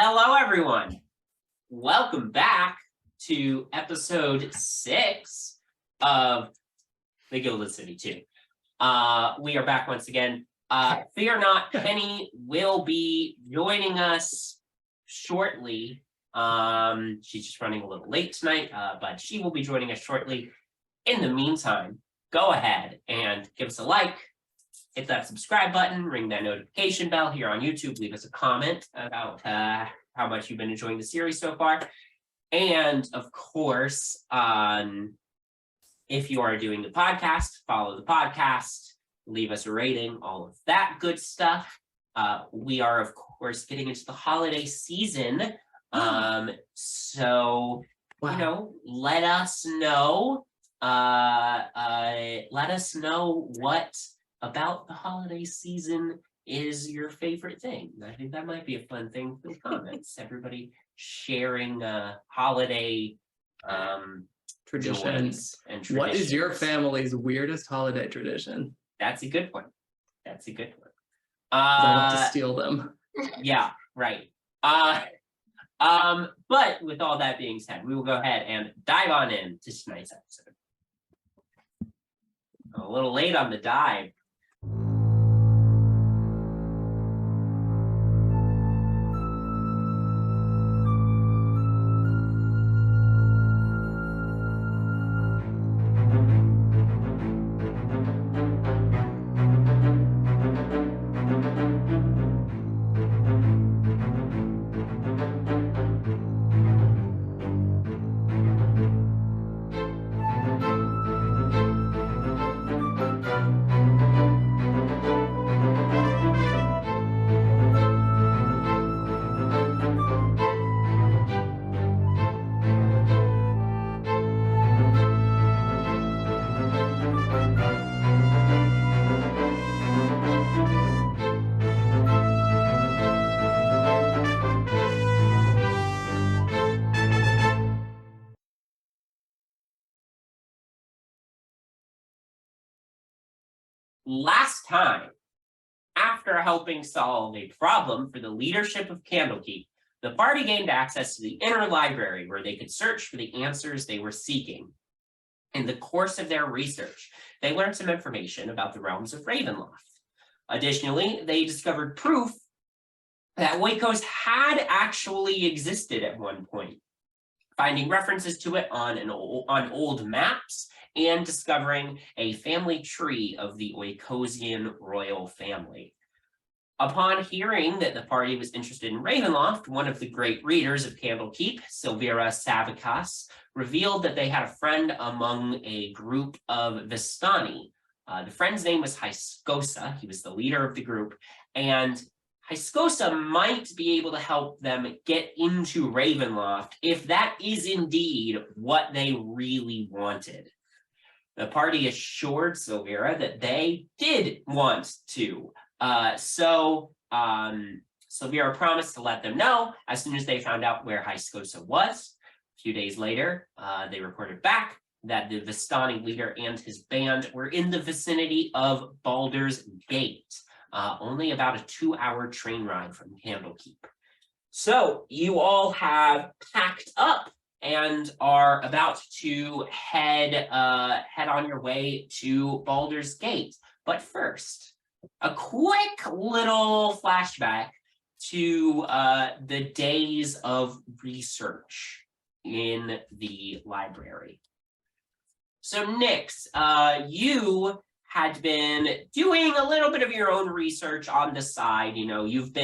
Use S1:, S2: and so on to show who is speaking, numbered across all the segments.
S1: Hello, everyone. Welcome back to episode 6 of the Gilded City 2. We are back once again. Fear not, Penny will be joining us shortly. She's just running a little late tonight, but she will be joining us shortly. In the meantime, go ahead and give us a like, hit that subscribe button, ring that notification bell here on YouTube, leave us a comment about how much you've been enjoying the series so far. And of course, if you are doing the podcast, follow the podcast, leave us a rating, all of that good stuff. We are, of course, getting into the holiday season. So, wow. You know, let us know what about the holiday season is your favorite thing. I think that might be a fun thing for the comments. Everybody sharing holiday
S2: traditions
S1: and traditions.
S2: What is your family's weirdest holiday tradition?
S1: That's a good one. That's a good one.
S2: I have to steal them.
S1: Yeah, right. But with all that being said, we will go ahead and dive on in to tonight's episode. A little late on the dive. Last time, after helping solve a problem for the leadership of Candlekeep, the party gained access to the inner library where they could search for the answers they were seeking. In the course of their research, they learned some information about the realms of Ravenloft. Additionally, they discovered proof that Oikos had actually existed at one point, finding references to it on old maps and discovering a family tree of the Oikosian royal family. Upon hearing that the party was interested in Ravenloft, one of the great readers of Candlekeep, Silvira Savikas, revealed that they had a friend among a group of Vistani. The friend's name was Hyskosa. He was the leader of the group, and Hyskosa might be able to help them get into Ravenloft if that is indeed what they really wanted. The party assured Silvira that they did want to. So Silvira promised to let them know as soon as they found out where Hyskosa was. A few days later, they reported back that the Vistani leader and his band were in the vicinity of Baldur's Gate, only about a 2-hour train ride from Candlekeep. So you all have packed up and are about to head on your way to Baldur's Gate. But first, a quick little flashback to the days of research in the library. So Nyx, you had been doing a little bit of your own research on the side. You know, you've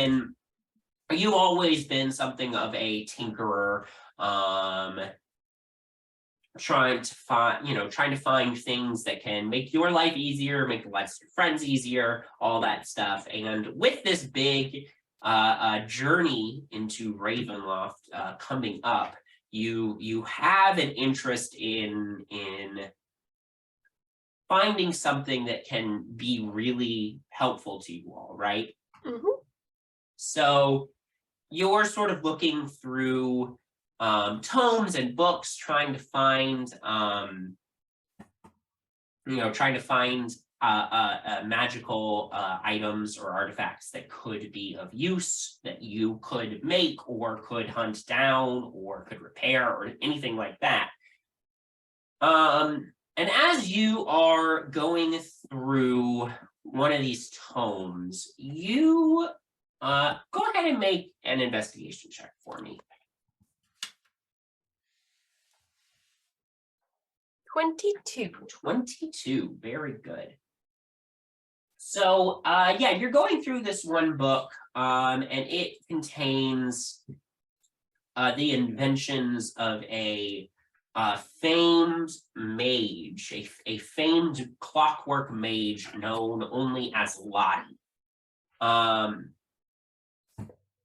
S1: always been something of a tinkerer, trying to find things that can make your life easier, make the lives of your friends easier, all that stuff. And with this big journey into Ravenloft coming up, you have an interest in finding something that can be really helpful to you all, right?
S3: Mm-hmm.
S1: So you're sort of looking through tomes and books, trying to find magical items or artifacts that could be of use that you could make or could hunt down or could repair or anything like that. And as you are going through one of these tomes, you go ahead and make an investigation check for me. 22, very good. So, yeah, you're going through this one book, and it contains the inventions of a famed mage, a famed clockwork mage known only as Lottie. And,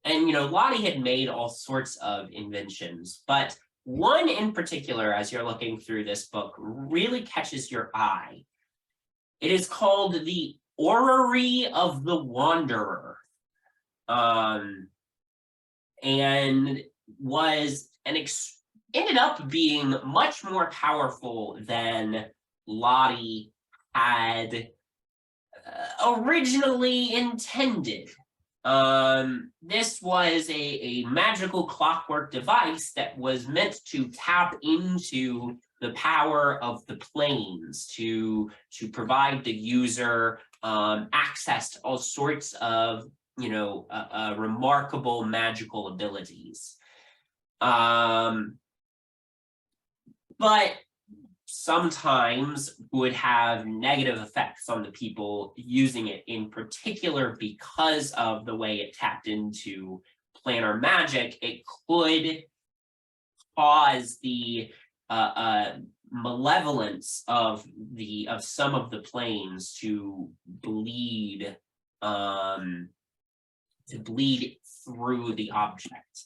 S1: Lottie had made all sorts of inventions, but one in particular, as you're looking through this book, really catches your eye. It is called the Orrery of the Wanderer, and ended up being much more powerful than Lottie had originally intended. This was a magical clockwork device that was meant to tap into the power of the planes to provide the user access to all sorts of remarkable magical abilities. But sometimes would have negative effects on the people using it, in particular because of the way it tapped into planar magic. It could cause the malevolence of some of the planes to bleed through the object.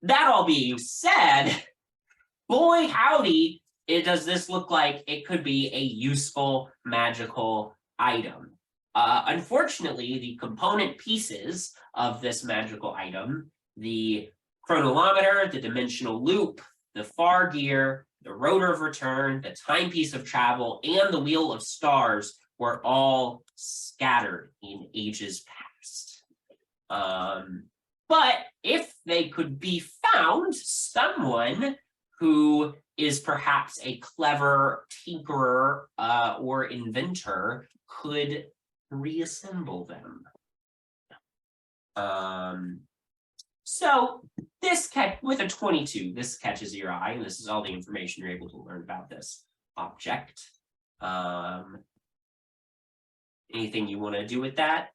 S1: That all being said, boy howdy, does this look like it could be a useful magical item. Unfortunately, the component pieces of this magical item, the chronolometer, the dimensional loop, the far gear, the rotor of return, the timepiece of travel, and the wheel of stars were all scattered in ages past. But if they could be found, someone who is perhaps a clever tinkerer or inventor could reassemble them. So this with a 22, this catches your eye, and this is all the information you're able to learn about this object. Anything you want to do with that?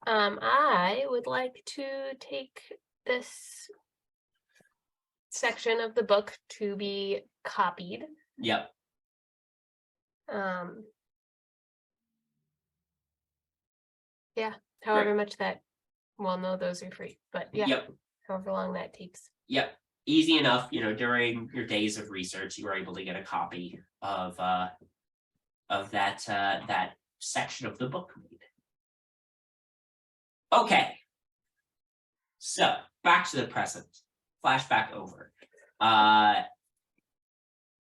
S3: I would like to take this section of the book to be copied.
S1: Yep.
S3: Yeah, however much that, well, no, those are free, but yeah,
S1: Yep.
S3: however long that takes.
S1: Yep. Easy enough. During your days of research, you were able to get a copy of that section of the book made. Okay. So back to the present. Flashback over.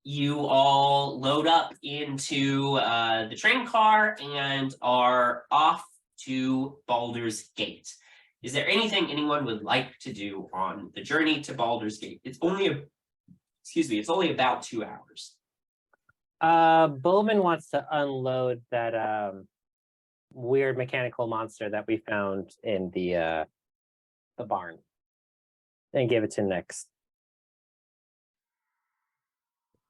S1: You all load up into the train car and are off to Baldur's Gate. Is there anything anyone would like to do on the journey to Baldur's Gate? It's only about 2 hours.
S4: Bowmin wants to unload that weird mechanical monster that we found in the barn and give it to Nyx.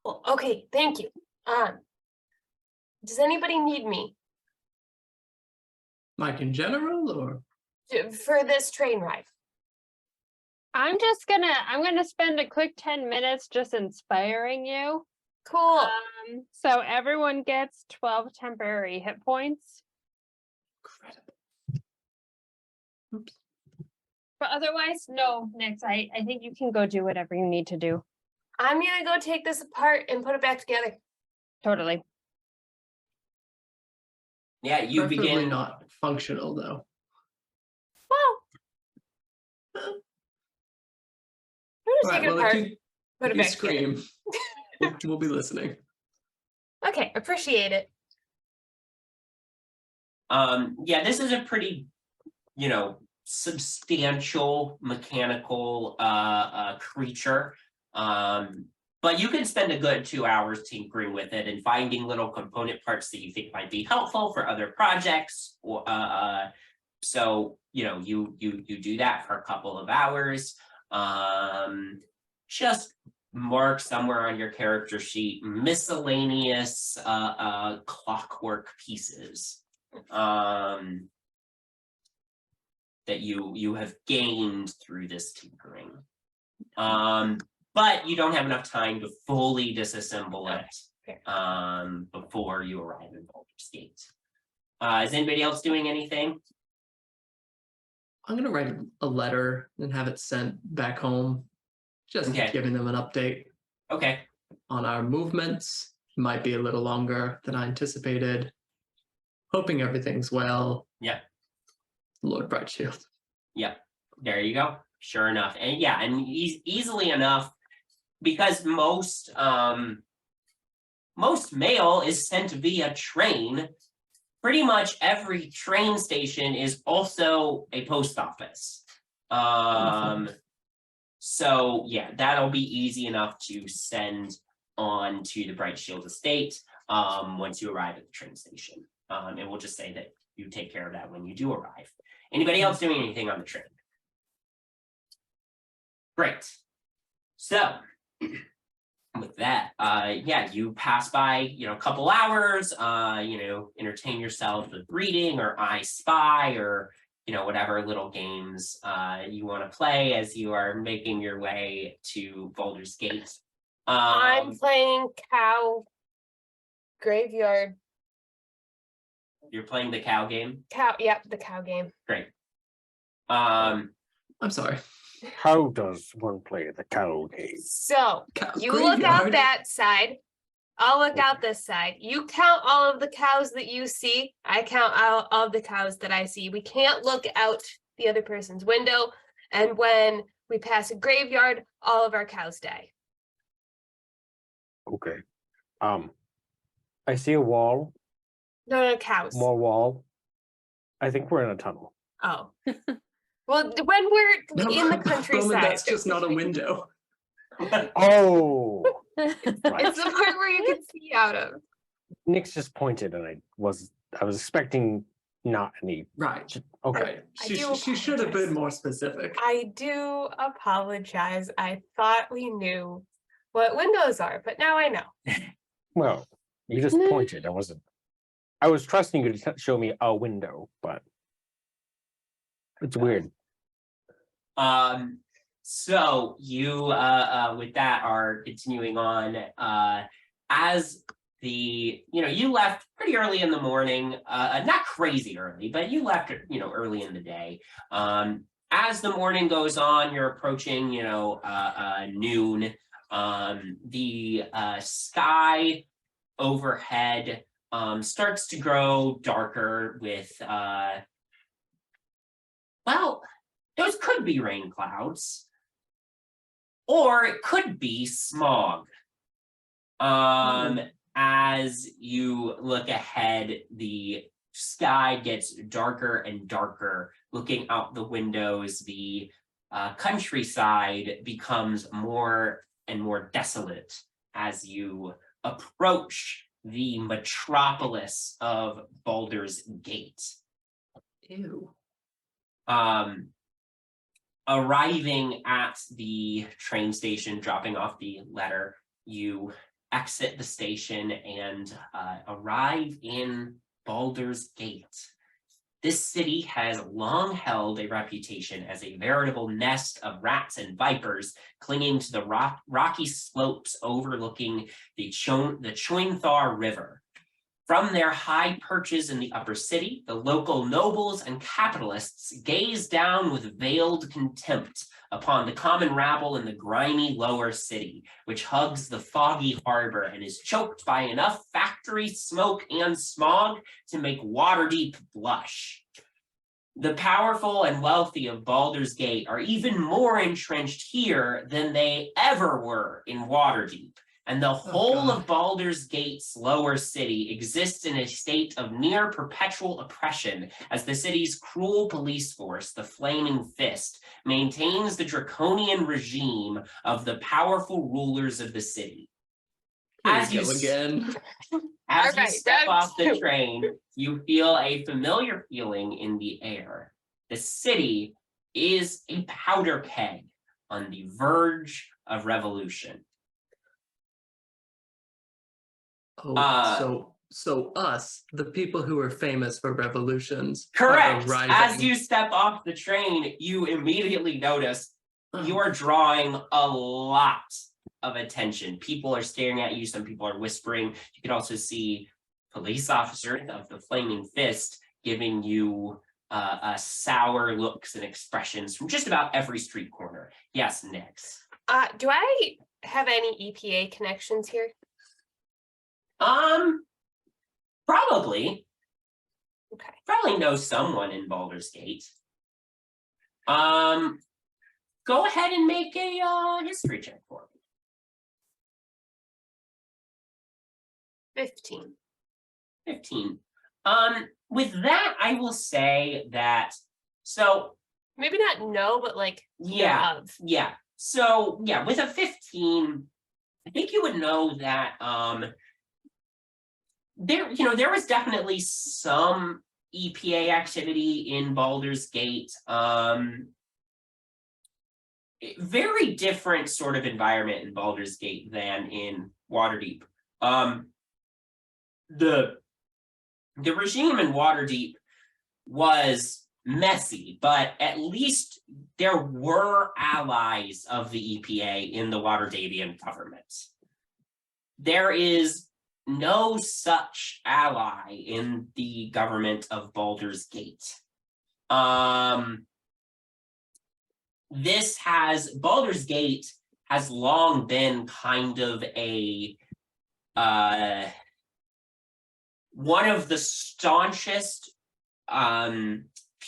S3: Well, okay, thank you. Does anybody need me
S2: Like in general, or?
S3: for this train ride?
S5: I'm gonna spend a quick 10 minutes just inspiring you.
S3: Cool.
S5: So everyone gets 12 temporary hit points.
S2: Incredible.
S5: But otherwise, no, Nyx, I think you can go do whatever you need to do.
S3: I'm gonna go take this apart and put it back together.
S5: Totally.
S1: Yeah, you
S2: Preferably
S1: begin.
S2: not functional though.
S3: Well, I'm gonna take it
S2: Well,
S3: apart,
S2: if you,
S3: put it
S2: you
S3: back together.
S2: scream, we'll be listening.
S3: Okay, appreciate it.
S1: Yeah, this is a pretty, substantial mechanical creature. But you can spend a good 2 hours tinkering with it and finding little component parts that you think might be helpful for other projects. Or so you do that for a couple of hours. Just mark somewhere on your character sheet miscellaneous clockwork pieces that you have gained through this tinkering. But you don't have enough time to fully disassemble it before you arrive in Baldur's Gate. Is anybody else doing anything?
S2: I'm gonna write a letter and have it sent back home, just
S1: Okay.
S2: giving them an update
S1: Okay.
S2: on our movements. Might be a little longer than I anticipated. Hoping everything's well.
S1: Yeah.
S2: Lord Brightshield.
S1: Yep. There you go. Sure enough. And yeah, and easily enough, because most mail is sent via train. Pretty much every train station is also a post office. So yeah, that'll be easy enough to send on to the Brightshield estate once you arrive at the train station. And we'll just say that you take care of that when you do arrive. Anybody else doing anything on the train? Great. So with that, yeah, you pass by, a couple hours, entertain yourself with reading or I Spy or, whatever little games you want to play as you are making your way to Baldur's Gate.
S3: I'm playing Cow Graveyard.
S1: You're playing the cow game?
S3: Yep, the cow game.
S1: Great.
S2: I'm sorry.
S4: How does one play the cow game?
S3: So
S2: Cow's
S3: you look out
S2: graveyard.
S3: that side. I'll look out this side. You count all of the cows that you see. I count all of the cows that I see. We can't look out the other person's window. And when we pass a graveyard, all of our cows die.
S4: Okay. I see a wall,
S3: No, cows.
S4: more wall. I think we're in a tunnel.
S3: Oh. Well, when we're in the
S2: Bowmin,
S3: countryside.
S2: that's just not a window.
S4: Oh,
S3: It's the part where you can see out of.
S4: Nyx just pointed, and I was expecting not any.
S2: Right.
S4: Okay.
S2: Right.
S3: I
S2: She
S3: do
S2: should have
S3: apologize.
S2: been more specific.
S3: I do apologize. I thought we knew what windows are, but now I know.
S4: Well, you just pointed. I was trusting you to show me a window, but it's weird.
S1: So you with that are continuing on as the you left pretty early in the morning, not crazy early, but you left early in the day. As the morning goes on, you're approaching noon. The sky overhead starts to grow darker with those could be rain clouds, or it could be smog. As you look ahead, the sky gets darker and darker. Looking out the windows, the countryside becomes more and more desolate as you approach the metropolis of Baldur's Gate.
S2: Ew.
S1: Arriving at the train station, dropping off the letter, you exit the station and arrive in Baldur's Gate. This city has long held a reputation as a veritable nest of rats and vipers clinging to the rocky slopes overlooking the Chointhar River. From their high perches in the upper city, the local nobles and capitalists gaze down with veiled contempt upon the common rabble in the grimy lower city, which hugs the foggy harbor and is choked by enough factory smoke and smog to make Waterdeep blush. The powerful and wealthy of Baldur's Gate are even more entrenched here than they ever were in Waterdeep, and the whole
S2: God.
S1: of Baldur's Gate's lower city exists in a state of near perpetual oppression as the city's cruel police force, the Flaming Fist, maintains the draconian regime of the powerful rulers of the city. As you
S2: Here we go again.
S1: As you
S3: Alright,
S1: step
S3: down
S1: off the
S3: to-
S1: train, you feel a familiar feeling in the air. The city is a powder keg on the verge of revolution.
S2: So us, the people who are famous for revolutions, are
S1: Correct.
S2: arriving.
S1: As you step off the train, you immediately notice you are drawing a lot of attention. People are staring at you. Some people are whispering. You can also see police officers of the Flaming Fist giving you sour looks and expressions from just about every street corner. Yes, Nyx.
S3: Do I have any EPA connections here?
S1: Probably.
S3: Okay.
S1: Probably know someone in Baldur's Gate. Go ahead and make a history check for me.
S3: 15.
S1: 15. With that, I will say that, so
S3: Maybe not no, but like
S1: yeah,
S3: know of.
S1: yeah. So yeah, with a 15, I think you would know that there was definitely some EPA activity in Baldur's Gate. Very different sort of environment in Baldur's Gate than in Waterdeep. The regime in Waterdeep was messy, but at least there were allies of the EPA in the Waterdavian government. There is no such ally in the government of Baldur's Gate. Baldur's Gate has long been kind of a one of the staunchest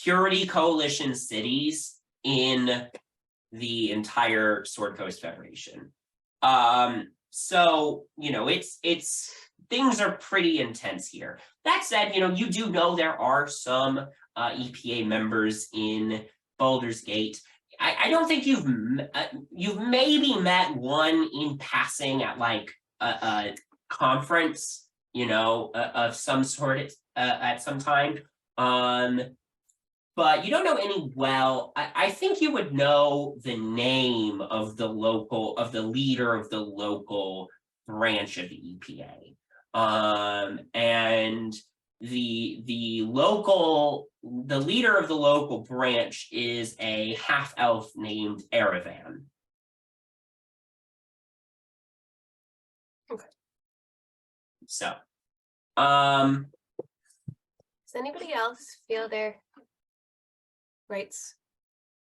S1: Purity Coalition cities in the entire Sword Coast Federation. So it's things are pretty intense here. That said, you do know there are some EPA members in Baldur's Gate. I don't think you've maybe met one in passing at like a conference, of some sort at some time. But you don't know any well. I think you would know the name of the leader of the local branch of the EPA. And the leader of the local branch is a half-elf named Erevan.
S3: Okay.
S1: So,
S3: Does anybody else feel their rights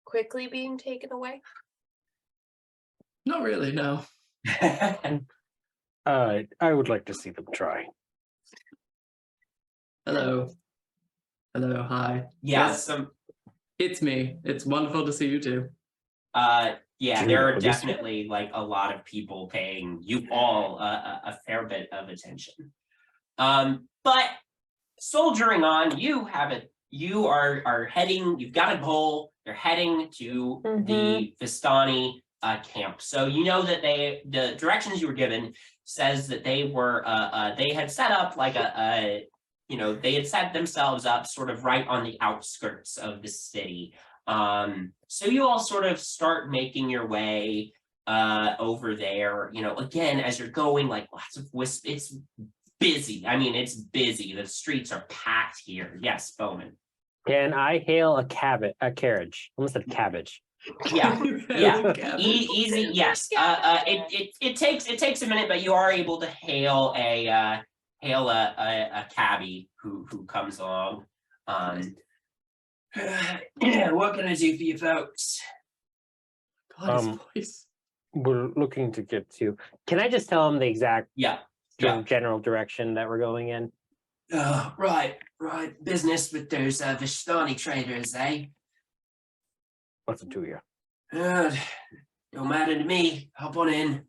S3: quickly being taken away?
S2: Not really, no.
S4: I would like to see them try.
S2: Hello. Hello, hi.
S1: yeah,
S2: Yes. It's me. It's wonderful to see you too.
S1: yeah, there are
S4: This-
S1: definitely like a lot of people paying you all a fair bit of attention. But soldiering on, you are heading, you've got a goal, you're heading to the Vistani camp. So you know that the directions you were given says that they had set up like they had set themselves up sort of right on the outskirts of the city. So you all sort of start making your way over there, again, as you're going, like lots of it's busy. I mean, it's busy. The streets are packed here. Yes, Bowmin.
S4: Can I hail a carriage? Almost said cabbage.
S1: Yeah, yeah.
S2: Gavin.
S1: Easy, yes. It takes a minute, but you are able to hail a cabbie who comes along. What can I do for you folks?
S2: God, his
S4: Um,
S2: voice.
S4: We're looking to get to. Can I just tell them the exact
S1: Yeah.
S4: general direction that we're going in?
S1: Right. Business with those Vistani traders, eh?
S4: What's it to you?
S1: Don't matter to me. Hop on in.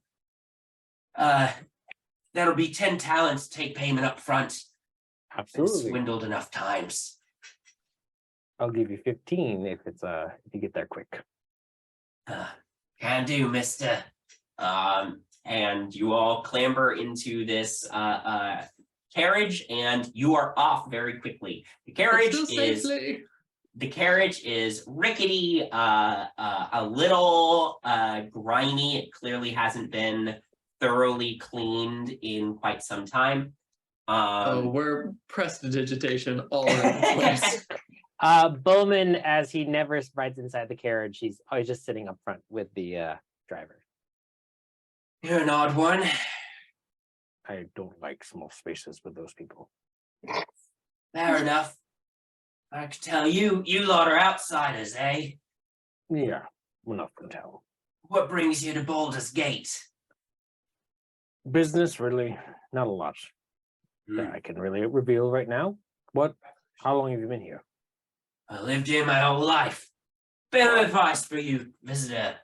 S1: That'll be 10 talents to take payment up front. Been
S4: Absolutely.
S1: swindled enough times.
S4: I'll give you 15 if you get there quick.
S1: Can do, mister. And you all clamber into this carriage, and you are off very quickly. The carriage is rickety, a little grimy. It clearly hasn't been thoroughly cleaned in quite some time.
S2: We're prestidigitation all over the place.
S4: Bowmin, as he never rides inside the carriage, he's always just sitting up front with the driver.
S1: You're an odd one.
S4: I don't like small spaces with those people.
S1: Fair enough. I can tell you lot are outsiders, eh?
S4: Yeah, enough from town.
S1: What brings you to Baldur's Gate?
S4: Business, really, not a lot that I can really reveal right now. How long have you been here?
S1: I lived here my whole life. Bit of advice for you, visitor.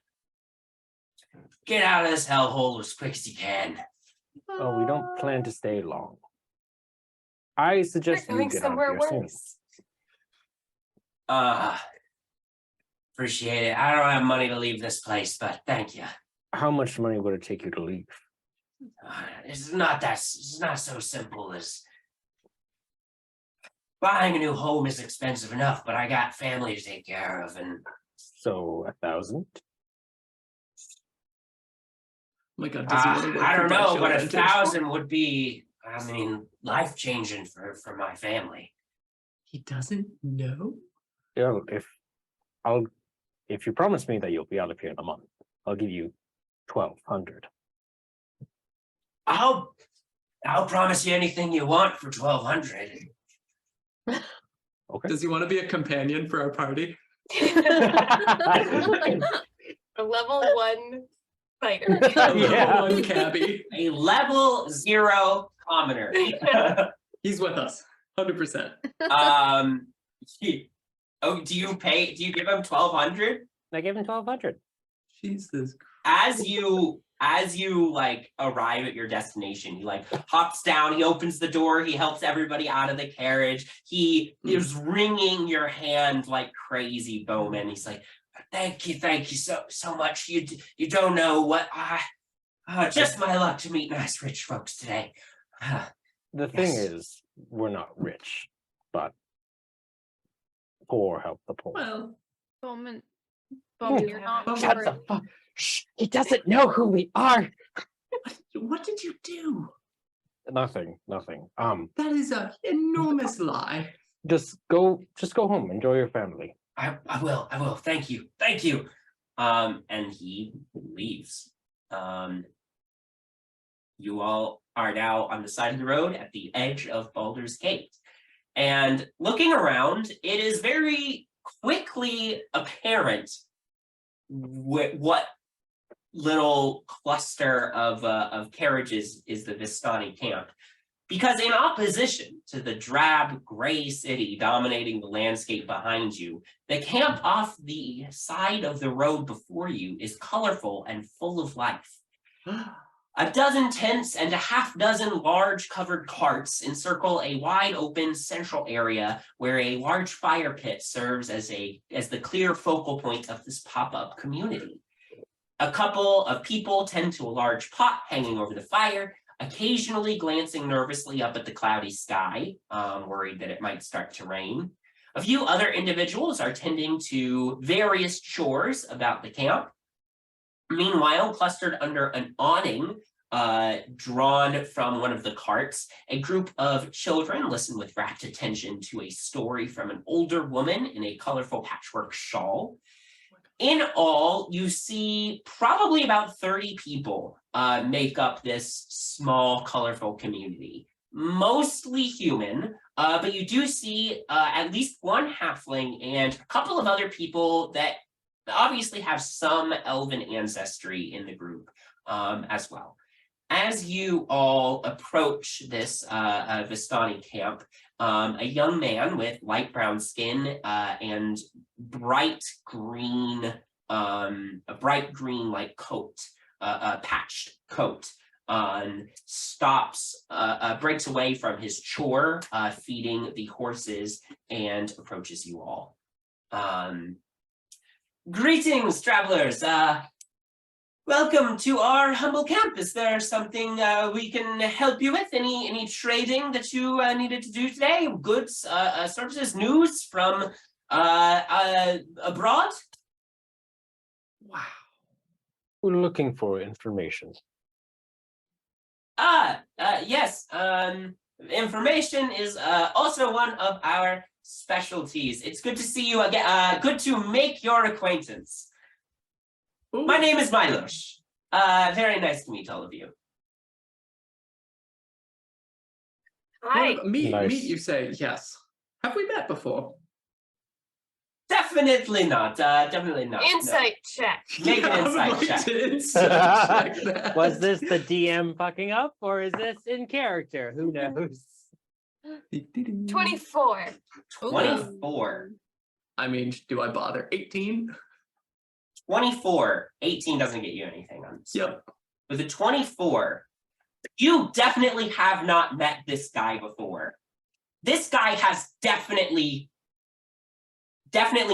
S1: Get out of this hellhole as quick as you can.
S4: Oh, we don't plan to stay long. I suggest
S3: We're
S4: you
S3: going
S4: get out of
S3: somewhere
S4: here soon.
S3: worse.
S1: Appreciate it. I don't have money to leave this place, but thank you.
S4: How much money would it take you to leave?
S1: It's not so simple as buying a new home is expensive enough, but I got family to take care of, and
S4: So 1,000?
S2: Oh my God, does he want to work
S1: I
S2: for
S1: don't know,
S2: Brightshield
S1: but
S2: Vintage?
S1: 1,000 would be, life-changing for my family.
S2: He doesn't know?
S4: Yeah, if you promise me that you'll be out of here in a month, I'll give you 1,200.
S1: I'll promise you anything you want for 1,200.
S4: Okay.
S2: Does he want to be a companion for our party?
S3: A level 1 fighter.
S4: Yeah.
S2: One cabbie.
S1: A level 0 commoner.
S2: He's with us, 100%.
S1: Oh, do you give him 1,200?
S4: I gave him 1,200.
S2: Jesus.
S1: As you like arrive at your destination, he like hops down, he opens the door, he helps everybody out of the carriage. He is wringing your hand like crazy, Bowmin. He's like, thank you so much. You don't know what just my luck to meet nice rich folks today.
S4: The thing
S1: Yes.
S4: is, we're not rich, but poor help the poor.
S2: Well,
S6: Bowmin,
S3: Bowmin,
S6: you're not
S2: Bowmin.
S4: Shut
S6: worth-
S4: the fuck. Shh, he doesn't know who we are.
S2: what did you do?
S4: Nothing.
S2: That is an enormous lie.
S4: Just go home. Enjoy your family.
S1: I will. Thank you. And he leaves. You all are now on the side of the road at the edge of Baldur's Gate. And looking around, it is very quickly apparent what little cluster of carriages is the Vistani camp. Because in opposition to the drab gray city dominating the landscape behind you, the camp off the side of the road before you is colorful and full of life. A dozen tents and a half dozen large covered carts encircle a wide open central area where a large fire pit serves as the clear focal point of this pop-up community. A couple of people tend to a large pot hanging over the fire, occasionally glancing nervously up at the cloudy sky, worried that it might start to rain. A few other individuals are tending to various chores about the camp. Meanwhile, clustered under an awning drawn from one of the carts, a group of children listen with rapt attention to a story from an older woman in a colorful patchwork shawl. In all, you see probably about 30 people make up this small, colorful community. Mostly human, but you do see at least one halfling and a couple of other people that obviously have some elven ancestry in the group as well. As you all approach this Vistani camp, a young man with light brown skin and a bright green like coat, a patched coat, stops, breaks away from his chore, feeding the horses, and approaches you all. Greetings, travelers. Welcome to our humble camp. Is there something we can help you with? Any trading that you needed to do today? Goods, services, news from abroad?
S2: Wow.
S4: We're looking for information.
S1: Yes. Information is also one of our specialties. It's good to see you again. Good to make your acquaintance.
S2: Ooh.
S1: My name is Milos. Very nice to meet all of you.
S3: Hi.
S2: Meet,
S4: Nice.
S2: you say, yes. Have we met before?
S1: Definitely not. Definitely not. no.
S3: Insight check.
S1: Make an
S2: I would
S1: insight
S2: like
S1: check.
S2: to insight check that.
S4: Was this the DM fucking up, or is this in character? Who knows?
S3: 24.
S1: 24.
S2: I mean, do I bother? 18?
S1: 24. 18 doesn't get you anything on this.
S2: Yep.
S1: With a 24, you definitely have not met this guy before. This guy has definitely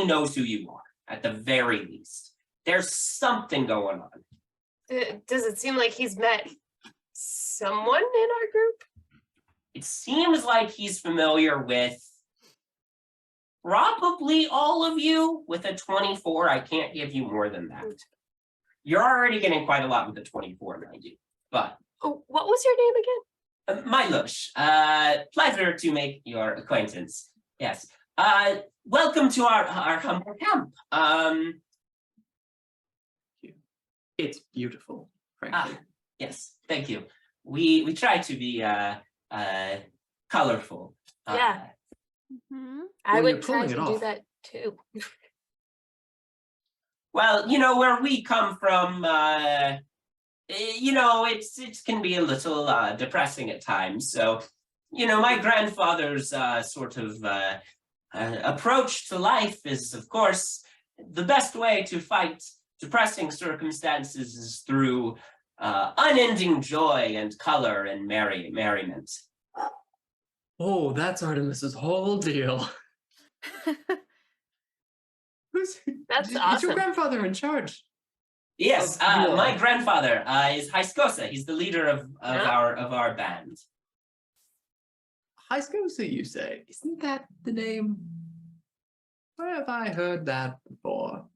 S1: knows who you are, at the very least. There's something going on.
S3: Does it seem like he's met someone in our group?
S1: It seems like he's familiar with probably all of you. With a 24, I can't give you more than that. You're already getting quite a lot with the 24, mind you. But
S3: Oh, what was your name again?
S1: Milos, pleasure to make your acquaintance. Yes. Welcome to our humble camp.
S2: It's beautiful, frankly.
S1: Yes, thank you. We try to be colorful.
S3: Yeah.
S5: Mhm.
S3: I
S2: Well, you're
S3: would try
S2: pulling
S3: to
S2: it
S3: do
S2: off.
S3: that too.
S1: Well, you know where we come from. You know, it can be a little depressing at times. So, you know, my grandfather's sort of approach to life is, of course, the best way to fight depressing circumstances is through unending joy and color and merriment.
S2: Oh, that's Artemis's whole deal.
S3: That's
S2: Is
S3: awesome.
S2: your grandfather in charge?
S1: Yes,
S2: Of your-
S1: my grandfather is Hyskosa. He's the leader of our band.
S2: Hyskosa, you say? Isn't that the name? Where have I heard that before?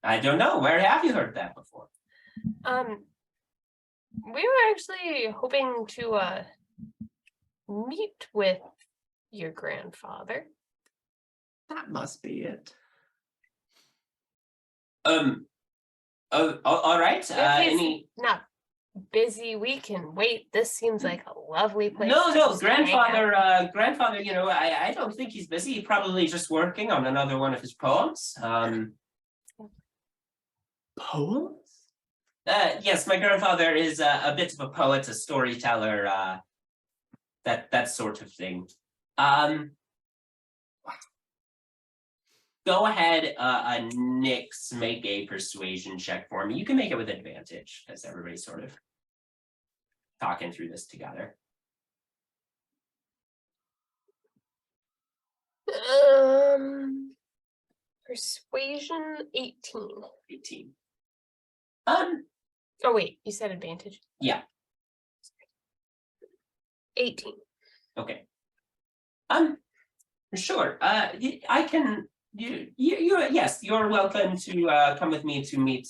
S1: I don't know. Where have you heard that before?
S3: We were actually hoping to meet with your grandfather.
S2: That must be it.
S1: All right.
S3: If he's
S1: Any?
S3: not busy, we can wait. This seems like a lovely place.
S1: No,
S3: to just hang out.
S1: grandfather. You know, I don't think he's busy. He's probably just working on another one of his poems.
S2: Poems?
S1: Yes, my grandfather is a bit of a poet, a storyteller, that sort of thing. Go ahead, Nyx, make a persuasion check for me. You can make it with advantage, because everybody's sort of talking through this together.
S3: Persuasion 18.
S1: 18.
S3: Oh wait, you said advantage.
S1: Yeah.
S3: 18.
S1: Okay. Sure. I can. Yes, you're welcome to come with me to meet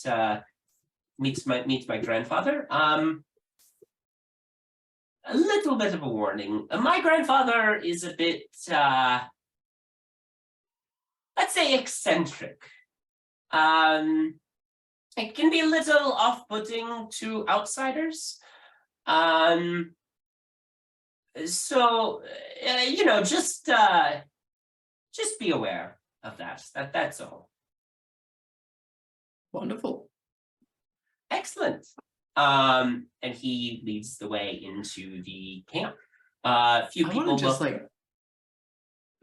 S1: my grandfather. A little bit of a warning. My grandfather is a bit, let's say, eccentric. It can be a little off-putting to outsiders. So you know, just be aware of that. That's all.
S2: Wonderful.
S1: Excellent. And he leads the way into the camp. A few
S2: I
S1: people
S2: want to just
S1: look.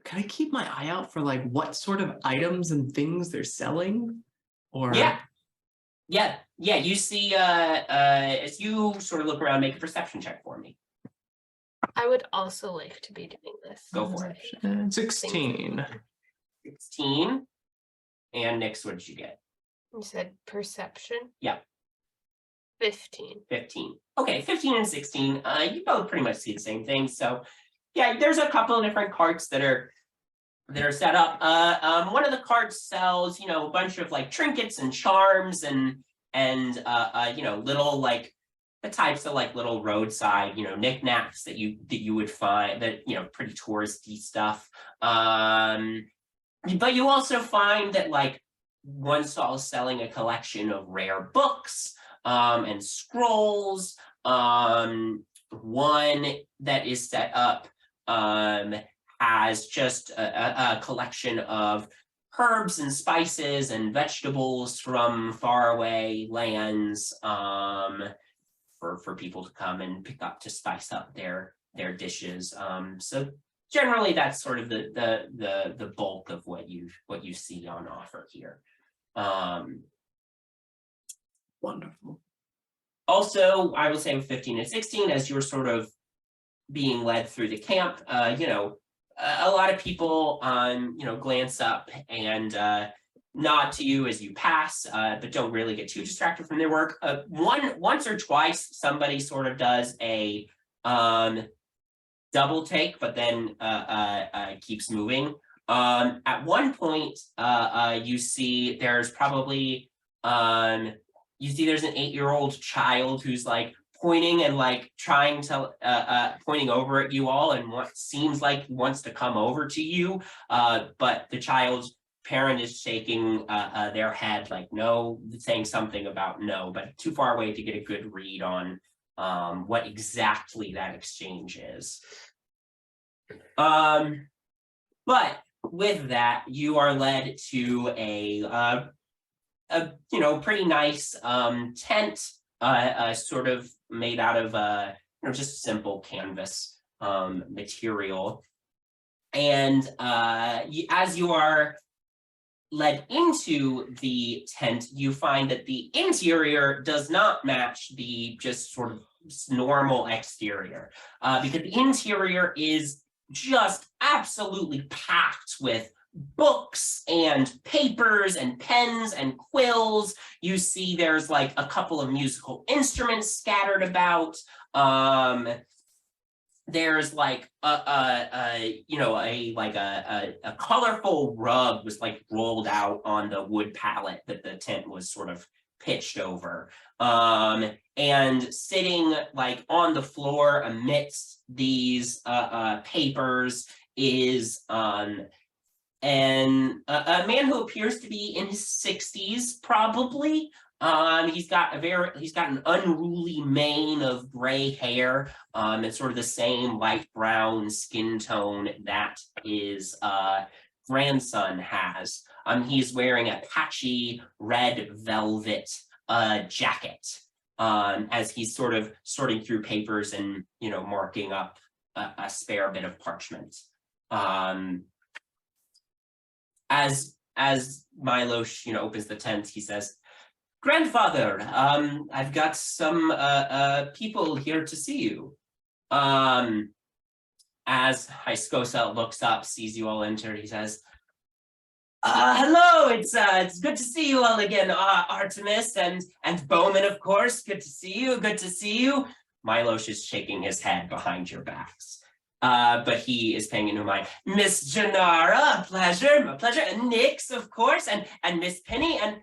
S2: can I keep my eye out for like what sort of items and things they're selling? Or
S1: Yeah, Yeah, you see, as you sort of look around, make a perception check for me.
S3: I would also like to be doing this.
S1: Go for it.
S2: And 16.
S1: 16. And Nyx, what did you get?
S3: You said perception?
S1: Yeah.
S3: 15.
S1: 15. Okay, 15 and 16. You both pretty much see the same thing. So yeah, there's a couple of different carts that are set up. One of the carts sells, you know, a bunch of like trinkets and charms and you know, little like the types of like little roadside, you know, knickknacks that you would find, that, you know, pretty touristy stuff. But you also find that like one stall is selling a collection of rare books and scrolls. One that is set up has just a collection of herbs and spices and vegetables from faraway lands for people to come and pick up to spice up their dishes. So generally that's sort of the bulk of what you see on offer here.
S2: Wonderful.
S1: Also, I will say with 15 and 16, as you're sort of being led through the camp, you know, a lot of people, you know, glance up and nod to you as you pass, but don't really get too distracted from their work. Once or twice, somebody sort of does a double take, but then keeps moving. At one point, you see there's probably there's an 8-year-old child who's like pointing and like trying to pointing over at you all, and what seems like he wants to come over to you, but the child's parent is shaking their head like no, saying something about no, but too far away to get a good read on what exactly that exchange is. But with that, you are led to a you know, pretty nice tent, sort of made out of you know, just simple canvas material. And as you are led into the tent, you find that the interior does not match the just sort of normal exterior, because the interior is just absolutely packed with books and papers and pens and quills. You see there's like a couple of musical instruments scattered about. There's like you know, a colorful rug was like rolled out on the wood pallet that the tent was sort of pitched over. And sitting like on the floor amidst these papers is and a man who appears to be in his 60s, probably. He's got an unruly mane of gray hair, and sort of the same light brown skin tone that his grandson has. He's wearing a patchy red velvet jacket, as he's sort of sorting through papers and, you know, marking up a spare bit of parchment. As Milo, you know, opens the tent, he says, "Grandfather, I've got some people here to see you." As Hyskosa looks up, sees you all enter, he says, "Hello, it's good to see you all again, Artemis and Bowmin, of course. Good to see you. Good to see you." Milosh is shaking his head behind your backs. But he is paying it no mind. "Miss Jinarra, a pleasure, my pleasure. And Nyx, of course, and Miss Penny, and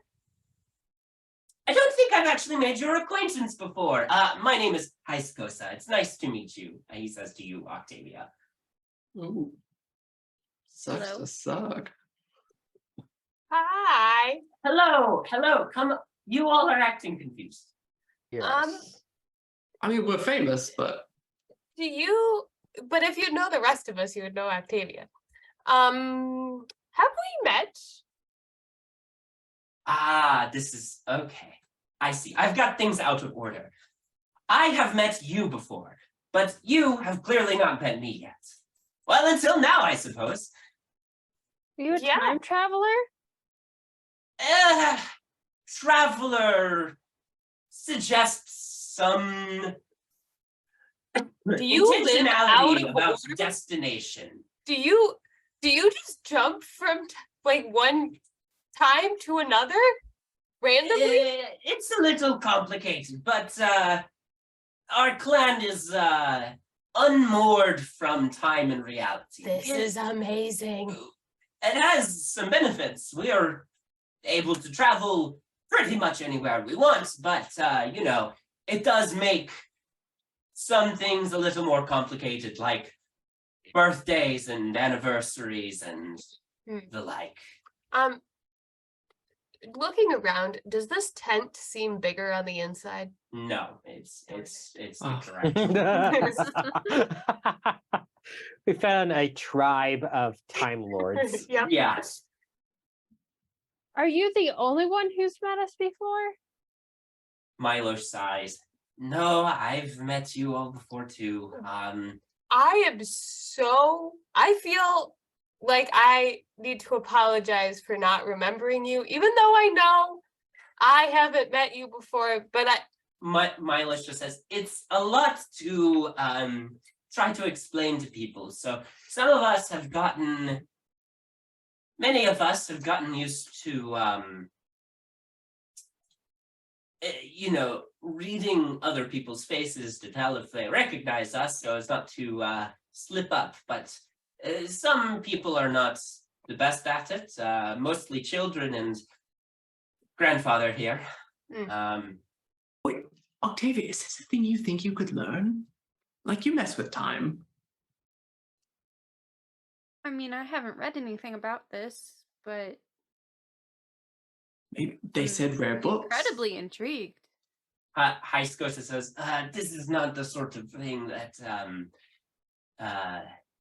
S1: I don't think I've actually made your acquaintance before. My name is Hyskosa. It's nice to meet you," he says to you, Octavia.
S2: Ooh. Sucks
S3: Hello.
S2: to suck.
S3: Hi.
S1: Hello, come. You all are acting confused.
S4: Yes.
S2: I mean, we're famous, but
S3: But if you know the rest of us, you would know Octavia. Have we met?
S1: This is okay. I see. I've got things out of order. I have met you before, but you have clearly not met me yet. Well, until now, I suppose.
S5: Are you a
S3: Yeah.
S5: time traveler?
S1: Traveler, suggests some
S3: Do you live out
S1: intentionality
S3: of
S1: about
S3: order?
S1: destination.
S3: Do you just jump from like one time to another randomly?
S1: It's a little complicated, but our clan is unmoored from time and reality.
S3: This is amazing.
S1: It has some benefits. We are able to travel pretty much anywhere we want, but you know, it does make some things a little more complicated, like birthdays and anniversaries and the like.
S3: Looking around, does this tent seem bigger on the inside?
S1: No, it's the
S2: Oh.
S1: correct.
S4: We found a tribe of Time Lords.
S3: Yep.
S1: Yeah.
S5: Are you the only one who's met us before?
S1: Milo sighs. No, I've met you all before too.
S3: I feel like I need to apologize for not remembering you, even though I know I haven't met you before, but
S1: Milo just says it's a lot to try to explain to people. So many of us have gotten used to you know, reading other people's faces to tell if they recognize us so as not to slip up. But some people are not the best at it, mostly children and grandfather here.
S2: Wait, Octavia, is this a thing you think you could learn? Like, you mess with time.
S6: I mean, I haven't read anything about this, but
S2: Maybe they said rare books.
S6: incredibly intrigued.
S1: Hyskosa says, this is not the sort of thing that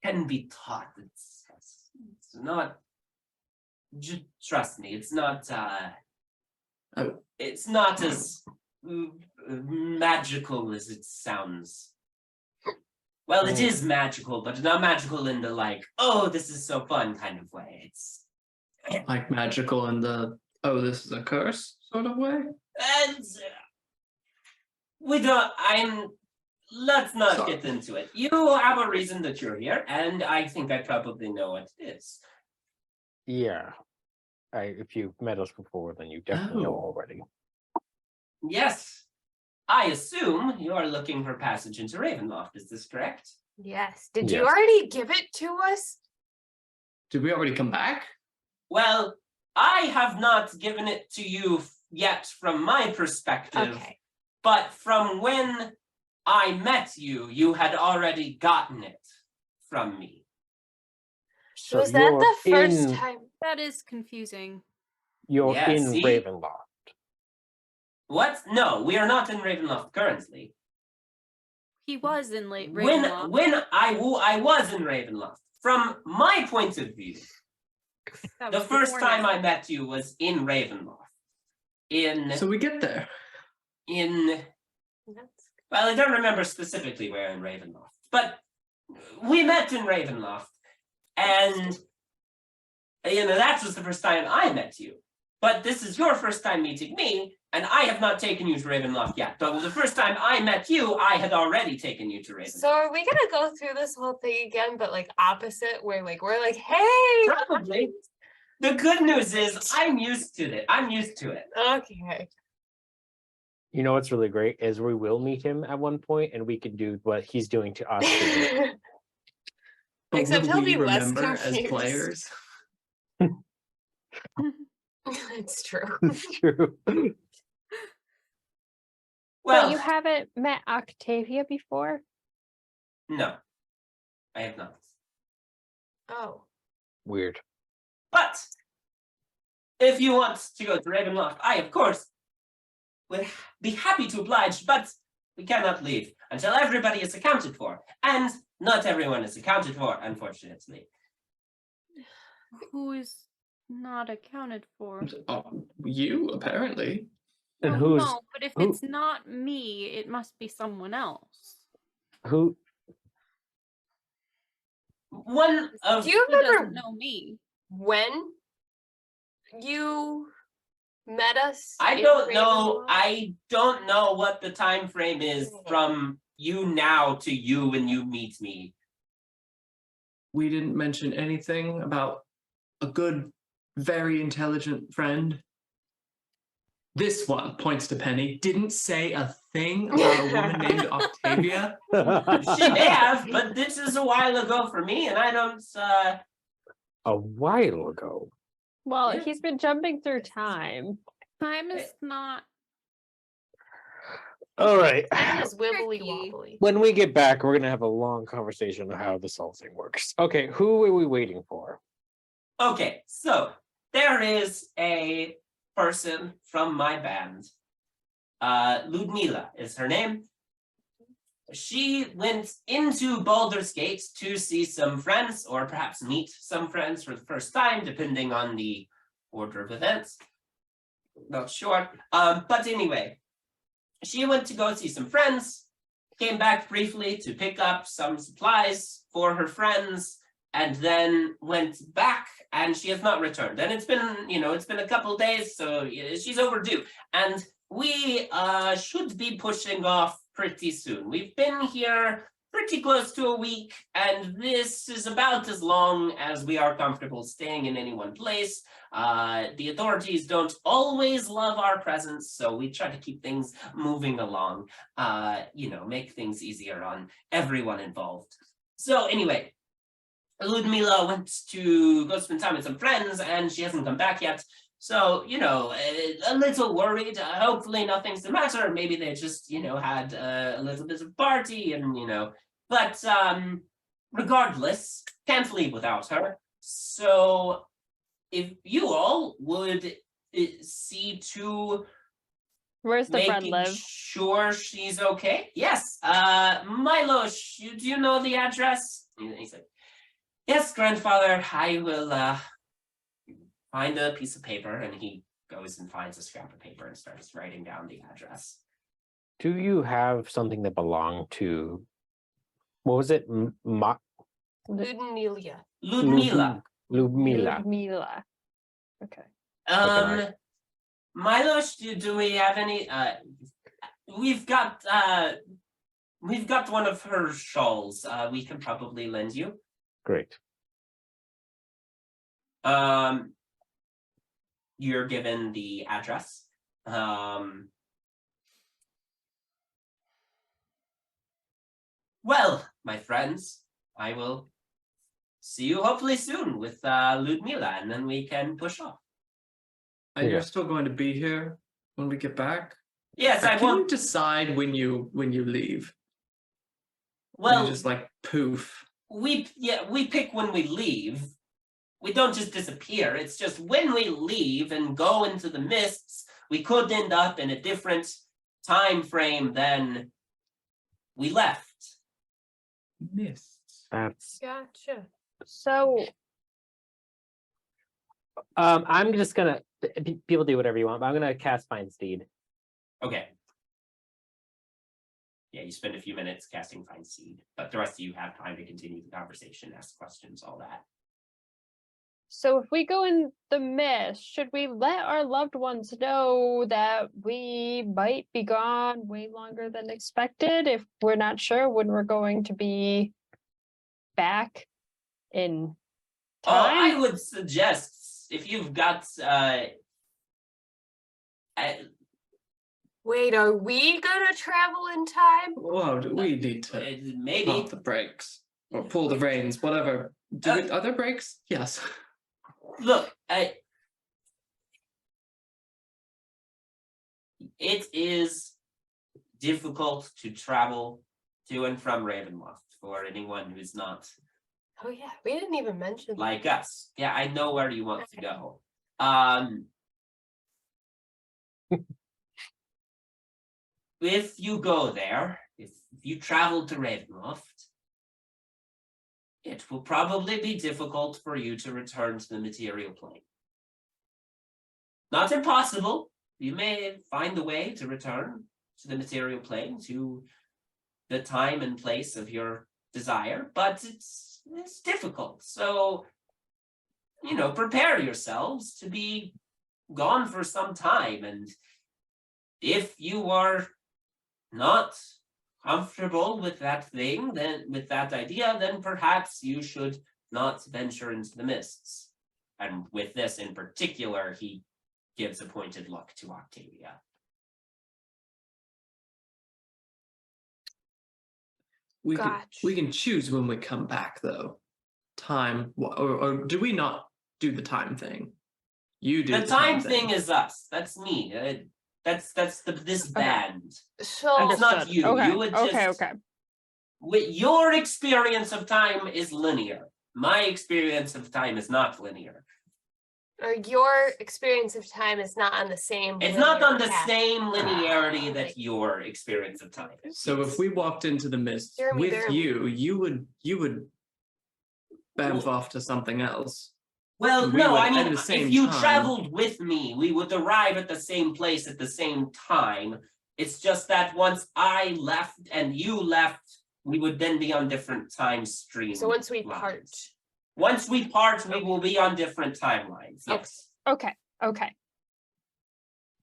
S1: can be taught. It's not, trust me, it's not it's not as magical as it sounds. Well, it is magical, but not magical in the like, oh, this is so fun kind of way. It's
S2: Like magical in the, oh, this is a curse sort of way?
S1: and let's not get into it. You have a reason that you're here, and I think I probably know what it is.
S4: Yeah. If you've met us before, then you definitely know
S2: Oh.
S4: already.
S1: Yes. I assume you are looking for passage into Ravenloft, is this correct?
S3: yes. Did you
S4: Yes.
S3: already give it to us?
S2: Did we already come back?
S1: Well, I have not given it to you yet from my perspective,
S3: Okay.
S1: but from when I met you, you had already gotten it from me.
S4: So
S3: Was that the
S4: you're
S3: first
S4: in-
S3: time?
S6: That is confusing.
S4: You're
S1: Yeah,
S4: in
S1: see?
S4: Ravenloft.
S1: What? No, we are not in Ravenloft currently.
S6: He was in late
S1: When
S6: Ravenloft.
S1: I was in Ravenloft, from my point of view,
S6: That
S1: the
S6: was
S1: first
S6: before
S1: time
S6: now.
S1: I met you was in Ravenloft.
S2: So we get there.
S1: Well, I don't remember specifically where in Ravenloft, but we met in Ravenloft, and you know, that was the first time I met you. But this is your first time meeting me, and I have not taken you to Ravenloft yet. But the first time I met you, I had already taken you to Ravenloft.
S3: So are we gonna go through this whole thing again, but like opposite, where like we're like, hey,
S1: Probably. The good news is I'm used to it.
S3: okay.
S4: You know what's really great is we will meet him at one point, and we can do what he's doing to us. to him.
S2: But
S3: Except
S2: will
S3: he'll
S2: we
S3: be less
S2: remember as
S3: confused.
S2: players?
S3: It's true.
S4: It's true.
S5: But
S1: Well,
S5: you haven't met Octavia before?
S1: no, I have not.
S3: Oh.
S4: Weird.
S1: But if you want to go to Ravenloft, I, of course, would be happy to oblige, but we cannot leave until everybody is accounted for. And not everyone is accounted for, unfortunately.
S6: Who is not accounted for?
S2: You, apparently.
S4: And
S6: Well,
S4: who's
S6: no, but if
S4: who-
S6: it's not me, it must be someone else.
S4: who?
S1: One of
S3: Do you
S6: He doesn't
S3: remember
S6: know me.
S3: when you met us?
S1: I
S3: in
S1: don't know.
S3: Ravenloft?
S1: I don't know what the time frame is from you now to you when you meet me.
S2: We didn't mention anything about a good, very intelligent friend. This one, points to Penny, didn't say a thing about a woman named Octavia.
S1: She may have, but this is a while ago for me, and I don't.
S4: A while ago.
S5: Well,
S1: Yeah.
S5: he's been jumping through time.
S6: Time is not.
S4: All right.
S3: Time is wibbly
S6: Tricky.
S3: wobbly.
S4: When we get back, we're gonna have a long conversation on how this whole thing works. Okay, who are we waiting for?
S1: Okay, so there is a person from my band. Ludmila is her name. She went into Baldur's Gate to see some friends, or perhaps meet some friends for the first time, depending on the order of events. Not sure. But anyway, she went to go see some friends, came back briefly to pick up some supplies for her friends, and then went back, and she has not returned. And it's been, it's been a couple days, so she's overdue. And we should be pushing off pretty soon. We've been here pretty close to a week, and this is about as long as we are comfortable staying in any one place. The authorities don't always love our presence, so we try to keep things moving along, make things easier on everyone involved. So anyway, Ludmila went to go spend time with some friends, and she hasn't come back yet. So, a little worried. Hopefully nothing's the matter. Maybe they just, had a little bit of party and, but regardless, can't leave without her. So if you all would see to
S5: Where's the friend
S1: making
S5: live?
S1: sure she's okay. Yes, Milo, do you know the address? He said, yes, grandfather, I will find a piece of paper, and he goes and finds a scrap of paper and starts writing down the address.
S4: Do you have something that belonged to, what was it?
S3: Ludmila.
S1: Ludmila.
S4: Ludmila.
S5: Ludmila. Okay.
S1: Milos, do we have any? We've got one of her shawls. We can probably lend you.
S4: Great.
S1: You're given the address. Well, my friends, I will see you hopefully soon with Ludmila, and then we can push off.
S2: And
S4: Yeah.
S2: you're still going to be here when we get back?
S1: Yes, I
S2: Can you
S1: won't.
S2: decide when you leave?
S1: Well,
S2: you just like poof.
S1: we pick when we leave. We don't just disappear. It's just when we leave and go into the mists, we could end up in a different time frame than we left.
S2: Mists.
S4: That's
S3: Gotcha.
S5: So
S4: I'm just gonna people do whatever you want, but I'm gonna cast Find Steed.
S1: Okay. Yeah, you spend a few minutes casting Find Seed, but the rest of you have time to continue the conversation, ask questions, all that.
S5: So if we go in the mist, should we let our loved ones know that we might be gone way longer than expected if we're not sure when we're going to be back in
S1: Oh, I
S5: time?
S1: would suggest if you've got
S3: Wait, are we gonna travel in time?
S2: Well, we need to
S1: maybe.
S2: pump the brakes or pull the reins, whatever. Are there brakes? Yes.
S1: Look, it is difficult to travel to and from Ravenloft for anyone who's not
S3: Oh yeah, we didn't even mention that.
S1: like us. Yeah, I know where you want to go. If you go there, if you travel to Ravenloft, it will probably be difficult for you to return to the material plane. Not impossible. You may find a way to return to the material plane, to the time and place of your desire, but it's difficult. So, prepare yourselves to be gone for some time, and if you are not comfortable with that thing, then with that idea, then perhaps you should not venture into the mists. And with this in particular, he gives a pointed look to Octavia.
S2: We
S3: Gotcha.
S2: can choose when we come back, though. Time, or do we not do the time thing? You do
S1: The time thing is us. That's me. That's this band.
S3: So
S1: It's not
S5: Understood.
S1: you.
S5: Okay.
S1: You would just.
S5: Okay.
S1: With your experience of time is linear. My experience of time is not linear.
S3: or your experience of time is not on the same.
S1: It's not on the
S3: linear path.
S1: same linearity that your experience of time is.
S2: So if we walked into the mist
S3: Jeremy,
S2: with
S3: there-
S2: you would bamf off to something else.
S1: Well,
S2: we
S1: no,
S2: would
S1: I
S2: at
S1: mean,
S2: the same
S1: if you
S2: time-
S1: traveled with me, we would arrive at the same place at the same time. It's just that once I left and you left, we would then be on different time streams.
S3: So once we part.
S1: Once we part, we will be on different timelines. Yes.
S5: Okay.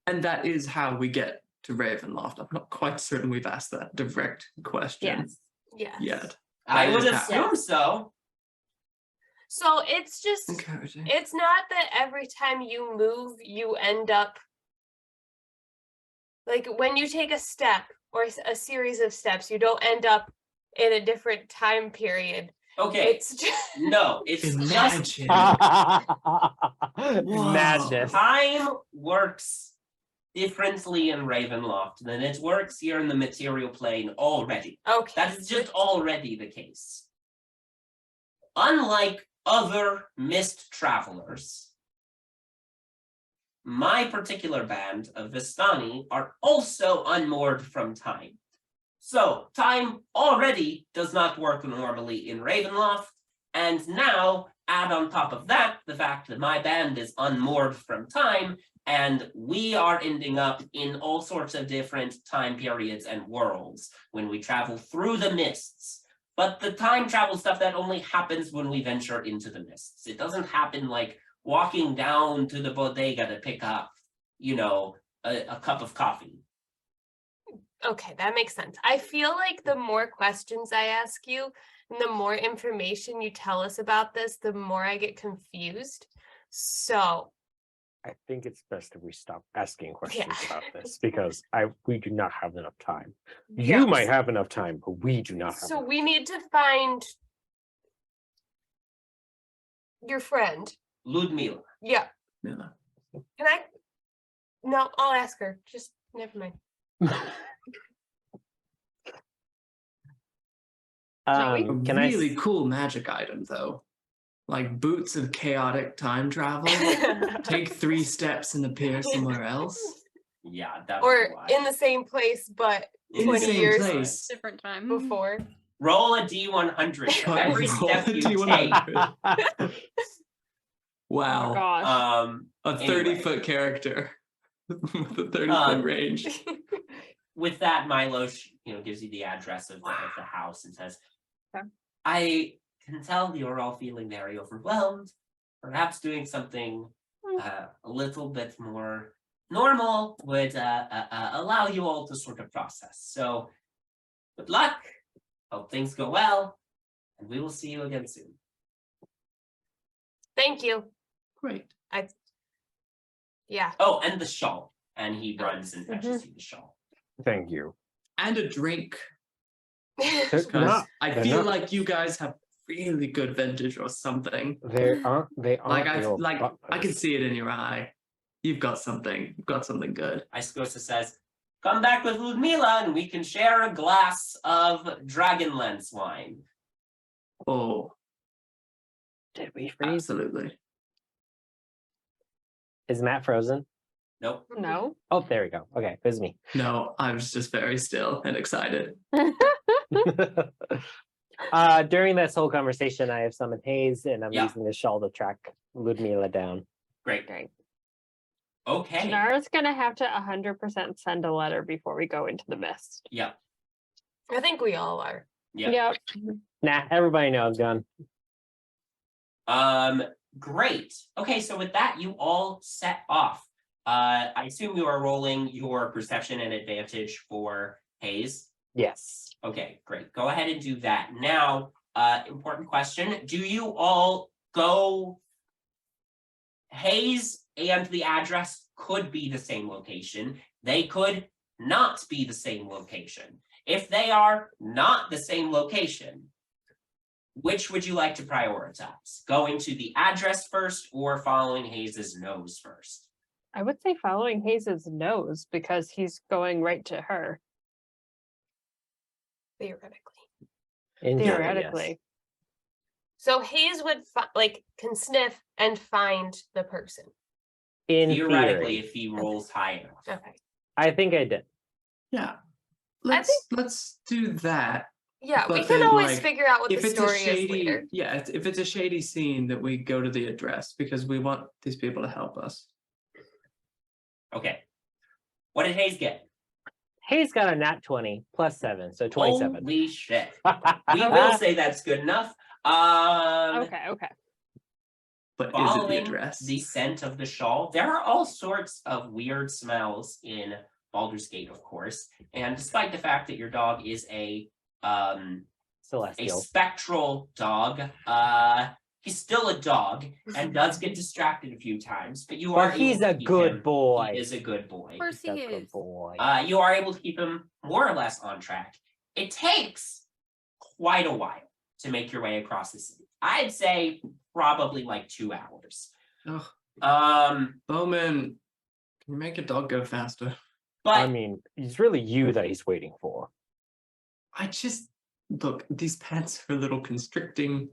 S2: And that is how we get to Ravenloft. I'm not quite certain we've asked that direct question
S5: Yes.
S3: Yes.
S2: yet.
S1: I
S2: That
S1: would
S2: is how-
S1: assume so.
S3: So it's just,
S2: Encouraging.
S3: it's not that every time you move, you end up. Like when you take a step or a series of steps, you don't end up in a different time period.
S1: Okay.
S3: It's just.
S1: No, it's just
S2: Imagine.
S4: Madness.
S1: time works differently in Ravenloft than it works here in the material plane already.
S3: Okay.
S1: That is just already the case. Unlike other mist travelers, my particular band of Vistani are also unmoored from time. So time already does not work normally in Ravenloft, and now add on top of that the fact that my band is unmoored from time, and we are ending up in all sorts of different time periods and worlds when we travel through the mists. But the time travel stuff, that only happens when we venture into the mists. It doesn't happen like walking down to the bodega to pick up, a cup of coffee.
S3: Okay, that makes sense. I feel like the more questions I ask you and the more information you tell us about this, the more I get confused. So,
S4: I think it's best if we stop asking questions
S3: Yeah.
S4: about this because we do not have enough time.
S3: yes.
S4: You might have enough time, but we do not have
S3: So
S4: enough.
S3: we need to find your friend.
S1: Ludmila.
S3: Yeah.
S2: Yeah.
S3: Can I? No, I'll ask her. Just never mind.
S2: A
S4: Can I
S2: really cool magic item, though. Like boots of chaotic time travel. Take 3 steps and appear somewhere else.
S1: Yeah, that's
S3: Or
S1: why.
S3: in the same place, but
S2: In the
S3: 20
S2: same
S3: years
S2: place.
S6: Different time.
S3: before.
S1: Roll a D100 for every
S2: Roll
S1: step
S2: a
S1: you
S2: D100.
S1: take.
S2: Wow.
S5: Gosh.
S2: A
S1: Anyway.
S2: 30-foot character with a 30-foot
S1: Um,
S2: range.
S1: With that, Milo, gives you the address of the house and says,
S5: Okay.
S1: I can tell you're all feeling very overwhelmed. Perhaps doing something a little bit more normal would allow you all to sort of process. So, good luck. Hope things go well. And we will see you again soon.
S3: Thank you.
S2: Great.
S3: Yeah.
S1: Oh, and the shawl. And he runs and fetches you the shawl.
S4: Thank you.
S2: And a drink.
S4: They're
S2: Because
S4: not-
S2: I
S4: they're
S2: feel
S4: not-
S2: like you guys have really good vintage or something.
S4: They aren't. They aren't.
S2: I can see it in your eye. You've got something. You've got something good.
S1: Hyskosa says, come back with Ludmila and we can share a glass of Dragonlance wine.
S2: Oh,
S4: Did we freeze?
S2: absolutely.
S4: Is Matt frozen?
S1: Nope.
S5: No.
S4: Oh, there we go. Okay, it was me.
S2: No, I was just very still and excited.
S4: During this whole conversation, I have summoned Hayes, and I'm
S1: Yeah.
S4: using the shawl to track Ludmila down.
S1: Great.
S5: Great.
S1: Okay.
S5: Jinarra's gonna have to 100% send a letter before we go into the mist.
S1: Yeah.
S3: I think we all are.
S1: Yeah.
S5: Yep.
S4: Nah, everybody knows gone.
S1: Great. Okay, so with that, you all set off. I assume you are rolling your perception and advantage for Hayes.
S4: Yes.
S1: Okay, great. Go ahead and do that. Now, important question. Do you all go? Hayes and the address could be the same location. They could not be the same location. If they are not the same location, which would you like to prioritize? Going to the address first or following Hayes's nose first?
S5: I would say following Hayes's nose because he's going right to her.
S3: Theoretically.
S4: In theory, yes.
S5: Theoretically.
S3: So Hayes would can sniff and find the person.
S4: In
S1: Theoretically,
S4: theory.
S1: if he rolls high enough.
S3: Okay.
S4: I think I did.
S2: Yeah.
S3: think-
S2: Let's do that.
S3: Yeah, we
S2: But
S3: can
S2: then,
S3: always
S2: like,
S3: figure out what the
S2: If it's a
S3: story is
S2: shady,
S3: later.
S2: yeah, if it's a shady scene, that we go to the address because we want these people to help us.
S1: Okay. What did Hayes get?
S4: Hayes got a nat 20 plus 7, so 27.
S1: Holy shit. We will say that's good enough.
S5: Okay.
S2: But is it the
S1: Following
S2: address?
S1: the scent of the shawl, there are all sorts of weird smells in Baldur's Gate, of course. And despite the fact that your dog is a
S4: Celestial.
S1: spectral dog, he's still a dog and does get distracted a few times. But you are
S4: But he's
S1: able
S4: a
S1: to keep
S4: good
S1: him-
S4: boy.
S1: He is a good boy.
S6: Of course he
S4: He's a good
S6: is.
S4: boy.
S1: You are able to keep him more or less on track. It takes quite a while to make your way across the city. I'd say probably like 2 hours.
S2: Ugh,
S1: But
S2: Bowmin, can you make your dog go faster?
S4: I mean, it's really you that he's waiting for.
S2: I just look, these pets are a little constricting.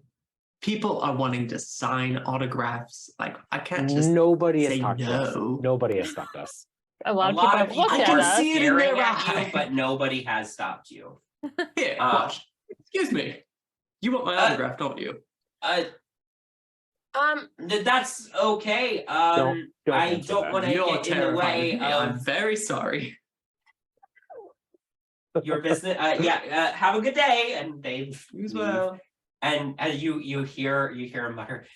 S2: People are wanting to sign autographs. Like, I can't just
S4: Nobody has
S2: say
S4: talked to us.
S2: no.
S4: Nobody has stopped us.
S5: A lot
S1: a
S5: of people
S1: lot
S5: have
S1: of
S5: looked
S1: people
S2: I
S5: at
S2: can
S5: us.
S2: see it in
S1: staring
S2: their
S1: at you,
S2: eye.
S1: but nobody has stopped you.
S2: Here, watch. Excuse me. You want my autograph, don't you?
S1: That's okay.
S4: Don't
S1: I
S4: answer
S1: don't
S4: that.
S1: want to
S2: You're
S1: get in the
S2: terrifying
S1: way
S2: me. I'm
S1: of
S2: very sorry.
S1: your business. Have a good day. And they
S2: You as
S1: leave.
S2: well.
S1: And you hear him mutter,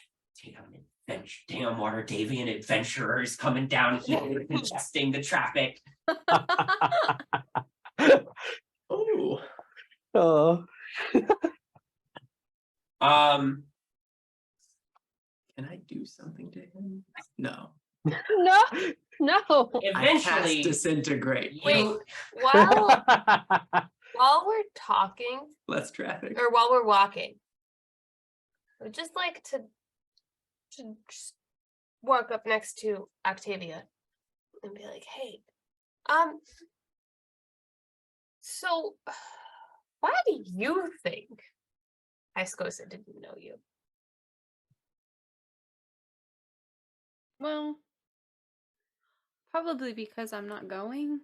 S1: damn Waterdavian adventurers coming down here congesting the traffic.
S2: Oh.
S4: Oh.
S2: Can I do something to him? No.
S5: No.
S2: I cast
S1: Eventually,
S2: disintegrate.
S3: Wait.
S1: you
S3: While we're talking,
S2: Less traffic.
S3: or while we're walking, I would just like to just walk up next to Octavia and be like, hey, so why do you think Hyskosa didn't know you?
S6: Well, probably because I'm not going.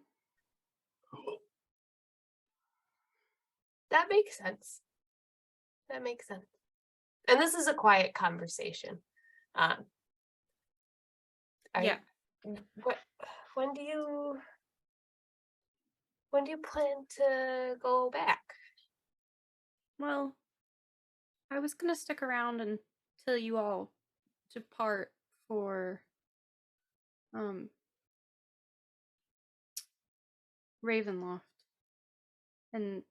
S3: That makes sense. That makes sense. And this is a quiet conversation.
S6: Yeah.
S3: When do you plan to go back?
S6: Well, I was gonna stick around until you all depart for Ravenloft. And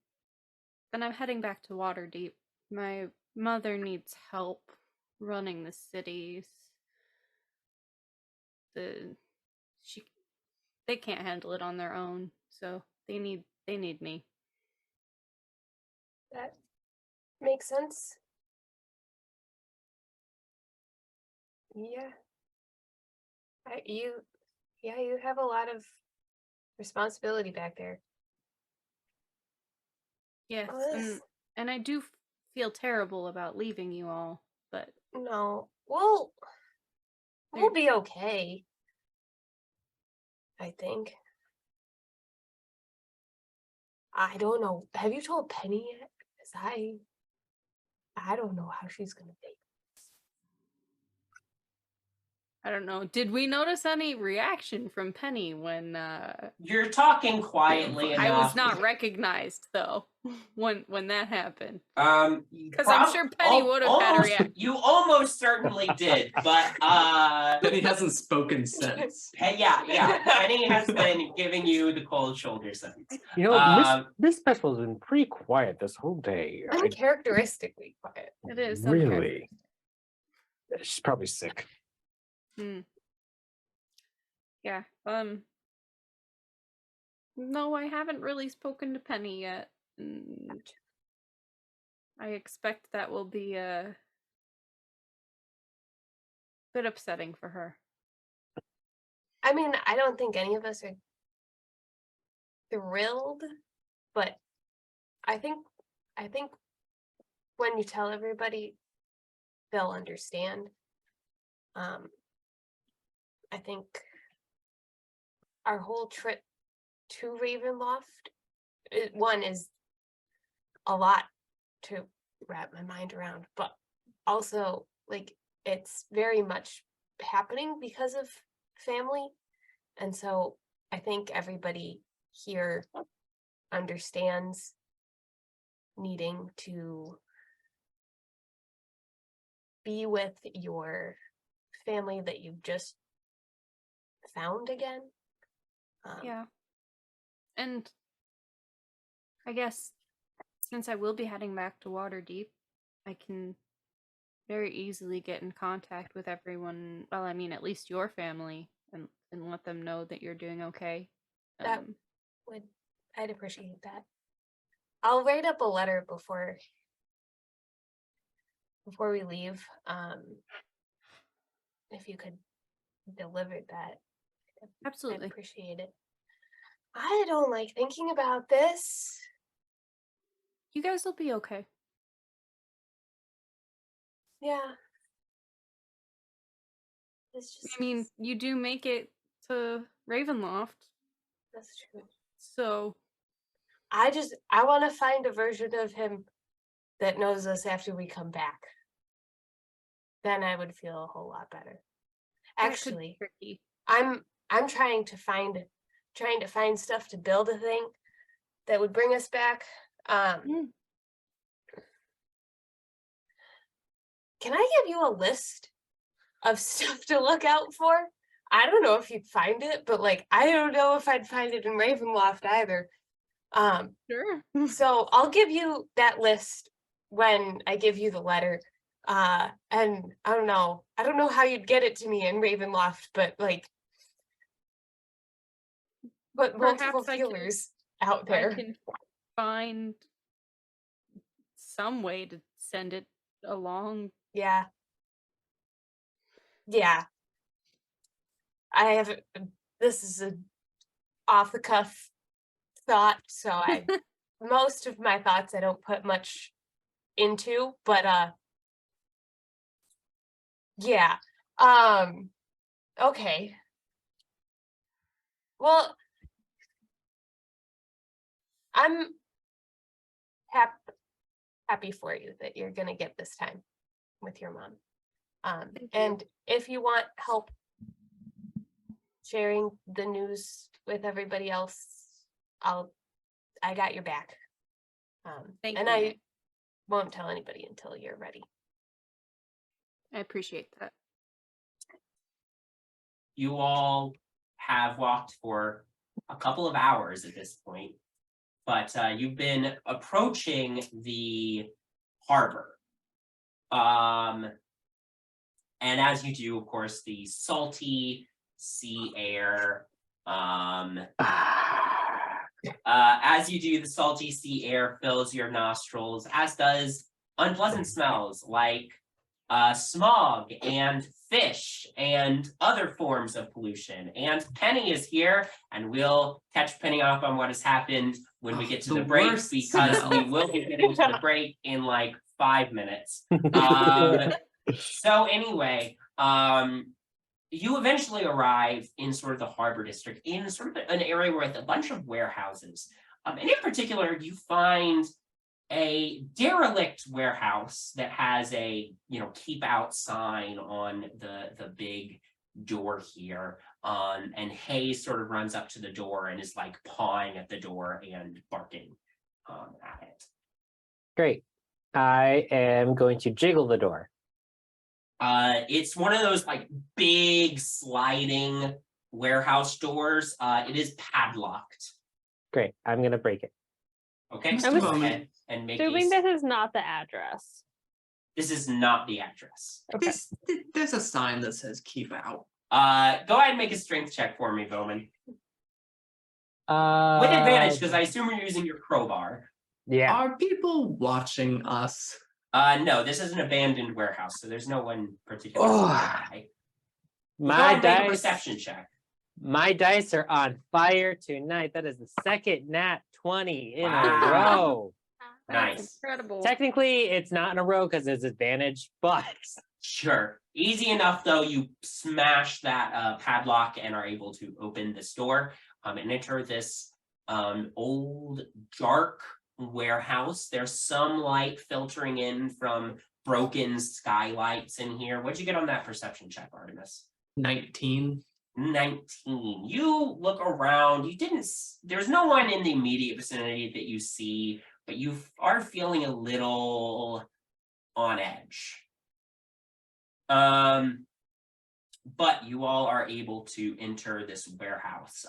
S6: then I'm heading back to Waterdeep. My mother needs help running the cities. They can't handle it on their own, so they need me.
S3: That makes sense. Yeah. You have a lot of responsibility back there.
S6: Yes,
S3: Oh,
S6: and I do feel terrible about leaving you all, but
S3: No, we'll be okay. I think. I don't know. Have you told Penny yet? Because I don't know how she's gonna take.
S6: I don't know. Did we notice any reaction from Penny when
S1: You're talking quietly
S6: I
S1: enough.
S6: was not recognized though when that happened?
S1: Because
S6: I'm sure Penny would have had a reaction.
S1: You almost certainly did, but
S2: Penny hasn't spoken since.
S1: yeah. Penny has been giving you the cold shoulder since.
S4: You know,
S1: Um,
S4: Miss Special's been pretty quiet this whole day.
S3: Uncharacteristically quiet.
S6: It is
S4: Really. She's probably sick.
S6: Yeah. No, I haven't really spoken to Penny yet. And I expect that will be a bit upsetting for her.
S3: I mean, I don't think any of us are thrilled, but I think when you tell everybody, they'll understand. I think our whole trip to Ravenloft, one is a lot to wrap my mind around, but also like it's very much happening because of family. And so I think everybody here understands needing to be with your family that you've just found again.
S6: Yeah. And I guess since I will be heading back to Waterdeep, I can very easily get in contact with everyone. Well, I mean, at least your family, and let them know that you're doing okay.
S3: That I'd appreciate that. I'll write up a letter before we leave. If you could deliver that,
S6: Absolutely.
S3: I'd appreciate it. I don't like thinking about this.
S6: You guys will be okay.
S3: Yeah. It's just,
S6: I mean, you do make it to Ravenloft,
S3: that's true.
S6: so
S3: I want to find a version of him that knows us after we come back. Then I would feel a whole lot better.
S6: that could be
S3: Actually,
S6: tricky.
S3: I'm trying to find stuff to build a thing that would bring us back. Can I give you a list of stuff to look out for? I don't know if you'd find it, but like I don't know if I'd find it in Ravenloft either.
S6: Sure.
S3: So I'll give you that list when I give you the letter. And I don't know how you'd get it to me in Ravenloft, but like put multiple
S6: Perhaps I can-
S3: feelers out there.
S6: I can find some way to send it along.
S3: Yeah. This is a off the cuff thought, so most of my thoughts I don't put much into, but yeah. Okay. Well, I'm happy for you that you're gonna get this time with your mom.
S6: Thank you.
S3: And if you want help sharing the news with everybody else, I got your back.
S6: Thank
S3: and
S6: you.
S3: I won't tell anybody until you're ready.
S6: I appreciate that.
S1: You all have walked for a couple of hours at this point, but you've been approaching the harbor. And as you do, of course, the salty sea air, as you do, the salty sea air fills your nostrils, as does unpleasant smells like smog and fish and other forms of pollution. And Penny is here, and we'll catch Penny up on what has happened when we get to the break,
S2: worst
S1: because
S2: smell.
S1: we will be getting to the break in like 5 minutes. So anyway, you eventually arrive in sort of the harbor district, in sort of an area with a bunch of warehouses. And in particular, you find a derelict warehouse that has a keep out sign on the big door here. And Hayes sort of runs up to the door and is like pawing at the door and barking at it.
S4: Great. I am going to jiggle the door.
S1: It's one of those like big sliding warehouse doors. It is padlocked.
S4: Great. I'm going to break it.
S1: Okay,
S5: I was
S1: go ahead and make
S5: Assuming this is not the address.
S1: This is not the address.
S5: Okay.
S2: There's a sign that says keep out.
S1: Go ahead and make a strength check for me, Bowmin. With advantage, because I assume you're using your crowbar.
S4: Yeah.
S2: Are people watching us?
S1: No, this is an abandoned warehouse, so there's no one particularly nearby. Go
S4: My
S1: ahead and make a
S4: dice.
S1: perception check.
S4: My dice are on fire tonight. That is the second nat 20 in a
S1: Wow.
S4: row.
S6: That's
S1: Nice.
S6: incredible.
S4: Technically, it's not in a row because it's advantage, but
S1: Sure. Easy enough, though. You smash that padlock and are able to open this door and enter this old, dark warehouse. There's some light filtering in from broken skylights in here. What'd you get on that perception check, Artemis?
S2: 19.
S1: 19. You look around. You didn't. There's no one in the immediate vicinity that you see, but you are feeling a little on edge. But you all are able to enter this warehouse.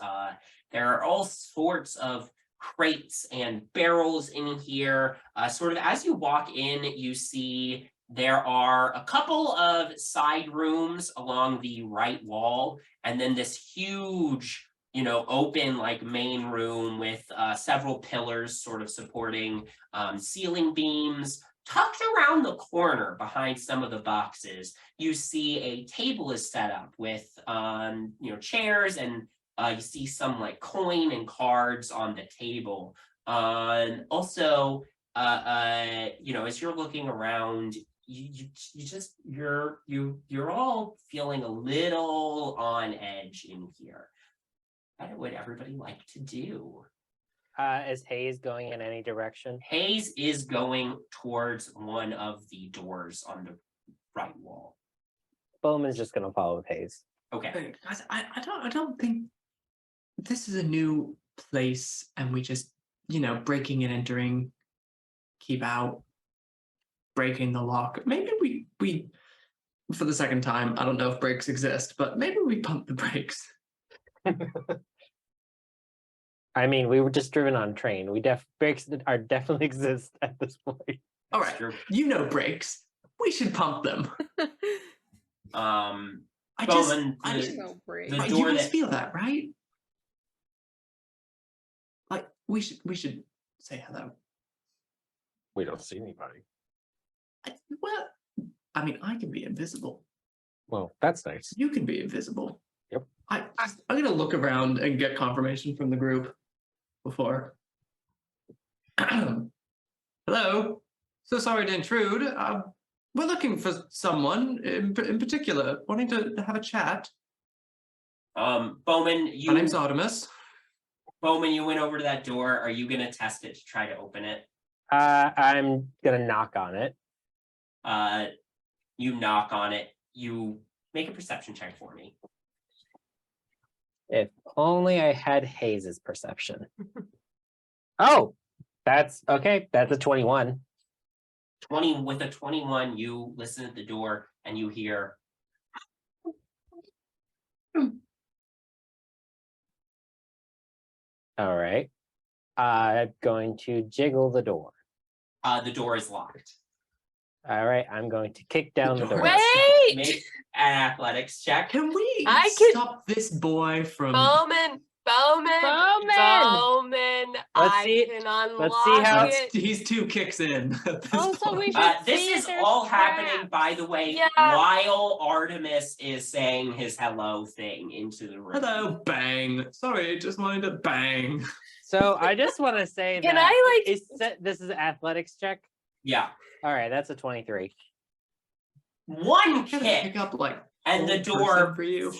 S1: There are all sorts of crates and barrels in here. Sort of as you walk in, you see there are a couple of side rooms along the right wall, and then this huge, open like main room with several pillars sort of supporting ceiling beams. Tucked around the corner behind some of the boxes, you see a table is set up with chairs, and you see some like coin and cards on the table. And also, as you're looking around, you're all feeling a little on edge in here. What would everybody like to do?
S4: is Hayes going in any direction?
S1: Hayes is going towards one of the doors on the right wall.
S4: Bowman's just going to follow with Hayes.
S1: Okay.
S2: Hey, guys, I don't think this is a new place and we just, breaking and entering, keep out, breaking the lock. Maybe we for the second time, I don't know if brakes exist, but maybe we pump the brakes.
S4: I mean, we were just driven on train. Brakes are definitely exist at this point.
S2: All right,
S1: Sure.
S2: brakes. We should pump them.
S1: Bowman,
S6: No break.
S1: the
S2: you
S1: door
S2: guys
S1: that
S2: feel that, right? Like we should say hello.
S4: We don't see anybody.
S2: Well, I mean, I can be invisible.
S4: Well, that's nice.
S2: You can be invisible.
S4: Yep.
S2: I'm gonna look around and get confirmation from the group before. Hello. So sorry to intrude. We're looking for someone in particular, wanting to have a chat.
S1: Bowman,
S2: My name's Artemis.
S1: Bowman, you went over to that door. Are you gonna test it to try to open it?
S4: I'm going to knock on it.
S1: You knock on it. You make a perception check for me.
S4: If only I had Hayes's perception. Oh, that's okay. That's a 21.
S1: 20 with a 21, you listen at the door and you hear.
S4: All right. I'm going to jiggle the door.
S1: The door is locked.
S4: All right. I'm going to kick down the door.
S3: Wait!
S1: Make an athletics check.
S2: Can we
S3: I can-
S2: stop this boy from?
S3: Bowmin.
S4: Let's
S3: I
S4: see-
S3: can unlock
S4: let's see how-
S3: it.
S2: He's 2 kicks in. At this
S5: Also,
S2: point.
S5: we should
S1: This
S5: see if
S1: is
S5: there's
S1: all happening,
S5: traps.
S1: by the way,
S3: Yeah.
S1: while Artemis is saying his hello thing into the room.
S2: Hello, bang. Sorry, just wanted to bang.
S4: So I just want to say
S3: Can
S4: that
S3: I, like-
S4: this is an athletics check.
S1: Yeah.
S4: All right. That's a 23.
S1: One
S2: Gotta
S1: kick
S2: pick up like
S1: and the
S2: old person
S1: door
S2: for you.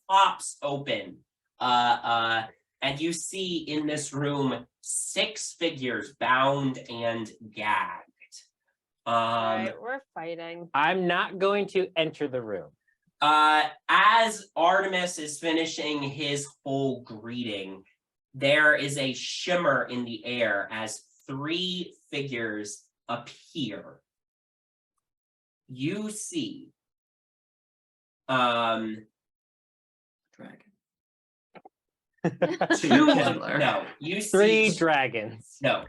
S1: pops open. And you see in this room 6 figures bound and gagged.
S5: Right, we're fighting.
S4: I'm not going to enter the room.
S1: As Artemis is finishing his whole greeting, there is a shimmer in the air as 3 figures appear. You see
S2: Dragon.
S1: 2
S2: Kevlar.
S1: no, you
S4: 3
S1: see
S4: dragons.
S1: no.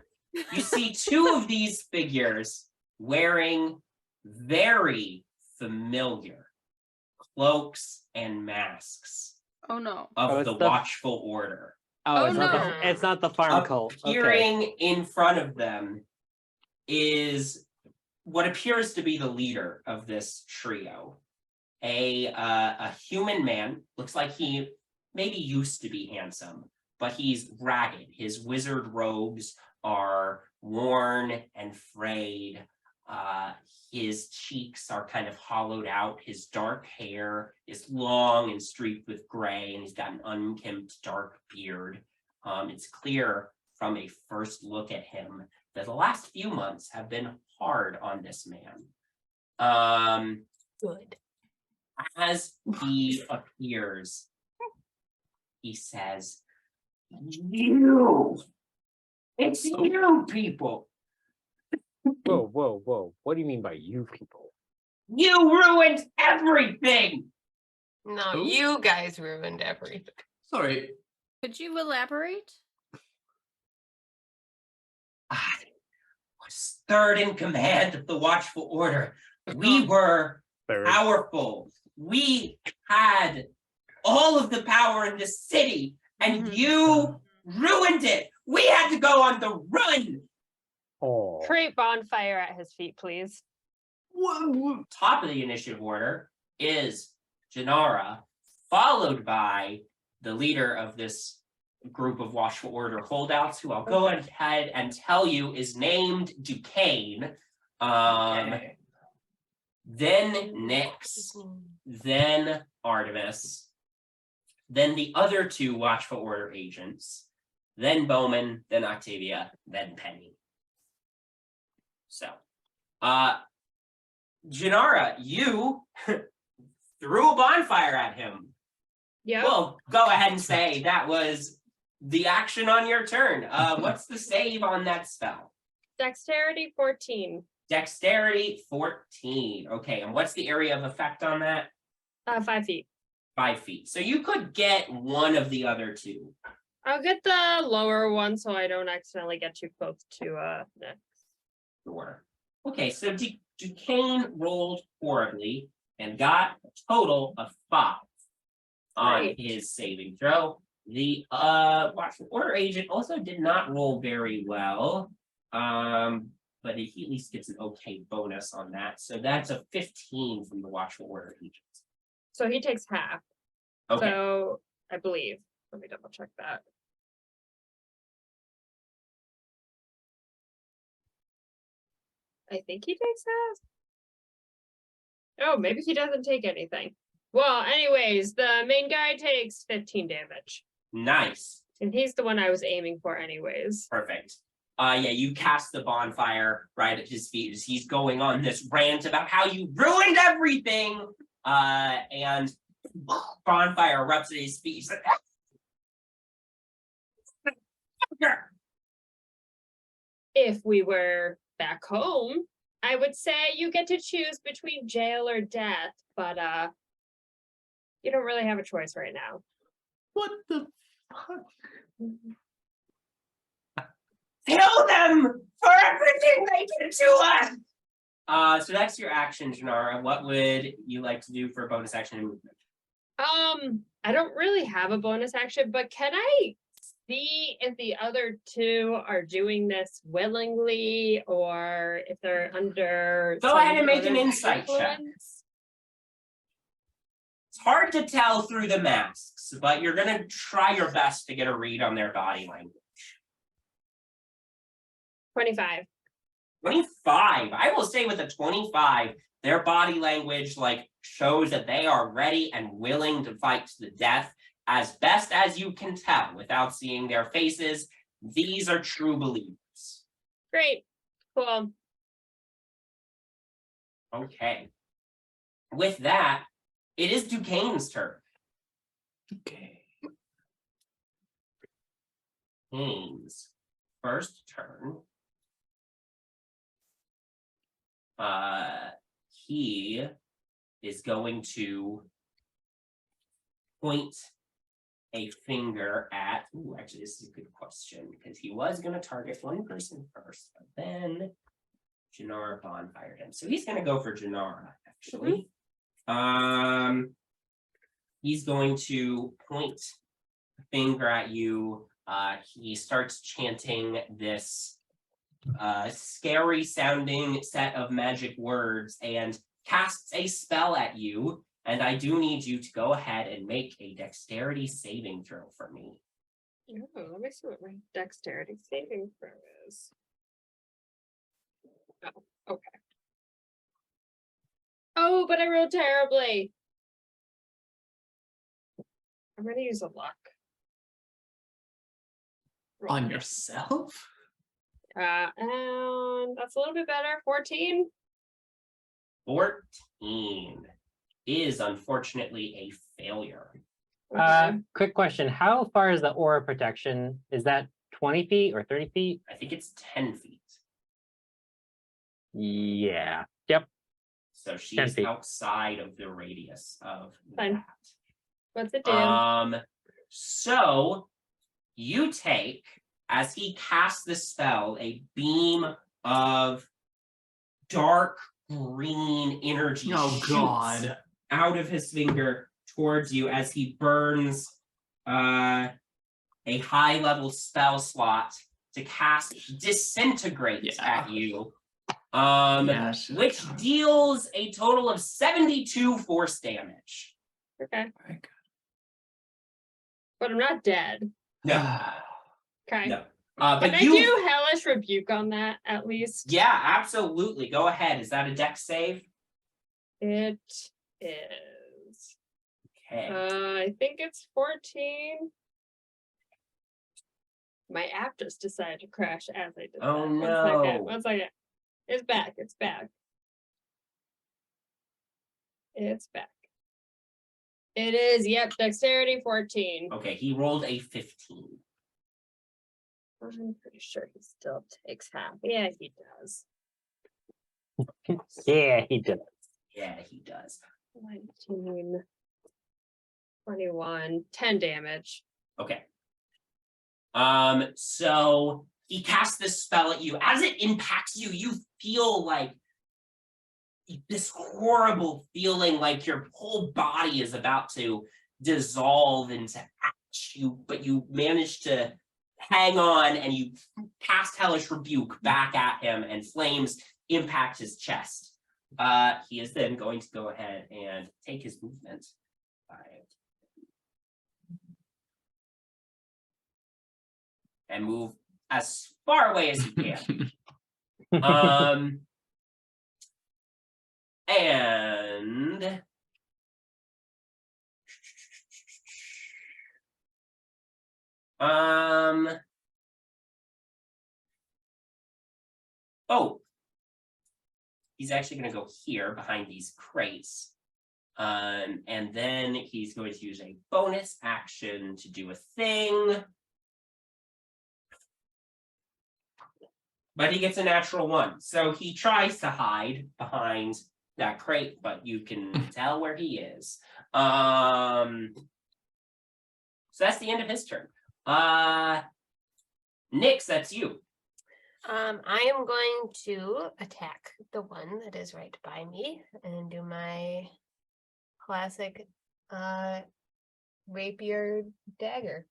S1: You see 2 of these figures wearing very familiar cloaks and masks
S6: Oh no.
S1: of
S4: Oh, it's
S1: the
S4: the-
S1: Watchful Order.
S6: Oh,
S4: it's
S6: no.
S4: it's not the farm cult. Okay.
S1: Appearing in front of them is what appears to be the leader of this trio. A human man, looks like he maybe used to be handsome, but he's ragged. His wizard robes are worn and frayed. His cheeks are kind of hollowed out. His dark hair is long and streaked with gray, and he's got an unkempt dark beard. It's clear from a first look at him that the last few months have been hard on this man.
S3: Good.
S1: As he appears, he says, it's you people.
S4: Whoa, whoa, whoa. What do you mean by you people?
S1: You ruined everything.
S3: No,
S2: Who?
S3: you guys ruined everything.
S2: Sorry.
S6: Could you elaborate?
S1: I was third in command of the Watchful Order. We were
S4: Third.
S1: powerful. We had all of the power in the city, and
S6: Mhm.
S1: you ruined it. We had to go on the run.
S4: Oh.
S5: Create bonfire at his feet, please.
S1: Top of the initiative order is Jinarra, followed by the leader of this group of Watchful Order holdouts, who I'll go ahead and tell you is named Duquesne. Then Nyx, then Artemis, then the other 2 Watchful Order agents, then Bowmin, then Octavia, then Penny. So, Jinarra, you threw a bonfire at him.
S5: Yeah.
S1: Well, go ahead and say that was the action on your turn. What's the save on that spell?
S5: Dexterity 14.
S1: Dexterity 14. Okay, and what's the area of effect on that?
S5: 5 feet.
S1: 5 feet. So you could get one of the other 2.
S5: I'll get the lower one so I don't accidentally get too close to Nyx.
S1: Sure. Okay, so Duquesne rolled horribly and got a total of 5 on
S5: Great.
S1: his saving throw. The Watchful Order agent also did not roll very well, but he at least gets an okay bonus on that. So that's a 15 from the Watchful Order agent.
S5: So he takes half.
S1: Okay.
S5: So I believe. Let me double check that. I think he takes half. Oh, maybe he doesn't take anything. Well, anyways, the main guy takes 15 damage.
S1: Nice.
S5: And he's the one I was aiming for anyways.
S1: Perfect. Yeah, you cast the bonfire right at his feet as he's going on this rant about how you ruined everything. And bonfire erupts at his feet. He's like,
S5: If we were back home, I would say you get to choose between jail or death, but you don't really have a choice right now.
S2: What the fuck?
S1: kill them for everything they did to us. So that's your action, Jinarra. What would you like to do for a bonus action and movement?
S5: I don't really have a bonus action, but can I see if the other 2 are doing this willingly or if they're under
S1: Go
S5: some
S1: ahead and make an
S5: other
S1: insight check.
S5: influence?
S1: It's hard to tell through the masks, but you're gonna try your best to get a read on their body language.
S5: 25.
S1: 25. I will say with a 25, their body language shows that they are ready and willing to fight to the death. As best as you can tell without seeing their faces, these are true believers.
S5: Great. Cool.
S1: Okay. With that, It is Duquesne's turn.
S2: Okay.
S1: Duquesne's first turn. He is going to point a finger at. Ooh, actually, this is a good question because he was going to target one person first, but then Jinarra bonfired him. So he's going to go for Jinarra, actually. He's going to point a finger at you. He starts chanting this scary sounding set of magic words and casts a spell at you. And I do need you to go ahead and make a dexterity saving throw for me.
S5: Oh, let me see what my dexterity saving throw is. Oh, okay. Oh, but I rolled terribly. I'm gonna use a luck.
S2: On yourself?
S5: And that's a little bit better. 14.
S1: 14 is unfortunately a failure.
S5: Okay.
S4: Quick question. How far is the aura protection? Is that 20 feet or 30 feet?
S1: I think it's 10 feet.
S4: Yeah. Yep.
S1: So
S4: 10
S1: she's
S4: feet.
S1: outside of the radius of
S5: Fine. What's it do?
S1: that. So you take, as he casts the spell, a beam of dark green energy
S2: Oh
S1: shoots
S2: God.
S1: out of his finger towards you as he burns a high level spell slot to cast disintegrate at you. Which deals a total of 72 force damage.
S5: Okay.
S2: Very good.
S5: But I'm not dead.
S1: No,
S5: Okay.
S1: no.
S5: Can
S1: But
S5: I
S1: you,
S5: do hellish rebuke on that at least?
S1: yeah, absolutely. Go ahead. Is that a dex save?
S5: It is.
S1: Okay.
S5: I think it's 14. My app just decided to crash as I did
S1: Oh,
S5: that.
S1: no.
S5: One second. It's back. It's back. It's back. It is, yep, dexterity 14.
S1: Okay, he rolled a 15.
S5: I'm pretty sure he still takes half. Yeah, he does.
S4: Yeah, he did.
S1: Yeah, he does.
S5: 19, 21, 10 damage.
S1: Okay. So he casts this spell at you. As it impacts you, you feel like this horrible feeling like your whole body is about to dissolve into ash. But you manage to hang on and you cast Hellish Rebuke back at him and flames impact his chest. He is then going to go ahead and take his movement. And move as far away as he can. And oh, he's actually going to go here behind these crates. And then he's going to use a bonus action to do a thing. But he gets a natural 1. So he tries to hide behind that crate, but you can tell where he is. So that's the end of his turn. Nyx, that's you.
S3: I am going to attack the one that is right by me and do my classic rapier dagger.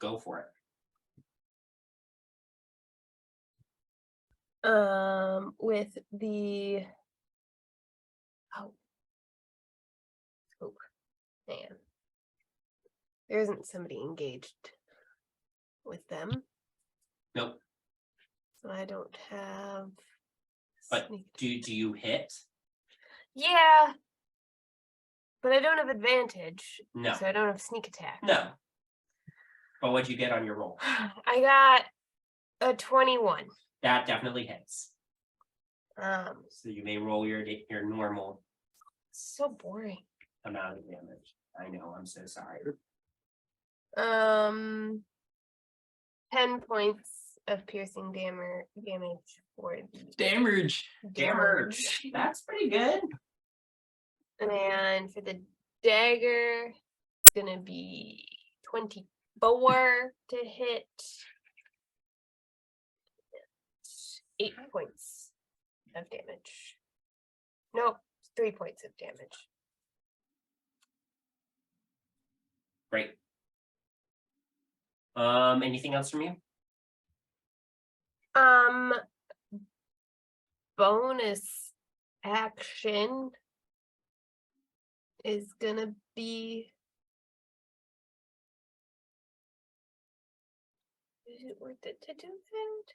S1: Go for it.
S3: With the man, there isn't somebody engaged with them.
S1: Nope.
S3: So I don't have.
S1: But do you hit?
S3: Yeah, but I don't have advantage.
S1: No.
S3: So I don't have sneak attack.
S1: No. But what'd you get on your roll?
S3: I got a 21.
S1: That definitely hits.
S3: Um,
S1: So you may roll your normal
S3: So boring.
S1: amount of damage. I know, I'm so sorry.
S3: 10 points of piercing damage for the
S2: Damage.
S1: Damage. That's pretty good.
S3: And for the dagger, it's gonna be 24 to hit. 8 points of damage. Nope, 3 points of damage.
S1: Great. Anything else from you?
S3: Bonus action is gonna be. Is it worth it to do that?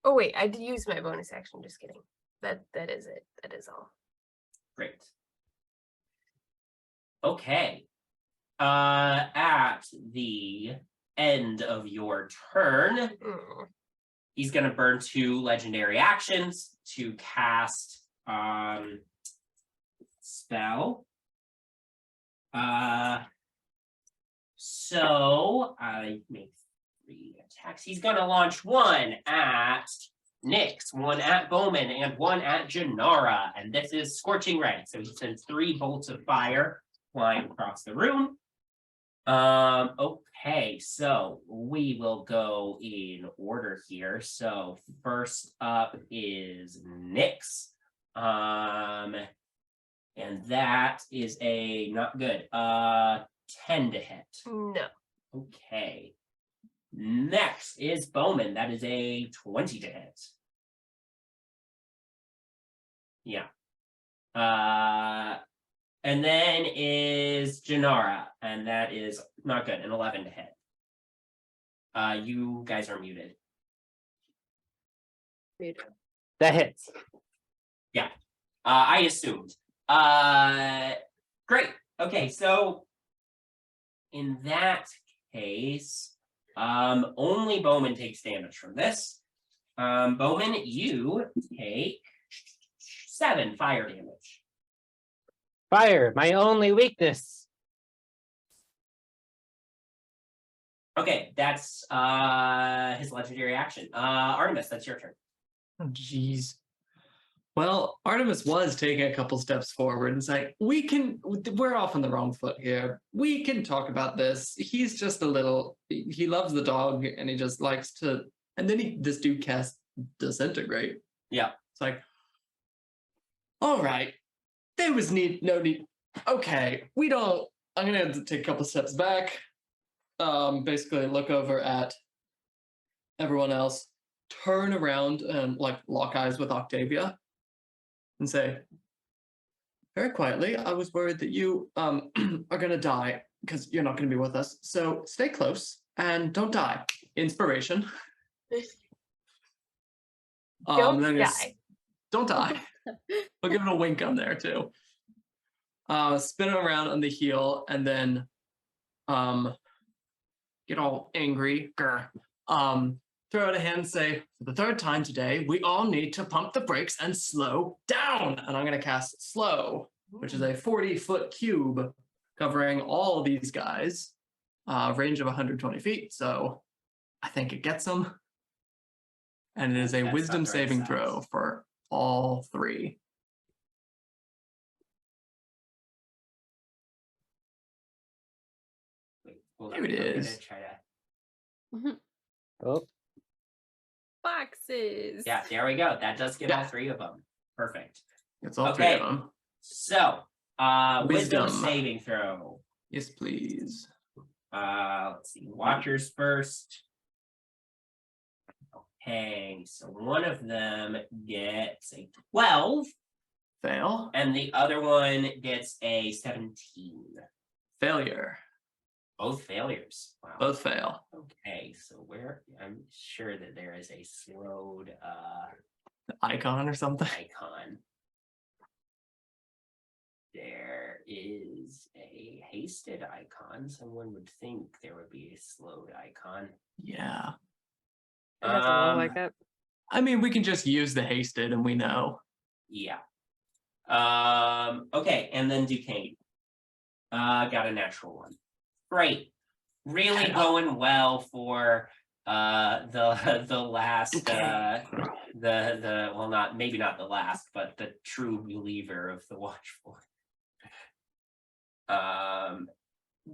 S3: Oh wait, I did use my bonus action. Just kidding. That is it. That is all.
S1: Great. Okay. At the end of your turn, he's gonna burn 2 legendary actions to cast spell. So I make 3 attacks. He's gonna launch 1 at Nyx, 1 at Bowmin, and 1 at Jinarra. And this is Scorching Ray. So he sends 3 bolts of fire flying across the room. Okay, so we will go in order here. So first up is Nyx. And that is a not good. 10 to hit.
S3: No.
S1: Okay. Next is Bowmin. That is a 20 to hit. Yeah. And then is Jinarra, and that is not good, an 11 to hit. You guys are muted.
S4: That hits.
S1: I assumed. Great. Okay, so in that case, only Bowmin takes damage from this. Bowmin, you take 7 fire damage.
S4: Fire, my only weakness.
S1: Okay, that's his legendary action. Artemis, that's your turn.
S2: Oh, jeez. Well, Artemis was taking a couple steps forward and saying, we're off on the wrong foot here. We can talk about this. He's just he loves the dog and he just likes to, and then this dude casts Disintegrate.
S1: Yeah.
S2: It's like, all right, there was no need. Okay, I'm gonna have to take a couple steps back. Basically look over at everyone else, turn around and like lock eyes with Octavia and say, very quietly, I was worried that you are gonna die because you're not gonna be with us. So stay close and don't die. Inspiration.
S3: Don't
S2: then
S3: die.
S2: Don't die. I'll give it a wink on there too. Spin it around on the heel and then get all angry. Throw out a hand and say, for the 3rd time today, we all need to pump the brakes and slow down. And I'm going to cast Slow, which is a 40-foot cube covering all these guys, range of 120 feet. So I think it gets them. And it is a
S1: That's
S2: wisdom
S1: not the right
S2: saving
S1: size.
S2: throw for all 3.
S1: Wait, hold
S2: There
S1: on,
S2: it
S1: I'm gonna
S2: is.
S1: try to.
S4: Oh,
S6: Boxes.
S1: Yeah, there we go. That does get all
S2: Yeah.
S1: 3 of them. Perfect.
S2: It's all 3
S1: Okay.
S2: of them.
S1: So, wisdom
S2: Wisdom.
S1: saving throw.
S2: Yes, please.
S1: Let's see. Watchers first. Okay, so one of them gets a 12,
S2: Fail.
S1: and the other one gets a 17.
S2: Failure.
S1: Both failures. Wow.
S2: Both fail.
S1: Okay, so I'm sure that there is a slowed
S2: Icon or something.
S1: icon. There is a hasted icon. Someone would think there would be a slowed icon.
S2: Yeah.
S5: It doesn't look like it.
S2: I mean, we can just use the hasted and we know.
S1: Yeah. Okay, and then Duquesne. Got a natural one. Great. Really going well for the last the well, not maybe not the last, but the true believer of the Watchful.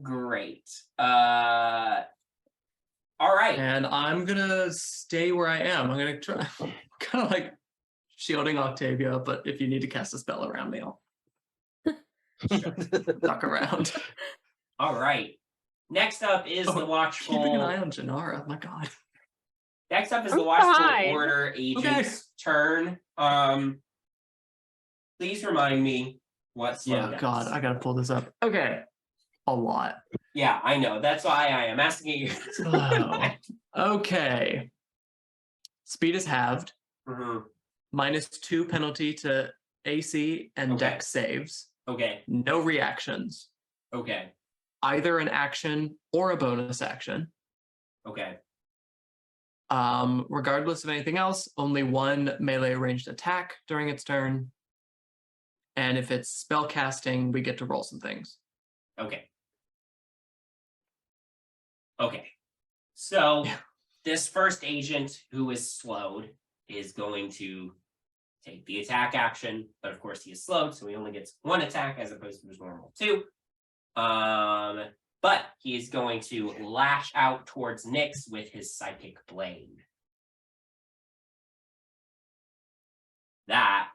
S1: Great. All right.
S2: And I'm gonna stay where I am. I'm gonna try kind of like shielding Octavia, but if you need to cast a spell around me, I'll duck around.
S1: All right. Next up is the Watchful.
S2: Keeping an eye on Jinarra. My God.
S1: Next up is
S5: I'm
S1: the Watchful
S5: fine.
S1: Order agent's turn. Please remind me what slow
S2: Yeah,
S1: does.
S2: God, I gotta pull this up. Okay. A lot.
S1: Yeah, I know. That's why I am asking you.
S2: Oh. Okay. Speed is halved.
S1: Mhm.
S2: -2 penalty to AC and
S1: Okay.
S2: Dex saves.
S1: Okay.
S2: No reactions.
S1: Okay.
S2: Either an action or a bonus action.
S1: Okay.
S2: Regardless of anything else, only one melee ranged attack during its turn. And if it's spell casting, we get to roll some things.
S1: Okay. Okay. So this first agent who is slowed is going to take the attack action, but of course he is slowed, so he only gets one attack as opposed to his normal 2. But he is going to lash out towards Nyx with his psychic blade. That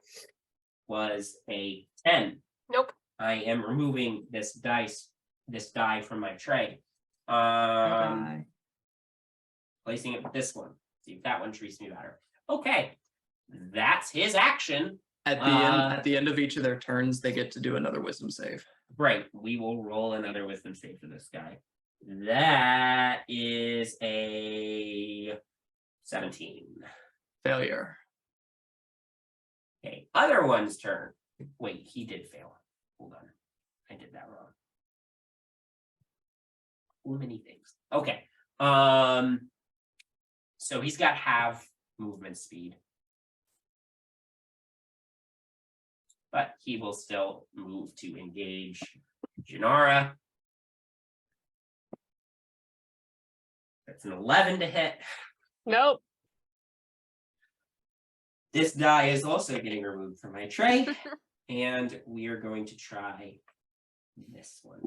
S1: was a 10.
S3: Nope.
S1: I am removing this die from my tray.
S2: Bye.
S1: Placing it with this one. See if that one treats me better. Okay. That's his action.
S2: At the end of each of their turns, they get to do another wisdom save.
S1: Right. We will roll another wisdom save for this guy. That is a 17.
S2: Failure.
S1: Okay. Other one's turn. Wait, he did fail. Hold on. I did that wrong. Too many things. Okay. So he's got half movement speed. But he will still move to engage Jinarra. That's an 11 to hit.
S5: Nope.
S1: This die is also getting removed from my tray. And we are going to try this one.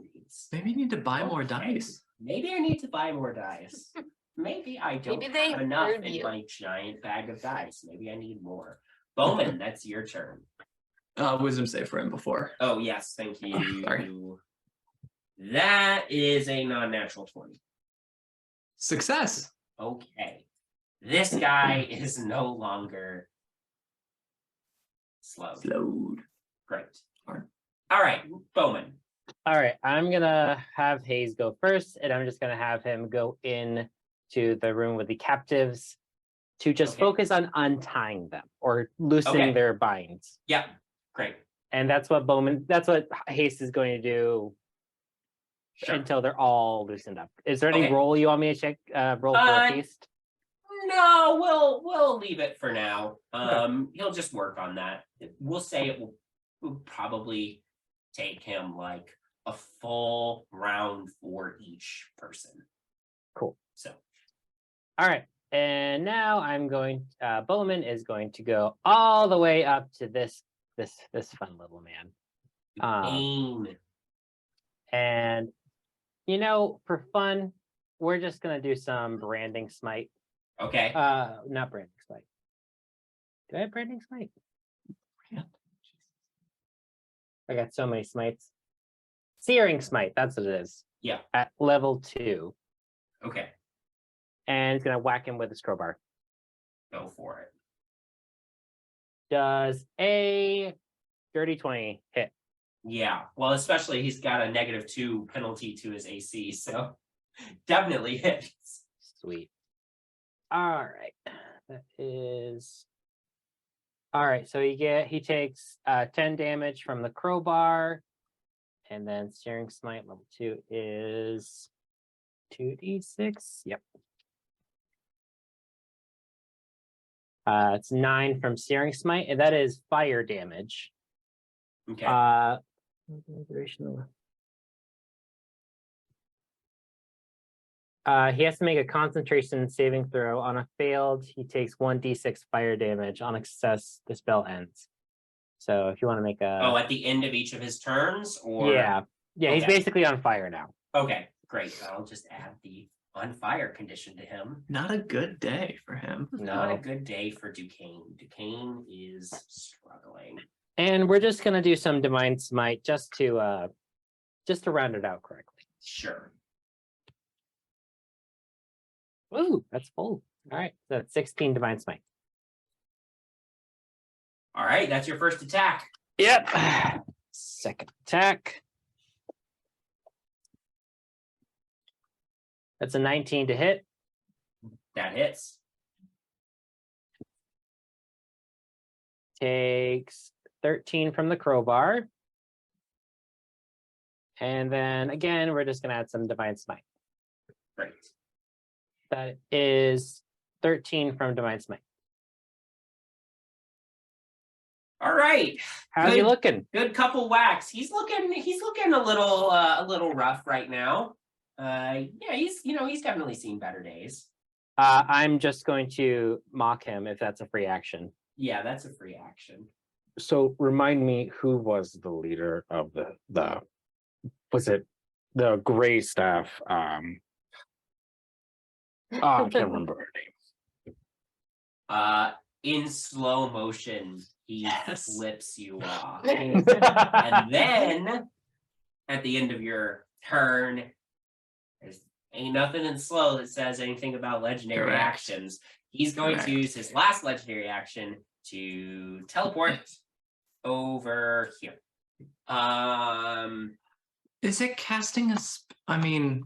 S2: Maybe you need to buy more
S1: Okay.
S2: dice.
S1: Maybe I need to buy more dice. Maybe I don't
S3: Maybe they
S1: have enough
S3: heard
S1: in
S3: you.
S1: my giant bag of dice. Maybe I need more. Bowmin, that's your turn.
S2: Wisdom save for him before.
S1: Oh, yes, thank you.
S2: Sorry.
S1: That is a non-natural 20.
S2: Success.
S1: Okay. This guy is no longer slow.
S2: Slowed.
S1: Great.
S2: Alright.
S1: All right, Bowmin.
S4: All right, I'm gonna have Hayes go first, and I'm just gonna have him go in to the room with the captives to just
S1: Okay.
S4: focus on untying them or loosening
S1: Okay.
S4: their binds.
S1: Yep, great.
S4: And that's what Hayes is going to do
S1: Sure.
S4: until they're all loosened up. Is there any
S1: Okay.
S4: roll you want me to check? Roll for a feast?
S1: No, we'll leave it for now. He'll just work on that. We'll say it will probably take him like a full round for each person.
S4: Cool.
S1: So
S4: All right. And now I'm going, Bowmin is going to go all the way up to this fun little man.
S1: aim.
S4: And for fun, we're just gonna do some branding smite.
S1: Okay.
S4: Not branding smite. Do I have branding smite? I got so many smites. Searing smite, that's what it is.
S1: Yeah.
S4: At level 2.
S1: Okay.
S4: And it's gonna whack him with his crowbar.
S1: Go for it.
S4: Does a dirty 20 hit?
S1: Yeah. Well, especially he's got a -2 penalty to his AC, so definitely hits.
S4: Sweet. All right. That is all right. So he takes 10 damage from the crowbar, And then Searing Smite level 2 is 2d6. Yep. It's 9 from Searing Smite, and that is fire damage.
S1: Okay.
S4: He has to make a concentration saving throw. On a failed, he takes 1d6 fire damage. On a success, the spell ends. So if you want to make a...
S1: Oh, at the end of each of his turns, or
S4: Yeah, he's
S1: Okay.
S4: basically on fire now.
S1: Okay, great. I'll just add the on fire condition to him.
S2: Not a good day for him.
S1: Not a
S4: No.
S1: good day for Duquesne. Duquesne is struggling.
S4: And we're just going to do some Divine Smite just to round it out correctly.
S1: Sure.
S4: Ooh, that's full. All right, so that's 16 Divine Smite.
S1: All right, that's your first attack.
S4: Yep. Second attack. That's a 19 to hit.
S1: That hits.
S4: Takes 13 from the crowbar. And then again, we're just going to add some Divine Smite.
S1: Great.
S4: That is 13 from Divine Smite.
S1: All right.
S4: How's he
S1: Good.
S4: looking?
S1: Good couple whacks. He's looking a little rough right now. Yeah, he's definitely seen better days.
S4: I'm just going to mock him if that's a free action.
S1: Yeah, that's a free action.
S4: So remind me, who was the leader of the was it the gray staff? I can't remember her name.
S1: In slow motion, he
S2: Yes.
S1: flips you off. And then at the end of your turn, there's ain't nothing in slow that says anything about legendary
S2: Correct.
S1: actions. He's going
S2: Correct.
S1: to use his last legendary action to teleport over here.
S2: Is it casting I mean,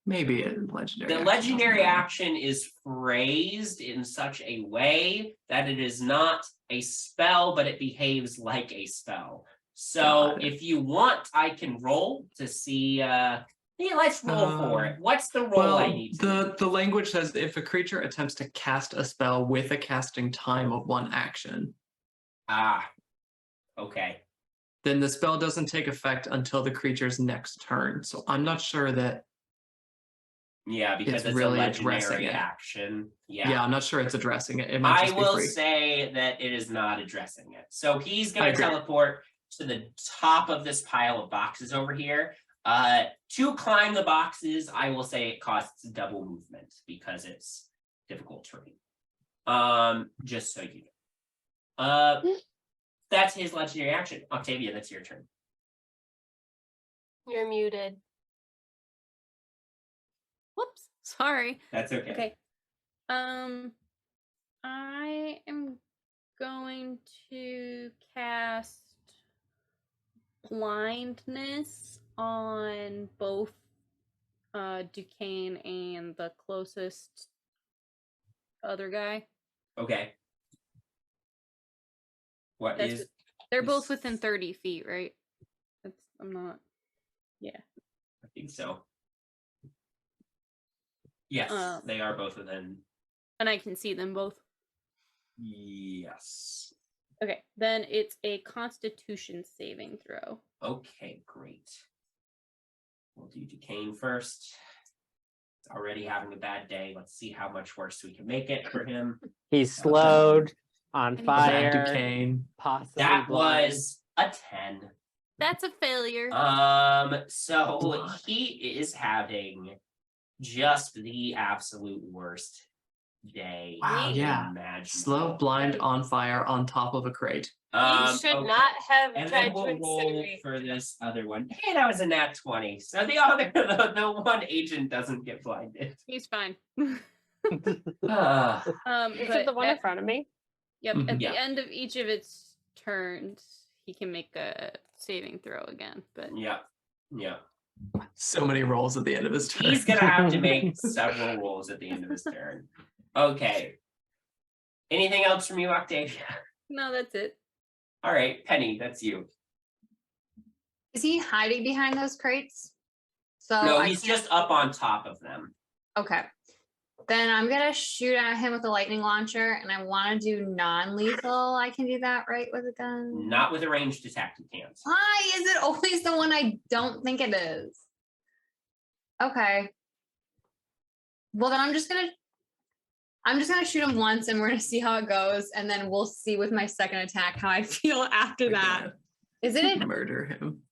S2: maybe a legendary.
S1: The
S2: action
S1: legendary
S2: doesn't matter.
S1: action is phrased in such a way that it is not a spell, but it behaves like a spell. So
S2: Got it.
S1: if you want, I can roll to see. Yeah, let's roll for it. What's the roll I need to make?
S2: the language says if a creature attempts to cast a spell with a casting time of 1 action,
S1: Okay.
S2: then the spell doesn't take effect until the creature's next turn. So I'm not sure that.
S1: Yeah, because
S2: It's
S1: it's
S2: really
S1: a
S2: addressing
S1: legendary
S2: it.
S1: action.
S2: Yeah. I'm not sure it's addressing it. It might
S1: I
S2: just be
S1: will
S2: free.
S1: say that it is not addressing it. So he's
S2: I
S1: going to
S2: agree.
S1: teleport to the top of this pile of boxes over here. To climb the boxes, I will say it costs double movement because it's difficult terrain. Just so you know. That's his legendary action. Octavia, that's your turn.
S3: You're muted.
S6: Whoops. Sorry.
S1: That's okay.
S6: Okay. I am going to cast blindness on both Duquesne and the closest other guy.
S1: Okay. What
S6: That's
S1: is?
S6: They're both
S1: this-
S6: within 30 feet, right? I'm not. Yeah.
S1: I think so. Yes, they are both within.
S6: And I can see them both.
S1: Yes.
S6: Okay, then it's a Constitution saving throw.
S1: Okay, great. We'll do Duquesne first. It's already having a bad day. Let's see how much worse we can make it for him.
S4: He's slowed, on
S6: Bad
S2: Bad
S4: fire,
S2: Duquesne.
S4: possibly
S1: That
S4: blind.
S1: was a 10.
S6: That's a failure.
S1: So
S2: Blood.
S1: he is having just the absolute worst day.
S2: Wow, yeah.
S1: imaginable.
S2: Slow, blind, on fire, on top of a crate.
S3: You should
S1: Okay.
S3: not have
S1: And
S3: tried
S1: then
S3: to
S1: we'll roll
S3: incinerate.
S1: for this other one. Hey, that was a nat 20. So the other, the one agent doesn't get blinded.
S6: He's fine.
S1: Ah,
S5: Is
S6: But
S5: it the one in
S6: at,
S5: front of me?
S6: yep,
S2: Mhm.
S6: at
S1: Yeah.
S6: the end of each of its turns, he can make a saving throw again. But
S1: yeah.
S2: So many rolls at the end of his turn.
S1: He's gonna have to make several rolls at the end of his turn. Okay. Anything else from you, Octavia?
S6: no, that's it.
S1: All right, Penny, that's you.
S7: Is he hiding behind those crates? So
S1: No,
S7: I
S1: he's
S7: can't-
S1: just up on top of them.
S7: Okay. Then I'm gonna shoot at him with a lightning launcher, and I want to do non-lethal. I can do that, right, with a gun?
S1: Not with a ranged attack, you can't.
S7: Why is it always the one I don't think it is? Okay. Well, then I'm just gonna shoot him once, and we're gonna see how it goes, and then we'll see with my second attack how I feel after that. Is it?
S2: Murder him.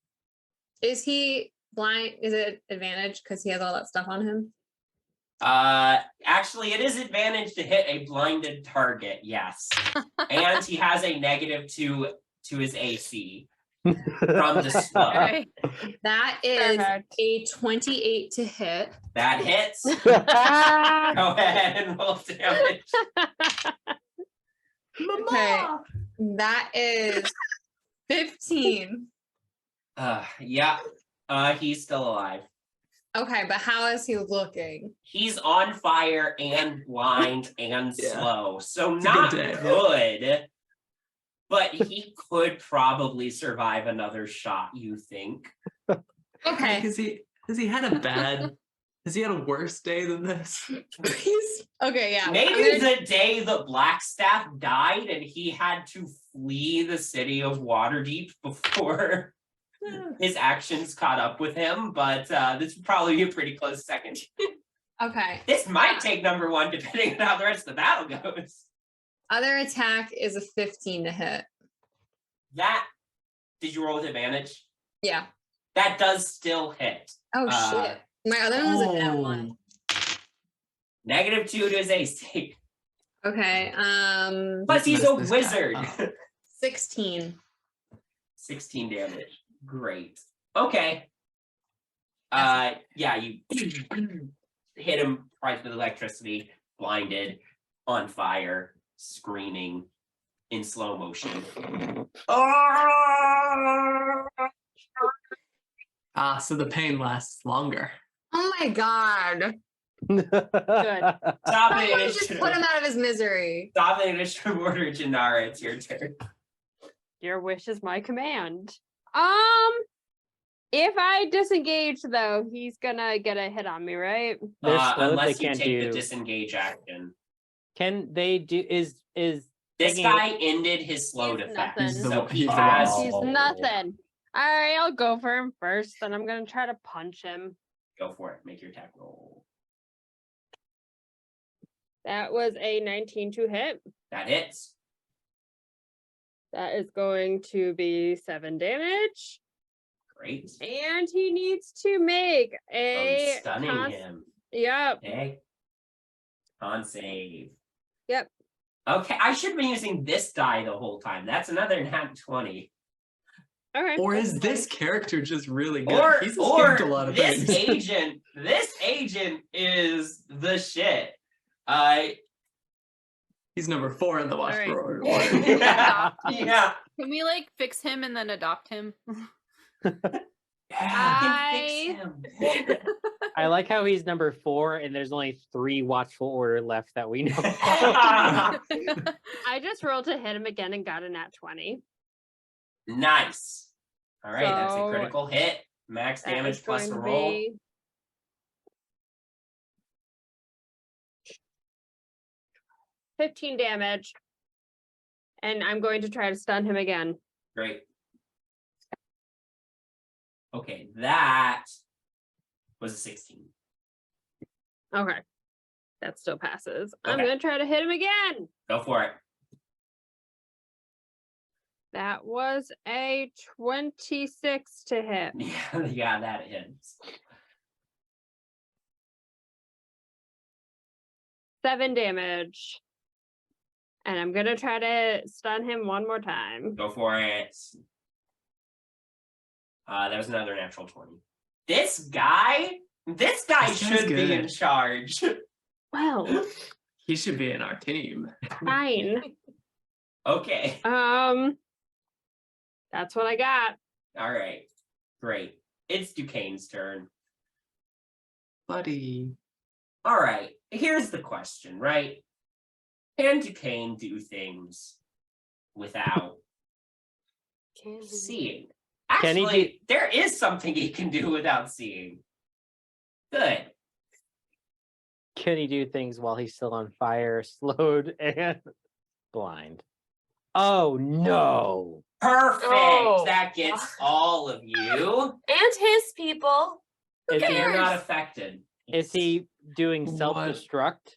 S7: Is he blind? Is it advantage because he has all that stuff on him?
S1: Actually, it is advantage to hit a blinded target, yes. And he has a -2 to his AC from the slow.
S6: Okay.
S7: That is
S5: Perfect.
S7: a 28 to hit.
S1: That hits. Go ahead and roll damage.
S7: Okay. That is 15.
S1: Yeah. He's still alive.
S7: Okay, but how is he looking?
S1: He's on fire and blind and
S2: Yeah.
S1: slow, so
S2: It's a good
S1: not
S2: day.
S1: good. But he could probably survive another shot, you think?
S7: Okay.
S2: Has he had a worse day than this?
S7: Okay, yeah.
S1: Maybe the day that Blackstaff died and he had to flee the city of Waterdeep before his actions caught up with him, but this would probably be a pretty close second.
S7: Okay.
S1: This might take number one, depending on how the rest of the battle goes.
S7: Other attack is a 15 to hit.
S1: That, did you roll with advantage?
S7: Yeah.
S1: That does still hit.
S7: Oh shit. My other one was a nat one.
S1: -2 to his AC.
S7: Okay.
S1: But he's a
S2: mess this guy
S1: wizard.
S2: up.
S7: 16.
S1: 16 damage. Great. Okay. Yeah, you hit him twice with electricity, blinded, on fire, screaming in slow motion.
S2: So the pain lasts longer.
S7: Oh my god.
S5: Good.
S1: Stop
S7: Someone
S1: it.
S7: just put him out of his misery.
S1: Stop the initiative order, Jinarra. It's your turn.
S5: Your wish is my command. If I disengage though, he's gonna get a hit on me, right?
S4: They're slow, they
S1: Unless you
S4: can't
S1: take the
S4: do.
S1: disengage action.
S4: Can they do? Is
S1: This
S4: taking
S1: guy ended his slowed
S5: He's
S1: effect.
S5: nothing.
S1: So he
S2: He's the
S1: has
S2: one.
S5: He's
S4: Oh.
S5: nothing. All right, I'll go for him first, and I'm gonna try to punch him.
S1: go for it. Make your attack roll.
S5: That was a 19 to hit.
S1: That hits.
S5: That is going to be 7 damage.
S1: Great.
S5: And he needs to make
S1: Oh,
S5: a
S1: you're stunning him.
S5: Yep.
S1: Okay. Con save.
S5: Yep.
S1: Okay, I should be using this die the whole time. That's another nat 20.
S5: All right.
S2: Or
S5: that's
S2: is
S5: fine.
S2: this character just really good?
S1: Or,
S2: He's
S1: or
S2: escaped a lot of
S1: this
S2: things.
S1: agent is the shit.
S2: He's number 4 in the watch
S5: Alright.
S2: for order.
S1: yeah, yeah.
S6: Can we like fix him and then adopt him?
S1: I can fix him.
S4: I like how he's number 4, and there's only 3 watchful order left that we know.
S5: I just rolled to hit him again and got a nat 20.
S1: Nice. All right, that's a
S5: So,
S1: critical hit. Max
S5: That
S1: damage
S5: is
S1: plus a
S5: going to
S1: roll.
S5: be 15 damage. And I'm going to try to stun him again.
S1: Great. Okay, that was a 16.
S5: Okay. That still passes. I'm
S1: Okay.
S5: going to try to hit him again.
S1: Go for it.
S5: That was a 26 to hit.
S1: Yeah, that hits.
S5: 7 damage. And I'm going to try to stun him one more time.
S1: Go for it. That was another natural 20. This guy
S2: This guy's
S1: should be in
S2: good.
S1: charge.
S5: Well,
S2: He should be in our team.
S5: fine.
S1: Okay.
S5: That's what I got.
S1: All right. Great. It's Duquesne's turn.
S2: Buddy.
S1: All right. Here's the question, right? Can Duquesne do things without seeing?
S4: Can he
S1: Actually, there is something he can do without seeing. Good.
S4: Can he do things while he's still on fire, slowed, and blind? Oh no!
S1: Perfect.
S3: Oh.
S1: That gets all of you.
S3: And his people.
S4: Is
S1: Yeah,
S4: he,
S1: you're not affected.
S4: is he doing
S2: What?
S4: self-destruct?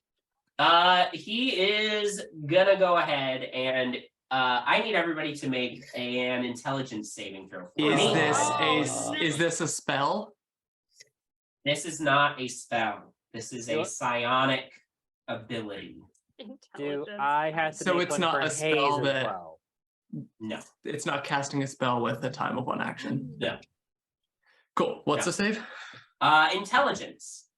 S1: He is gonna go ahead and I need everybody to make an intelligence saving throw for
S2: Is
S1: me.
S2: is this a spell?
S1: This is not a spell. This is a
S4: What?
S1: psionic ability.
S4: Do I have to
S2: So
S4: make
S2: it's
S4: one
S2: not
S4: for
S2: a
S4: haze
S2: spell
S4: as
S2: that-
S4: well?
S1: No.
S2: It's not casting a spell with a time of one action.
S1: No.
S2: Cool. What's
S1: No.
S2: the save?
S1: Intelligence.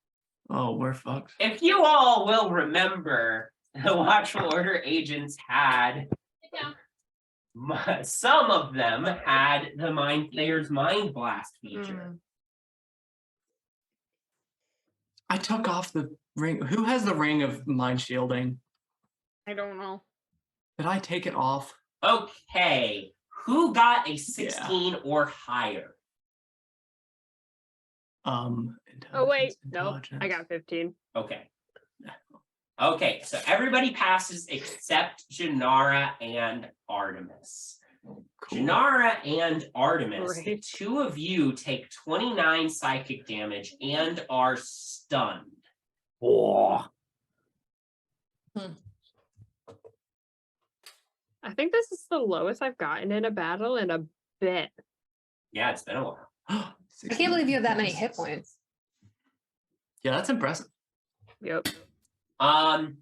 S2: Oh, we're fucked.
S1: If you all will remember, the Watchful Order agents had some of them had the Mind Flayer's Mind Blast feature.
S2: I took off the ring. Who has the ring of mind shielding?
S6: I don't know.
S2: Did I take it off?
S1: Okay, who got a 16 or higher?
S5: Oh
S2: intelligence,
S5: wait, no, I
S2: intelligence.
S5: got 15.
S1: Okay. Okay, so everybody passes except Jinarra and Artemis.
S2: Cool.
S1: Jinarra and Artemis, the
S5: Great.
S1: two of you take 29 psychic damage and are stunned.
S4: Oh,
S5: I think this is the lowest I've gotten in a battle in a bit.
S1: Yeah, it's been a while.
S7: I can't believe you have that many hit points.
S2: Yeah, that's impressive.
S5: Yep.
S1: And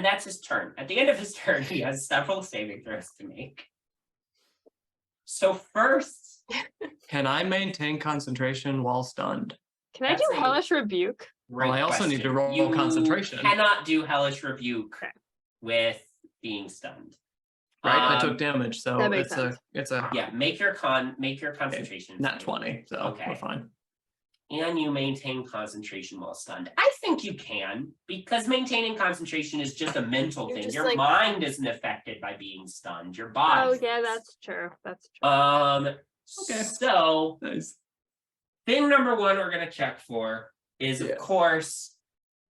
S1: that's his turn. At the end of his turn, he has several saving throws to make. So first,
S2: Can I maintain concentration while stunned?
S5: Can I
S1: That's
S5: do
S1: a-
S5: Hellish Rebuke?
S2: Well, I also need to
S1: question.
S2: roll
S1: You
S2: concentration.
S1: Cannot do Hellish Rebuke
S5: Okay.
S1: with being stunned.
S2: Right? I
S1: Um,
S2: took damage, so
S5: that makes
S2: it's a
S1: Yeah, make your concentration.
S2: not
S1: save.
S2: 20, so
S1: Okay.
S2: we're fine.
S1: And you maintain concentration while stunned. I think you can, because maintaining concentration is just a mental
S3: You're
S1: thing.
S3: just
S1: Your
S3: like-
S1: mind isn't affected by being stunned. Your body.
S5: Oh yeah,
S1: is.
S5: that's true. That's true.
S2: Okay.
S1: So
S2: Nice.
S1: thing number one we're gonna check for is,
S2: Yeah.
S1: of course,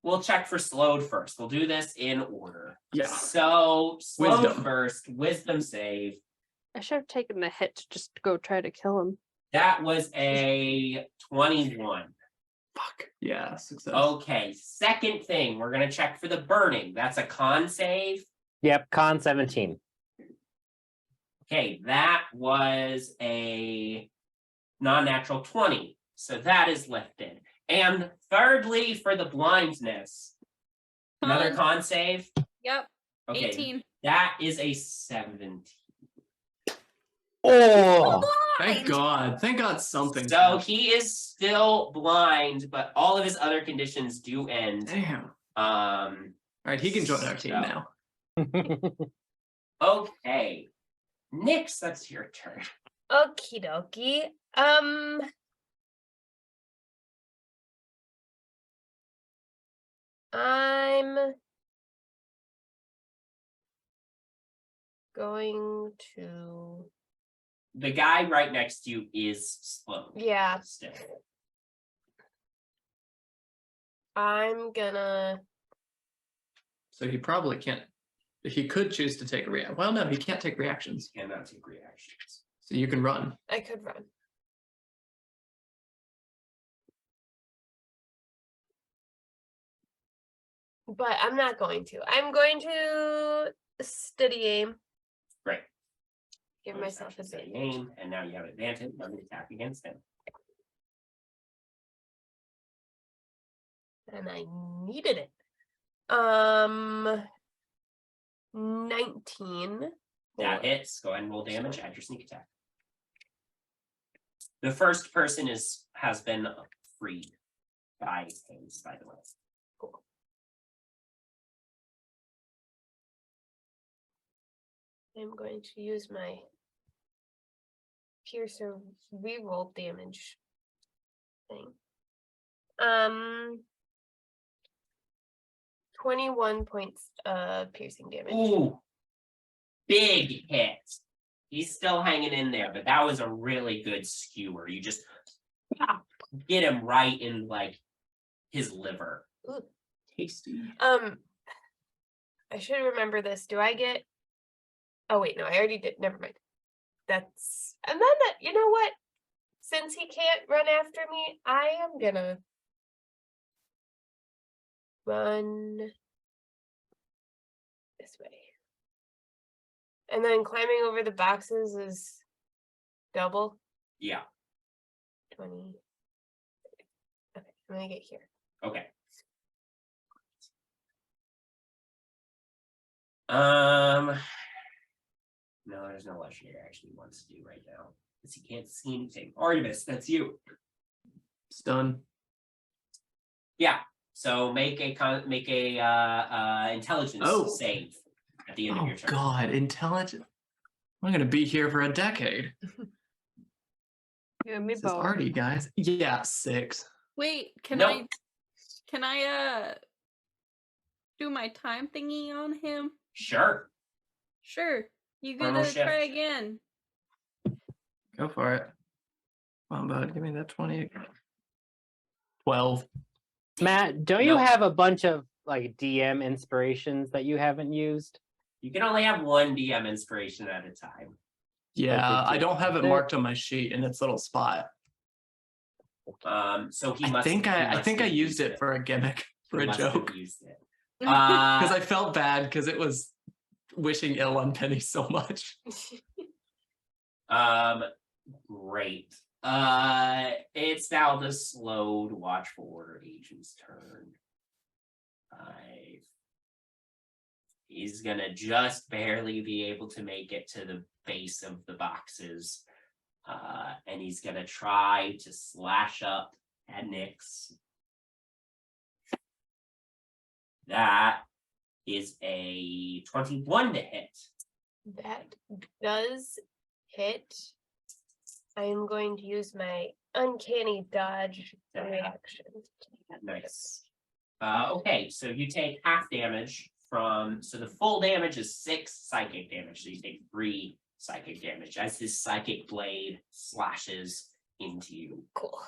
S1: we'll check for slowed first. We'll do this in order.
S2: Yeah.
S1: So slowed
S2: Wisdom.
S1: first, wisdom save.
S5: I should have taken the hit to just go try to kill him.
S1: That was a 21.
S2: Fuck. Yeah, success.
S1: Okay, second thing, we're gonna check for the burning. That's a con save.
S4: yep, con 17.
S1: Okay, that was a non-natural 20. So that is lifted. And thirdly, for the blindness, another con save.
S6: Yep.
S1: Okay,
S6: 18.
S1: that is a 17.
S4: Oh,
S2: Thank God. Thank God something.
S1: So he is still blind, but all of his other conditions do end.
S2: Damn.
S1: Um,
S2: All right, he can join our team
S1: So-
S2: now.
S1: okay. Nyx, that's your turn.
S3: Okie dokie. I'm going to,
S1: The guy right next to you is slow.
S3: yeah,
S1: Still.
S3: I'm gonna,
S2: So he probably can't. He could choose to take a reaction. Well, no, he can't take reactions.
S1: Cannot take reactions.
S2: So you can run.
S3: I could run. But I'm not going to. I'm going to steady aim.
S1: Great.
S3: Give
S1: Bonus
S3: myself
S1: action, steady
S3: advantage.
S1: aim, and now you have advantage on the attack against him.
S3: And I needed it. 19.
S1: That hits. Go ahead and roll damage. Add your sneak attack. The first person has been freed by haze, by the way.
S3: Cool. I'm going to use my piercer reroll damage thing. 21 points piercing damage.
S1: Ooh, big hit. He's still hanging in there, but that was a really good skewer. You just get him right in like his liver.
S2: Tasty.
S3: I should remember this. Do I get? Oh wait, no, I already did. Never mind. That's and then you know what? Since he can't run after me, I am gonna run this way. And then climbing over the boxes is double
S1: Yeah.
S3: 20. Okay, I'm gonna get here.
S1: Okay. No, there's no legendary action he wants to do right now because he can't see anything. Artemis, that's you.
S2: It's done.
S1: Yeah. So make a intelligence
S2: Oh.
S1: save at the end of
S2: Oh
S1: your turn.
S2: God, intelligent. I'm gonna be here for a decade.
S5: You and me
S2: This is
S5: both.
S2: Artie, guys. Yeah, 6.
S6: Wait, can
S1: Nope.
S6: I do my time thingy on him?
S1: Sure.
S6: Sure. You
S1: Chrono
S6: gonna try
S1: shift.
S6: again?
S2: Go for it. Come on, bud. Give me that 20. 12.
S4: Matt, don't you
S1: Nope.
S4: have a bunch of like DM inspirations that you haven't used?
S1: You can only have one DM inspiration at a time.
S2: Yeah, I don't have it
S4: There-
S2: marked on my sheet in its little spot.
S1: So he
S2: I
S1: must.
S2: think
S1: he
S2: I
S1: must
S2: think I
S1: have
S2: used it for a gimmick, for
S1: He
S2: a
S1: must have
S2: joke.
S1: used it.
S2: Because I felt bad because it was wishing ill on Penny so much.
S1: Great. It's now the slowed watchful order agent's turn. He's gonna just barely be able to make it to the base of the boxes. And he's gonna try to slash up at Nyx. That is a 21 to hit.
S3: That does hit. I am going to use my uncanny dodge reaction.
S1: Nice. Okay, so you take half damage from, so the full damage is 6 psychic damage, so you take 3 psychic damage as this psychic blade slashes into you.
S3: Cool.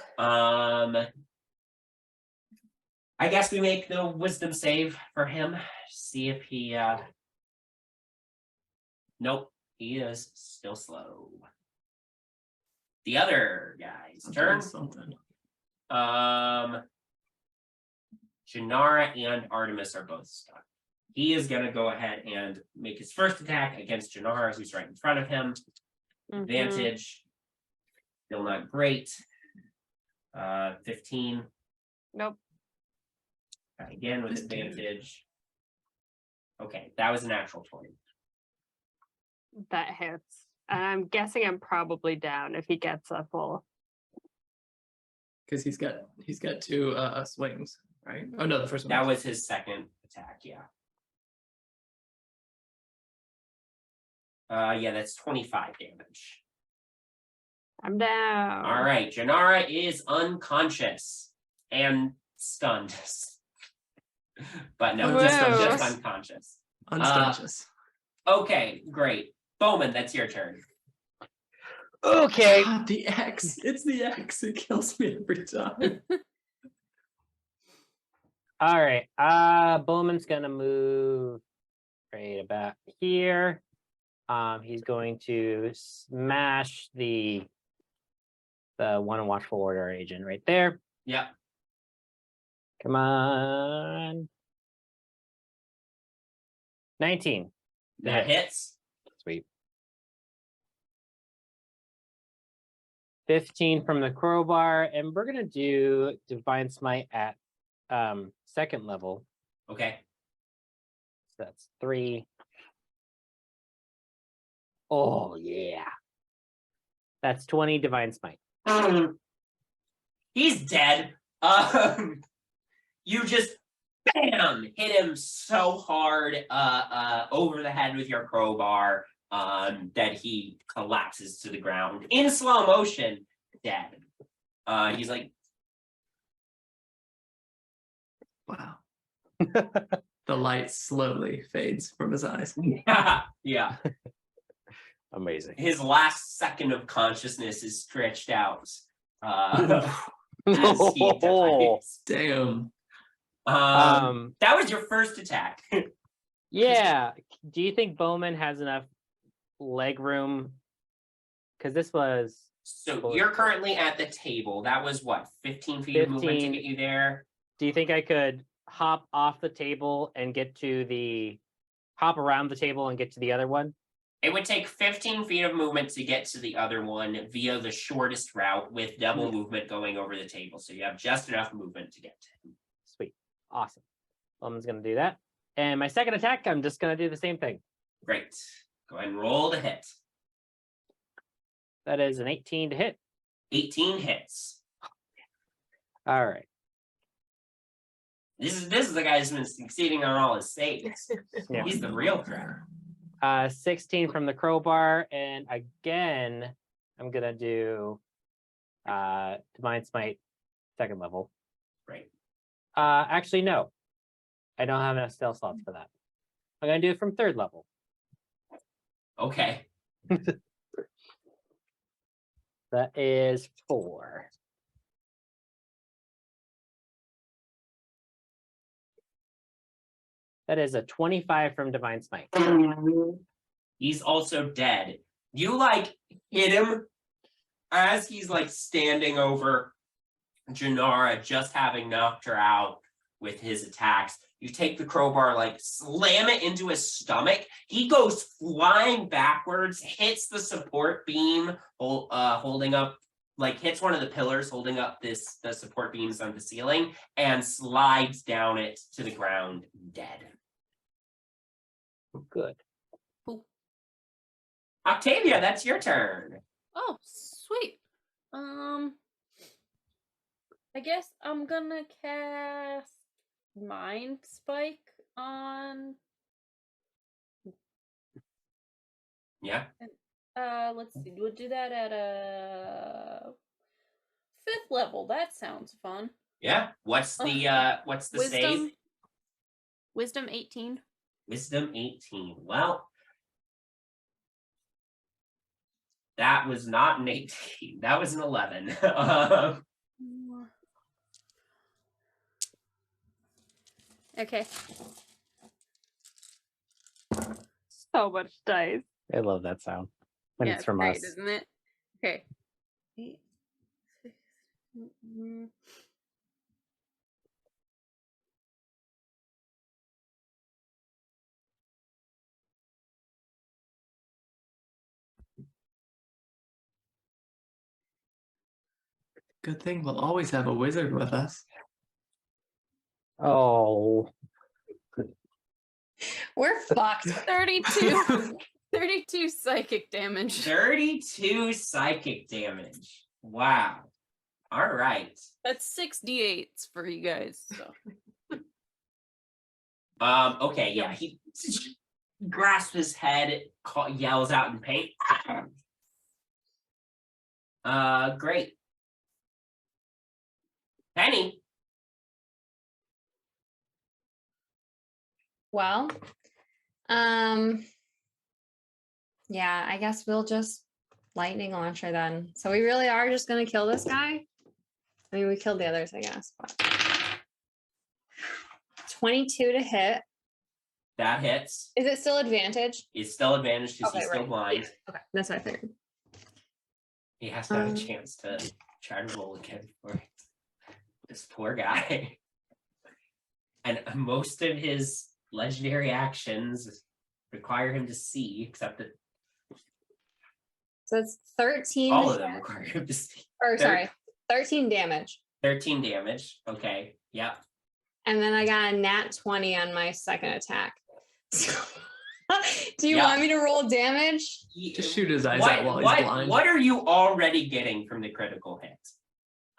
S1: I guess we make the wisdom save for him. See if he nope, he is still slow. The other guy's turn.
S2: Something.
S1: Jinarra and Artemis are both stuck. He is gonna go ahead and make his first attack against Jinarra, who's right in front of him. Advantage. Still not great. 15.
S5: Nope.
S1: Again with
S2: This dude.
S1: advantage. Okay, that was a natural 20.
S5: That hits. And I'm guessing I'm probably down if he gets a full.
S2: Because he's got 2 swings, right? Oh no, the first one.
S1: That was his second attack, yeah. Yeah, that's 25 damage.
S5: I'm down.
S1: All right, Jinarra is unconscious and stunned. But no,
S2: Whoa.
S1: just unconscious.
S2: Unconscious.
S1: Okay, great. Bowmin, that's your turn.
S4: Okay.
S2: God, the X. It's the X. It kills me every time.
S4: All right. Bowman's gonna move right about here. He's going to smash the one watchful order agent right there.
S1: Yep.
S4: Come on. 19.
S1: That hits.
S4: Sweet. 15 from the crowbar, and we're gonna do Divine Smite at second level.
S1: Okay.
S4: So that's 3. Oh yeah. That's 20 Divine Smite.
S1: He's dead. You just bam hit him so hard over the head with your crowbar that he collapses to the ground in slow motion, dead. He's like,
S2: Wow. The light slowly fades from his eyes.
S1: yeah.
S4: Amazing.
S1: His last second of consciousness is stretched out. As he dies.
S2: Damn.
S1: That was your first attack.
S4: Yeah. Do you think Bowmin has enough leg room? Because this was
S1: So you're currently at the table. That was what, 15 feet of movement to
S4: 15.
S1: get you there?
S4: Do you think I could hop off the table and hop around the table and get to the other one?
S1: It would take 15 feet of movement to get to the other one via the shortest route with double movement going over the table. So you have just enough movement to get to him.
S4: Sweet. Awesome. Bowmin's going to do that. And my second attack, I'm just going to do the same thing.
S1: Great. Go ahead and roll to hit.
S4: That is an 18 to hit.
S1: 18 hits.
S4: All right.
S1: This is the guy who's been succeeding on all his saves.
S4: Yeah.
S1: He's the real threat.
S4: 16 from the crowbar, and again, I'm gonna do Divine Smite, second level.
S1: Right.
S4: Actually, no, I don't have enough spell slots for that. I'm gonna do it from third level.
S1: Okay.
S4: That is 4. That is a 25 from Divine Smite.
S1: He's also dead. You hit him as he's standing over Jinarra, just having knocked her out with his attacks. You take the crowbar, slam it into his stomach. He goes flying backwards, hits the support beam, holding up, hits one of the pillars holding up the support beams on the ceiling, and slides down it to the ground, dead.
S4: Good.
S1: Octavia, that's your turn.
S6: Oh, sweet. I guess I'm gonna cast Mind Spike on.
S1: Yeah.
S6: Let's see. We'll do that at a 5th level. That sounds fun.
S1: Yeah. What's the save?
S6: Wisdom 18.
S1: Wisdom 18. Well, that was not an 18. That was an 11.
S6: Okay.
S5: So much dice.
S4: I love that sound when it's from
S6: great,
S4: us.
S6: isn't it? Okay. 8, 6, mm,
S2: Good thing we'll always have a wizard with us.
S4: Oh,
S7: We're fucked.
S6: 32. 32 psychic damage.
S1: 32 psychic damage. Wow. All right.
S6: That's 6 d8s for you guys. So.
S1: Okay, yeah. He grasps his head, yells out in pain. Great. Penny.
S7: Well, yeah, I guess we'll just lightning launcher then. So we really are just gonna kill this guy. I mean, we killed the others, I guess. But 22 to hit.
S1: That hits.
S7: Is it still advantage?
S1: It's still advantage because
S7: Okay,
S1: he's still
S7: right.
S1: blind.
S7: Yeah, okay, that's what I figured.
S1: He has to have a chance to try to roll again for it. This poor guy. And most of his legendary actions require him to see, except that
S7: So it's 13.
S1: all of them require him to see.
S7: Or sorry, 13 damage.
S1: 13 damage. Okay. Yep.
S7: And then I got a nat 20 on my second attack. Do you
S1: Yeah.
S7: want me to roll damage?
S2: Just shoot his eyes out while he's blind.
S1: What are you already getting from the critical hit?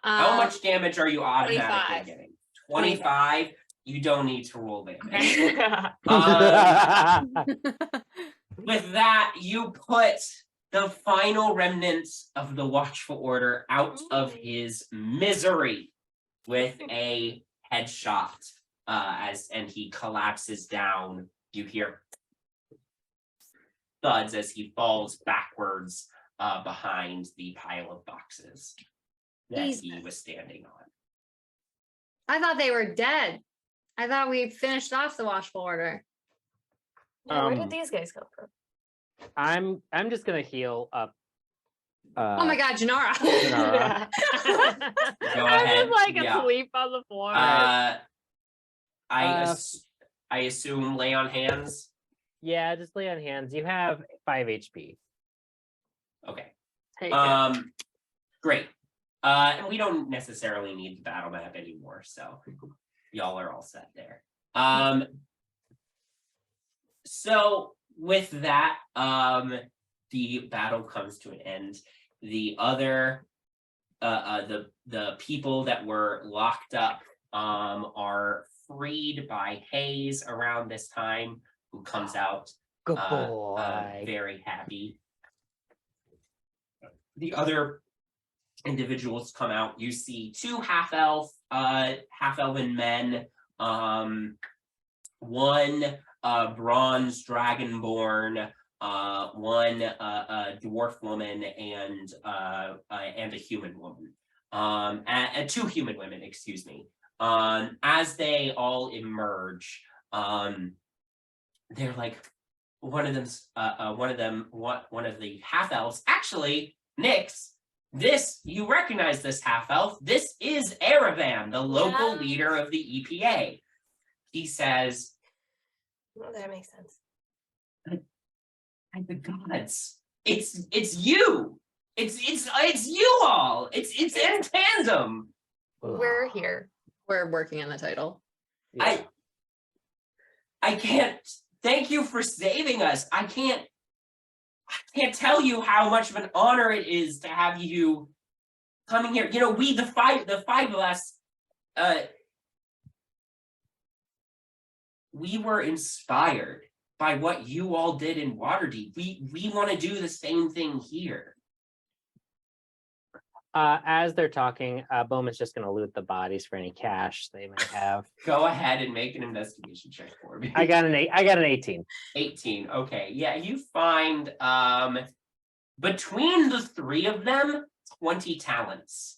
S1: How much damage are you automatically
S7: 25.
S1: getting? 25. You don't need to roll damage. With that, you put the final remnants of the Watchful Order out of his misery with a headshot. And he collapses down. You hear thuds as he falls backwards behind the pile of boxes that he was standing on.
S7: I thought they were dead. I thought we finished off the watchful order.
S3: Yeah, where did these guys come from?
S4: I'm just gonna heal up.
S7: Oh my God, Jinarra.
S4: Jinarra.
S1: Go
S5: I
S1: ahead.
S5: was like
S1: Yeah.
S5: asleep on the floor.
S1: I assume lay on hands.
S4: Yeah, just lay on hands. You have 5 HP.
S1: Okay.
S5: Take it.
S1: Great. And we don't necessarily need the battle map anymore, so y'all are all set there. So with that, the battle comes to an end. The other the people that were locked up are freed by Hayes around this time, who comes out
S4: Good boy.
S1: very happy. The other individuals come out. You see two half-elven men, one bronze dragonborn, one dwarf woman, and a human woman, and two human women, excuse me. As they all emerge, they're like, one of the half elves, actually, Nyx. You recognize this half elf. This is Aravan, the local leader of the EPA. He says,
S3: Well, that makes sense.
S1: "By the gods, it's you. It's you all. It's in tandem."
S3: We're here.
S7: We're working on the title.
S4: Yeah.
S1: I can't. Thank you for saving us. I can't tell you how much of an honor it is to have you coming here. You know, we the five of us, we were inspired by what you all did in Waterdeep. We want to do the same thing here.
S4: As they're talking, Bowman's just gonna loot the bodies for any cash they may have.
S1: Go ahead and make an investigation check for me.
S4: I got an 18.
S1: 18. Okay. Yeah, you find between the three of them 20 talents.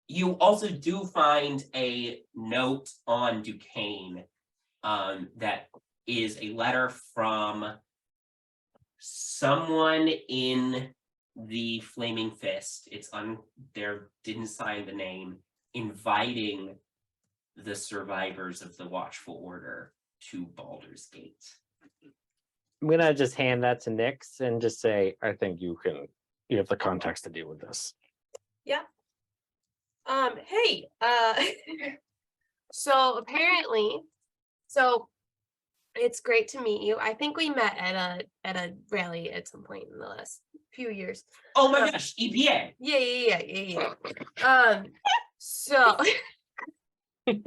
S1: You also do find a note on Duquesne that is a letter from someone in the Flaming Fist. It's there, didn't sign the name, inviting the survivors of the Watchful Order to Baldur's Gate.
S4: I'm gonna just hand that to Nyx and just say, I think you have the context to deal with this.
S3: Yeah. Hey, so apparently, it's great to meet you. I think we met at a rally at some point in the last few years.
S1: Oh my gosh, EPA.
S3: Yeah. So
S7: He's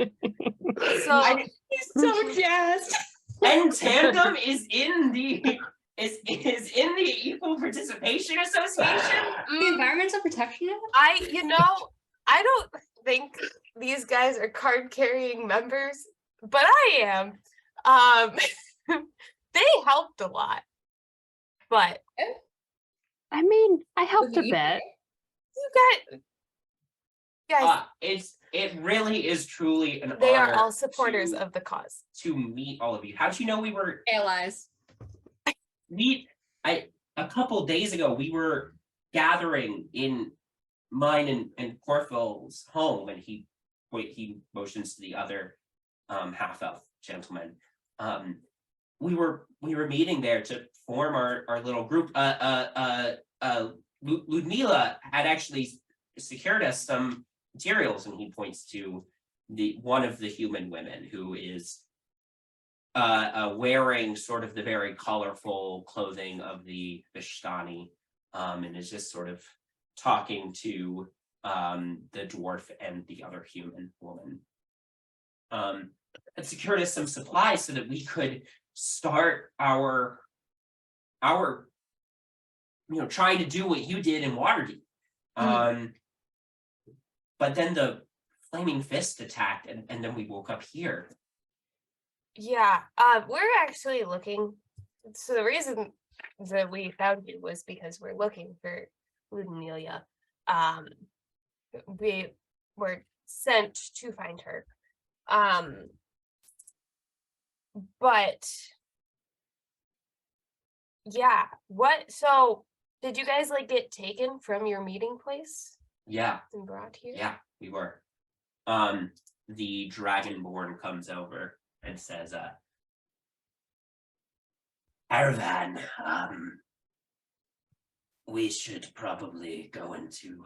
S7: so jazzed.
S1: And Tandem is in the Equal Participation Association.
S7: The Environmental Protection Act?
S3: I don't think these guys are card carrying members, but I am. They helped a lot, but
S5: I mean, I helped a bit.
S3: you guys,
S1: It really is truly an
S3: they
S1: honor
S3: are all supporters
S1: to-
S3: of the cause.
S1: to meet all of you. How'd you know we were
S7: Allies.
S1: a couple days ago we were gathering in mine and Corfell's home, and he motions to the other half-elf gentleman. We were meeting there to form our little group. Ludmila had actually secured us some materials, and he points to one of the human women who is wearing sort of the very colorful clothing of the Vishtani, and is just sort of talking to the dwarf and the other human woman. It secured us some supplies so that we could start our trying to do what you did in Waterdeep. But then the Flaming Fist attacked, and then we woke up here.
S3: Yeah, we're actually looking. So the reason that we found you was because we're looking for Ludemelia. We were sent to find her. But yeah, so did you guys like get taken from your meeting place
S1: Yeah,
S3: and brought here?
S1: yeah, we were. The Dragonborn comes over and says, Arvan, we should probably go into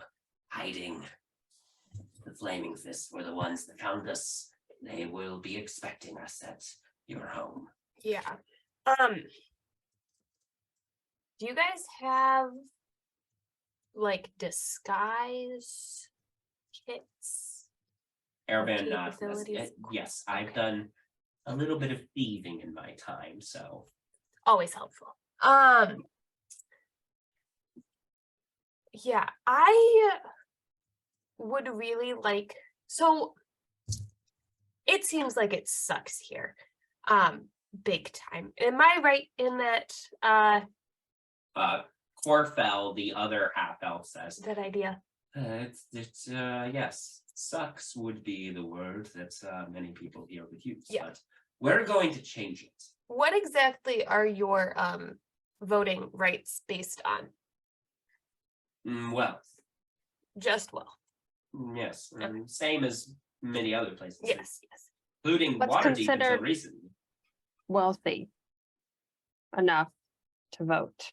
S1: hiding. The Flaming Fists were the ones that found us. They will be expecting us at your home.
S3: Yeah. Do you guys have like disguise kits?
S1: Arvan nods.
S3: Capabilities.
S1: Yes, I've done a little bit of thieving in my time, so
S3: Always helpful. Yeah, I would really like, so it seems like it sucks here. Big time. Am I right in that
S1: Corfell, the other half elf, says
S3: that idea?
S1: it's yes, sucks would be the word that many people here would use, but we're going to change it.
S3: What exactly are your voting rights based on?
S1: Wealth.
S3: Just wealth.
S1: Yes, same as many other places.
S3: Yes.
S1: Including
S5: What's
S1: Waterdeep until
S5: considered-
S1: recently.
S5: Wealthy enough to vote.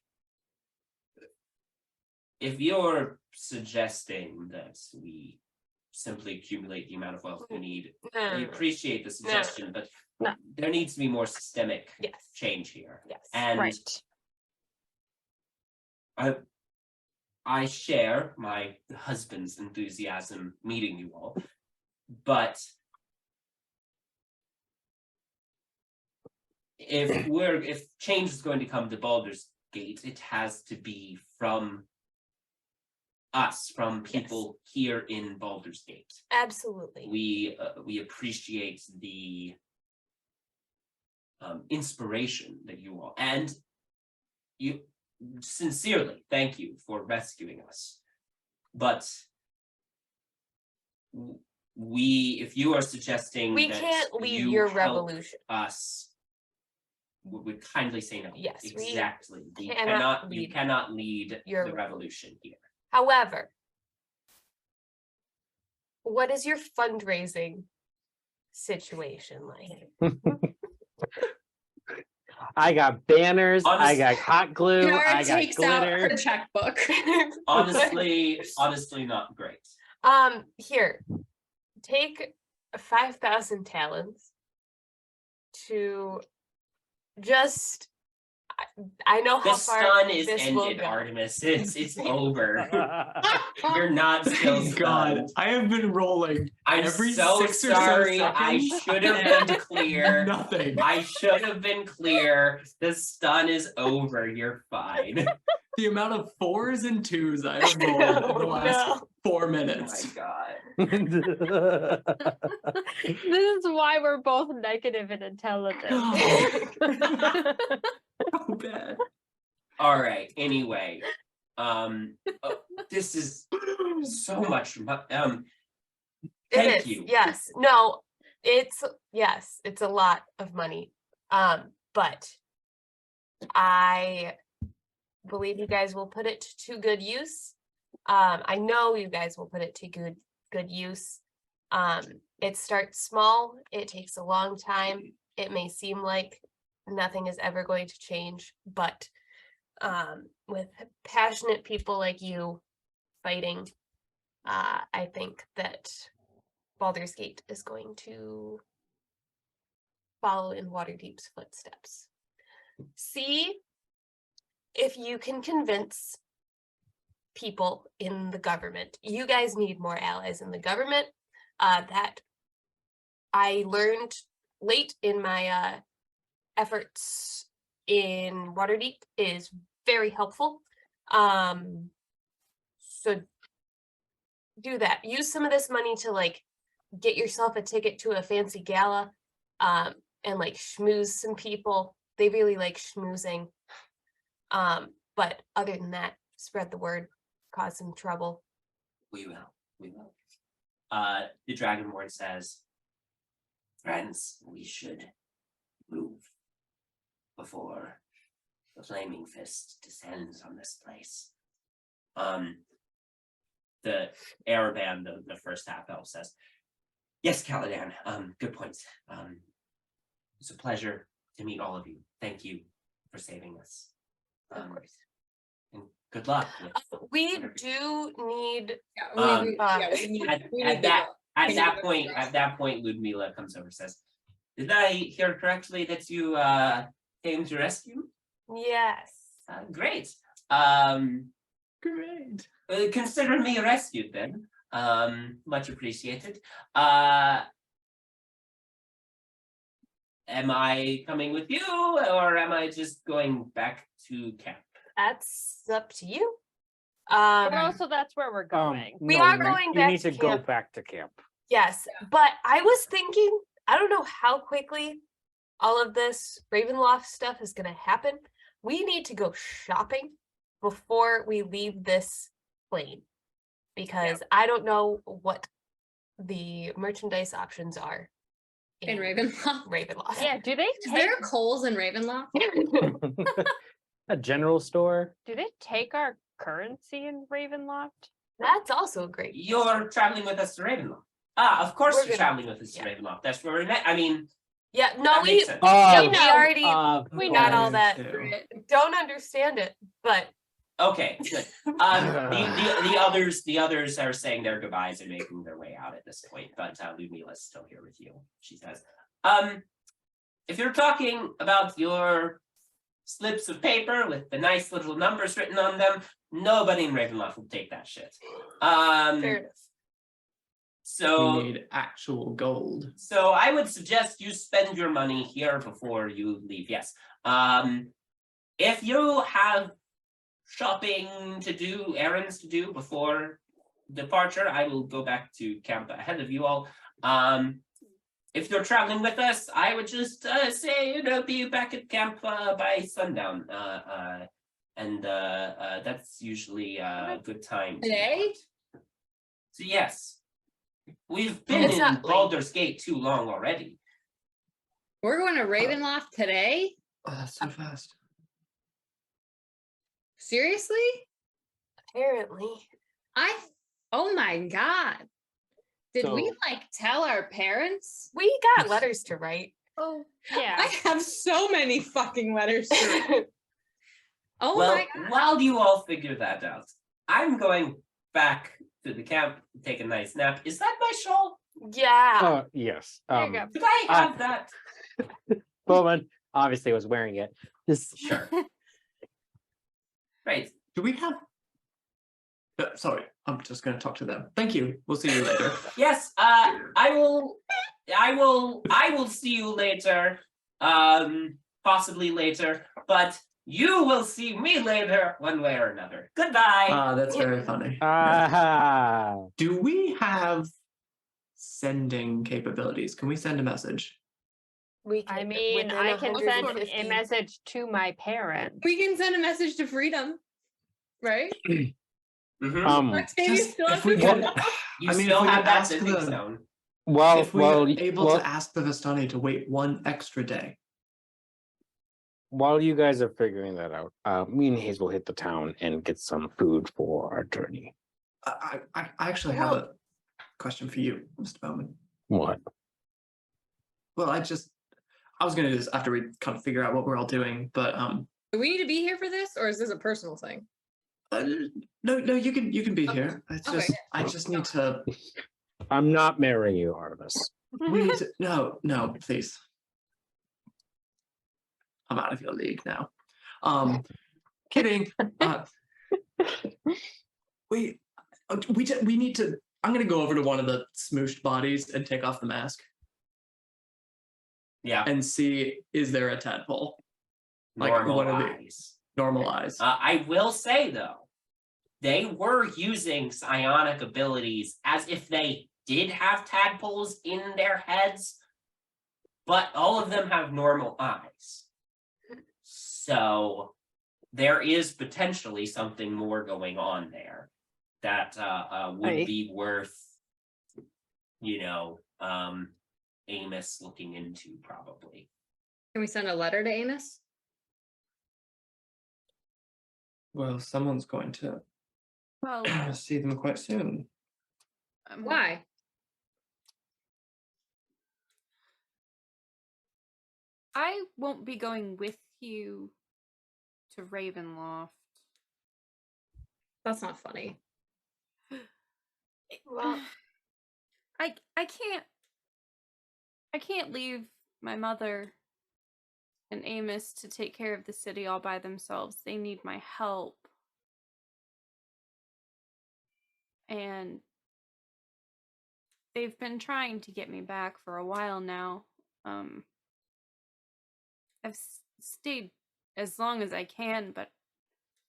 S1: If you're suggesting that we simply accumulate the amount of wealth we need, I appreciate the suggestion, but
S5: No.
S1: there needs to be more systemic
S3: Yes.
S1: change here.
S3: Yes.
S1: And
S5: Right.
S1: I share my husband's enthusiasm meeting you all, but if change is going to come to Baldur's Gate, it has to be from us, from people here in Baldur's Gate.
S3: Absolutely.
S1: We appreciate the inspiration that you all, and you sincerely thank you for rescuing us. But if you are suggesting
S3: We
S1: that
S3: can't lead
S1: you
S3: your
S1: help
S3: revolution.
S1: us, would kindly say no.
S3: Yes, we
S1: exactly. You
S3: cannot
S1: you
S3: lead
S1: cannot lead
S3: your
S1: the revolution here.
S3: However, what is your fundraising situation like?
S4: I got banners. I
S1: Honestly-
S4: got hot glue.
S7: Nyx
S4: I got
S7: takes out
S4: glitter.
S7: her checkbook.
S1: Honestly, not great.
S3: Here, take 5,000 talents to just. I know
S1: The
S3: how far
S1: sun is
S3: this will
S1: ended,
S3: go.
S1: Artemis. It's over. You're not still
S2: Thank God,
S1: stunned.
S2: I have been rolling.
S1: I'm
S2: every
S1: so
S2: 6 or so
S1: sorry. I
S2: seconds,
S1: should have been clear.
S2: Nothing.
S1: I should have been clear. The stun is over. You're fine.
S2: The amount of 4s and 2s I have rolled in the last 4
S1: Oh
S2: minutes.
S1: my god.
S5: This is why we're both negative in intelligence.
S2: So bad.
S1: All right. Anyway, this is so much.
S3: It
S1: Thank
S3: is,
S1: you.
S3: Yes. No, it's a lot of money. But I believe you guys will put it to good use. I know you guys will put it to good use. It starts small, it takes a long time. It may seem like nothing is ever going to change, but with passionate people like you fighting, I think that Baldur's Gate is going to follow in Waterdeep's footsteps. See if you can convince people in the government. You guys need more allies in the government. That I learned late in my efforts in Waterdeep is very helpful. So do that. Use some of this money to like get yourself a ticket to a fancy gala. and like schmooze some people. They really like schmoozing. But other than that, spread the word, cause some trouble.
S1: We will. The Dragonborn says, friends, we should move before the flaming fist descends on this place. The Araband, the first half elf says, yes, Caladan, good points. It's a pleasure to meet all of you. Thank you for saving us.
S3: Of course.
S1: And good luck.
S3: We do need
S1: At that point, Ludmila comes over and says, did I hear correctly that you came to rescue?
S3: yes.
S1: Great.
S2: Great.
S1: Consider me rescued then. Much appreciated. Am I coming with you, or am I just going back to camp?
S3: That's up to you.
S5: But also that's where we're going.
S3: We
S4: no,
S3: are
S4: you-
S3: going
S4: You
S3: back
S4: need
S3: to
S4: to go
S3: camp.
S4: back to camp.
S3: Yes, but I was thinking, I don't know how quickly all of this Ravenloft stuff is going to happen. We need to go shopping before we leave this plane because I don't know what the merchandise options are
S7: In Ravenloft.
S3: Ravenloft.
S5: Yeah, do they
S7: Is
S5: take
S7: there a Kohl's in Ravenloft?
S4: A general store.
S5: do they take our currency in Ravenloft?
S3: That's also great.
S1: You're traveling with us to Ravenloft. Of course
S3: We're
S1: you're
S3: gonna-
S1: traveling with us to
S3: yeah.
S1: Ravenloft. That's where we met. I mean,
S3: Yeah, no,
S1: that
S3: we
S1: makes sense.
S3: yeah,
S5: we
S3: we
S5: know.
S3: already
S5: We
S3: got
S5: know.
S3: all that.
S2: Too.
S3: Don't understand it, but
S1: Okay, good. The others are saying their goodbyes and making their way out at this point, but Ludmila's still here with you. She says, if you're talking about your slips of paper with the nice little numbers written on them, nobody in Ravenloft will take that shit.
S3: fair enough.
S1: So
S2: We need actual gold.
S1: So I would suggest you spend your money here before you leave. Yes. If you have shopping to do, errands to do before departure, I will go back to camp ahead of you all. If you're traveling with us, I would just say, be back at camp by sundown. And that's usually a good time.
S7: Today?
S1: So yes. We've been
S3: It's
S1: in
S3: not late.
S1: Baldur's Gate too long already.
S7: We're going to Ravenloft today?
S2: Oh, that's so fast.
S7: Seriously?
S3: Apparently.
S7: Oh my God. Did we
S4: So-
S7: like tell our parents?
S3: We got letters to write.
S6: Oh,
S5: Yeah.
S7: I have so many fucking letters to write. Oh
S1: Well,
S7: my God.
S1: while you all figure that out, I'm going back to the camp to take a nice nap. Is that my shawl?
S3: Yeah.
S4: Yes.
S5: There you go.
S1: Could I have that?
S4: Bowmin obviously was wearing it. Just
S1: Sure. Right.
S2: Do we have? Sorry, I'm just going to talk to them. Thank you. We'll see you later.
S1: Yes. I will see you later. Possibly later, but you will see me later, one way or another. Goodbye.
S2: That's very funny.
S4: ah.
S2: Do we have sending capabilities? Can we send a message?
S3: We can,
S5: I mean,
S3: within
S5: I can send
S3: 150
S5: a message to my parents.
S7: We can send a message to Freedom, right?
S1: Mhm.
S7: Octavia
S2: Just
S7: still
S2: if
S7: has
S2: we
S7: to
S2: could-
S7: go.
S1: You
S2: I mean,
S1: still
S2: if we
S1: have
S2: could
S1: that
S2: ask
S1: sending
S2: the-
S1: stone.
S4: Well,
S2: if we were able
S4: well,
S2: to ask the Vistani to wait one extra day.
S4: while you guys are figuring that out, me and Hayes will hit the town and get some food for our journey.
S2: I actually have a question for you, Mr. Bowmin.
S4: What?
S2: Well, I was going to do this after we kind of figure out what we're all doing, but
S7: Do we need to be here for this, or is this a personal thing?
S2: no, you can be
S7: Okay.
S2: here. It's
S7: Okay,
S2: just I just need to.
S4: I'm not marrying you, Artemis.
S2: We need to. No, please. I'm out of your league now. Kidding. We need to. I'm gonna go over to one of the smooshed bodies and take off the mask
S1: Yeah.
S2: and see is there a tadpole. Like, what are they?
S1: Normalize.
S2: Normal eyes.
S1: I will say though, they were using psionic abilities as if they did have tadpoles in their heads. but all of them have normal eyes. So there is potentially something more going on there that would
S5: Right.
S1: be worth, Amos looking into probably.
S7: Can we send a letter to Amos?
S2: Well, someone's going to
S6: Well,
S2: see them quite soon.
S7: Why?
S6: I won't be going with you to Ravenloft.
S7: That's not funny.
S3: Well,
S6: I can't leave my mother and Amos to take care of the city all by themselves. They need my help. And they've been trying to get me back for a while now. I've stayed as long as I can, but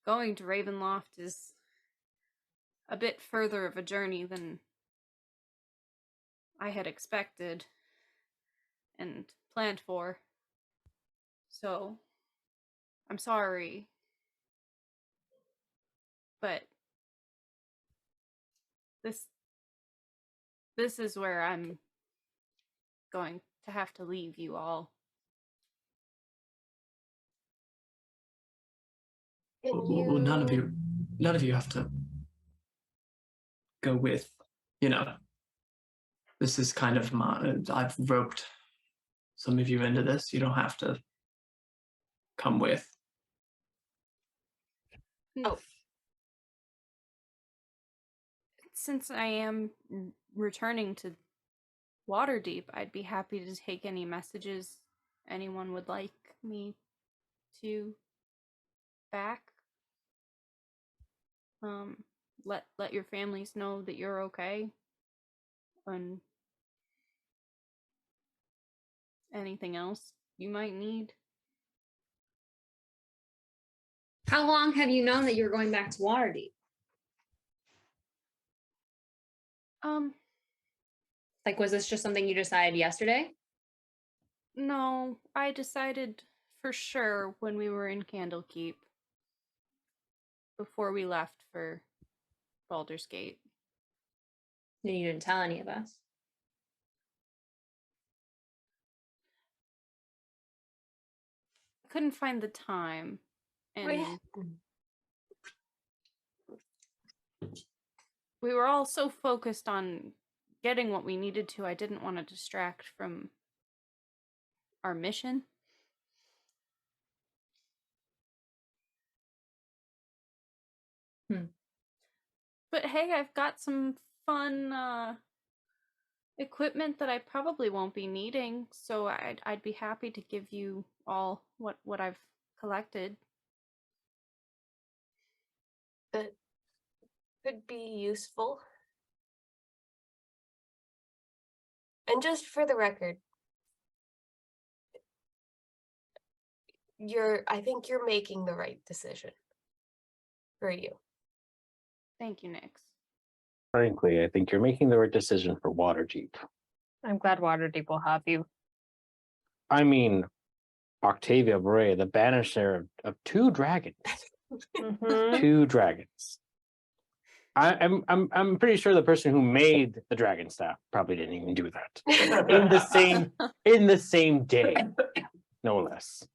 S6: going to Ravenloft is a bit further of a journey than I had expected and planned for. So, I'm sorry. But this is where I'm going to have to leave you all.
S2: Well, none of you have to go with. This is kind of I've roped some of you into this. You don't have to come with.
S3: Oh.
S6: Since I am returning to Waterdeep, I'd be happy to take any messages anyone would like me to back. Let your families know that you're okay. And anything else you might need.
S7: How long have you known that you're going back to Waterdeep? Like, was this just something you decided yesterday?
S6: No, I decided for sure when we were in Candlekeep. Before we left for Baldur's Gate.
S7: You didn't tell any of us.
S6: I couldn't find the time. And we were all so focused on getting what we needed to, I didn't want to distract from our mission. But hey, I've got some fun equipment that I probably won't be needing, so I'd be happy to give you all what I've collected.
S3: that could be useful. And just for the record, I think you're making the right decision for you.
S6: Thank you, Nyx.
S4: Frankly, I think you're making the right decision for Waterdeep.
S5: I'm glad Waterdeep will have you.
S4: I mean, Octavia Bray, the banisher of 2 dragons.
S5: Mhm.
S4: 2 dragons. I'm pretty sure the person who made the dragon staff probably didn't even do that. in the same day, no less.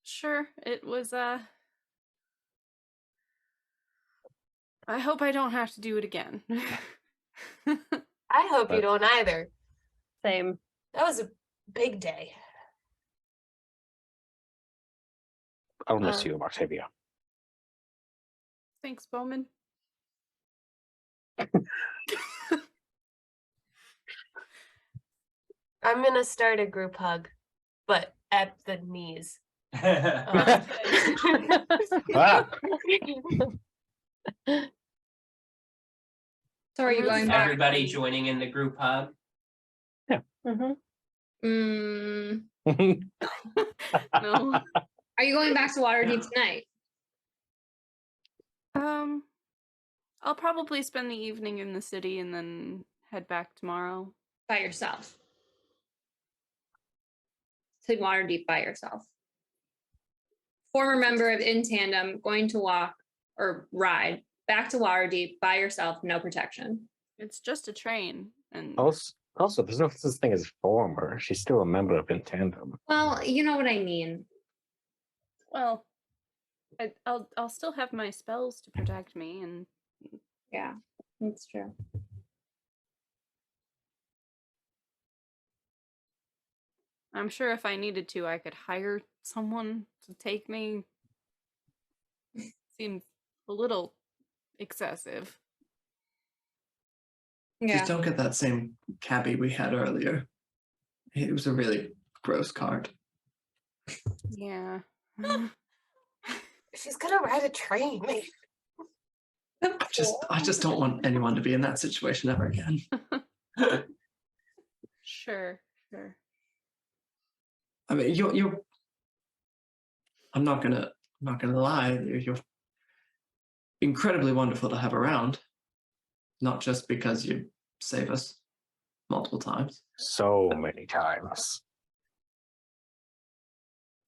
S6: Sure, it was I hope I don't have to do it again.
S3: I hope you don't either.
S5: Same.
S3: That was a big day.
S4: I'll miss you, Octavia.
S6: Thanks, Bowmin.
S3: I'm gonna start a group hug, but at the knees.
S4: Ah,
S7: So are you
S6: Really
S7: going
S6: sorry.
S7: back?
S1: Everybody joining in the group hug.
S5: Mhm.
S6: No.
S7: Are you going back to Waterdeep tonight?
S6: I'll probably spend the evening in the city and then head back tomorrow.
S7: By yourself. To Waterdeep by yourself. Former member of In Tandem going to walk or ride back to Waterdeep by yourself, no protection.
S6: It's just a train, and
S4: Also, there's no such thing as former. She's still a member of In Tandem.
S7: Well, you know what I mean.
S6: well, I'll still have my spells to protect me, and
S7: Yeah, that's true.
S6: I'm sure if I needed to, I could hire someone to take me. Seems a little excessive.
S7: Yeah.
S2: Just don't get that same cabbie we had earlier. It was a really gross card.
S6: Yeah.
S3: She's gonna ride a train.
S2: I just don't want anyone to be in that situation ever again.
S6: Sure.
S2: I mean, you're. I'm not gonna lie. You're incredibly wonderful to have around. Not just because you save us multiple times.
S4: So many times.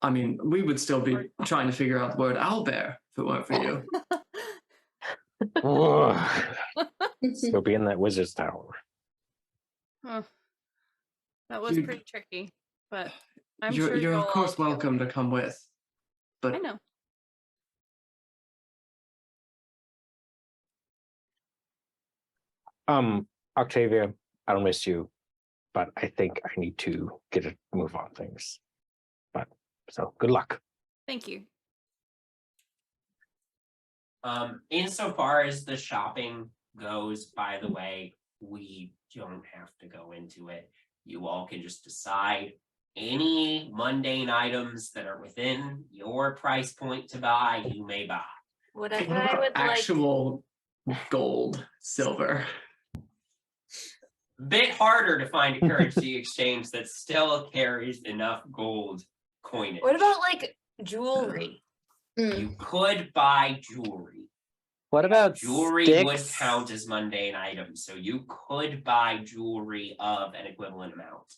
S2: I mean, we would still be trying to figure out the word owlbear if it weren't for you.
S4: Still be in that wizard's tower.
S6: Huh. That was
S2: You-
S6: pretty tricky, but I'm
S2: you're
S6: sure
S2: you're
S6: you'll
S2: of course
S6: all
S2: welcome to come with, but
S6: I know.
S4: Octavia, I don't miss you, but I think I need to get a move on things. But so good luck.
S6: Thank you.
S1: Insofar as the shopping goes, by the way, we don't have to go into it. You all can just decide any mundane items that are within your price point to buy, you may buy.
S3: Whatever
S2: what
S3: I
S2: about
S3: would like.
S2: actual gold, silver?
S1: Bit harder to find a currency exchange that still carries enough gold coinage.
S3: What about like jewelry?
S1: You could buy jewelry.
S4: What about
S1: Jewelry would
S4: sticks?
S1: count as mundane items, so you could buy jewelry of an equivalent amount.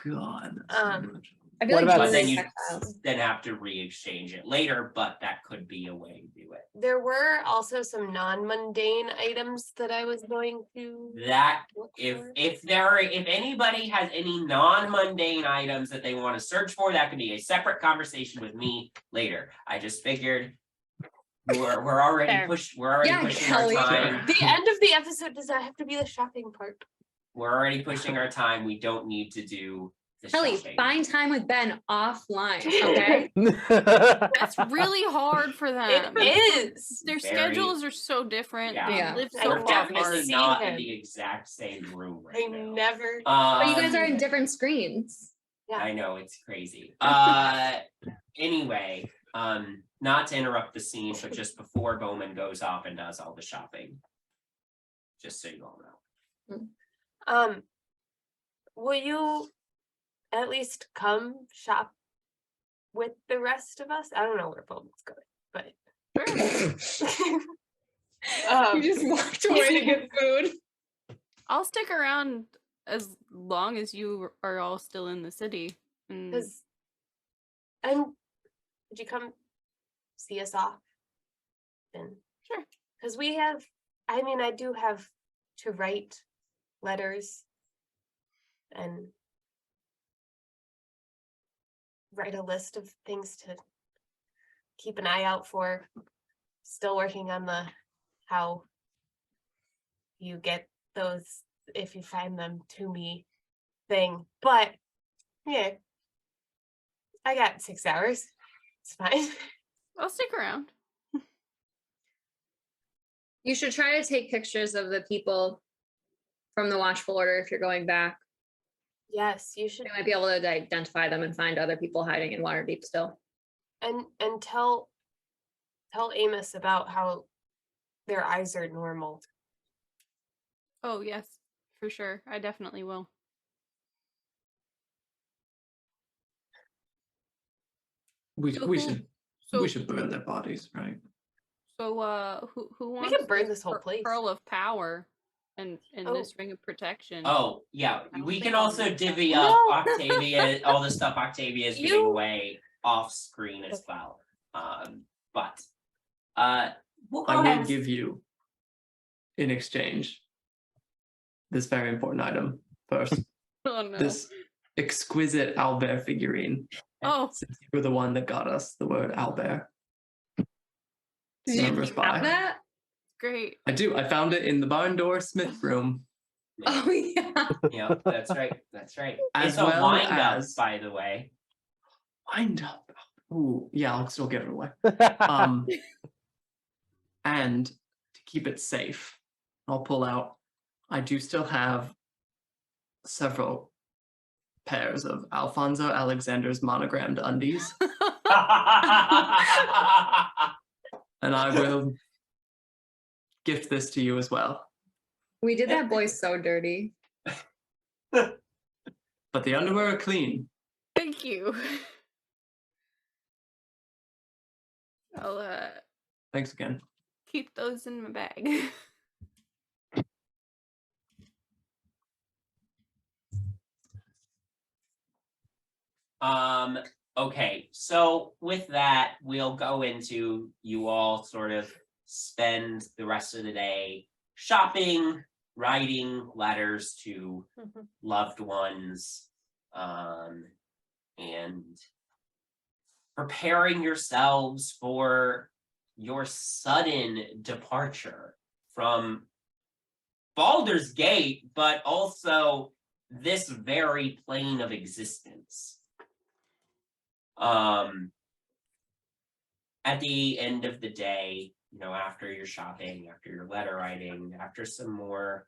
S2: God. That's so much.
S7: I feel
S4: What
S7: like
S4: about
S1: But then
S7: jewelry
S1: you
S7: textiles.
S1: then have to re-exchange it later, but that could be a way to do it.
S3: There were also some non-mundane items that I was going to
S1: That
S3: look
S1: if
S3: for.
S1: if anybody has any non-mundane items that they want to search for, that could be a separate conversation with me later. I just figured we're already
S5: Fair.
S1: pushing our
S7: Kelly.
S1: time.
S3: The end of the episode does not have to be the shopping part.
S1: We're already pushing our time. We don't need to do the
S7: Kelly,
S1: shopping.
S7: find time with Ben offline, okay?
S6: That's really hard for them.
S3: It is.
S6: Their
S1: Very-
S6: schedules are so different.
S1: Yeah.
S6: They
S7: Yeah.
S6: live
S3: I
S6: so
S1: We're
S3: know.
S6: far
S1: definitely
S6: apart.
S3: See
S1: not in
S3: him.
S1: the exact same room
S3: I
S1: right now.
S3: never.
S7: But you guys are in
S1: Um,
S7: different screens.
S3: Yeah.
S1: I know it's crazy. Anyway, not to interrupt the scene, but just before Bowmin goes off and does all the shopping, just so you all know.
S3: Will you at least come shop with the rest of us? I don't know where Bowman's going, but
S7: You just walked away to get food.
S6: I'll stick around as long as you are all still in the city. And
S3: because would you come see us off? Then
S6: Sure.
S3: Because we have, I mean, I do have to write letters and write a list of things to keep an eye out for. Still working on the how you get those if you find them to me thing. But yeah, I got 6 hours. It's fine.
S6: I'll stick around.
S7: You should try to take pictures of the people from the Watchful Order if you're going back.
S3: Yes, you should
S7: You might be able to identify them and find other people hiding in Waterdeep still.
S3: and tell Amos about how their eyes are normal.
S6: Oh, yes, for sure. I definitely will.
S2: We
S6: So
S2: we
S6: who-
S2: should
S6: So,
S2: we should burn their bodies, right?
S6: So, who wants
S3: can burn this whole place.
S6: Pearl of Power? And
S3: Oh.
S6: this ring of protection.
S1: Oh, yeah,
S6: I don't
S1: we
S6: think
S1: can
S6: I'll
S1: also
S6: need that.
S1: divvy up
S3: No.
S1: Octavia, all the stuff Octavia is giving
S3: You-
S1: away off screen as well. But we'll go
S2: I
S1: ahead
S2: will
S1: and-
S2: give you, in exchange, this very important item first.
S6: Oh no.
S2: This exquisite owlbear figurine.
S6: Oh,
S2: Since you were the one that got us the word owlbear.
S7: Did you
S2: Remember
S7: have
S2: Spy?
S7: that?
S6: great.
S2: I do. I found it in the barn door smith room.
S7: Oh yeah.
S1: Yeah, that's right. That's right.
S2: As
S1: It's a
S2: well
S1: wind up,
S2: as-
S1: by the way.
S2: Wind up. Ooh, yeah, I'll still give it away. And to keep it safe, I'll pull out. I do still have several pairs of Alfonso Alexander's monogrammed undies, and I will gift this to you as well.
S7: We did that boy so dirty.
S2: But the underwear are clean.
S6: Thank you. I'll
S2: Thanks again.
S6: keep those in my bag.
S1: Okay, so with that, we'll go into you all sort of spend the rest of the day shopping, writing letters to
S3: Mhm.
S1: loved ones, and preparing yourselves for your sudden departure from Baldur's Gate, but also this very plane of existence. At the end of the day, you know, after your shopping, after your letter writing, after some more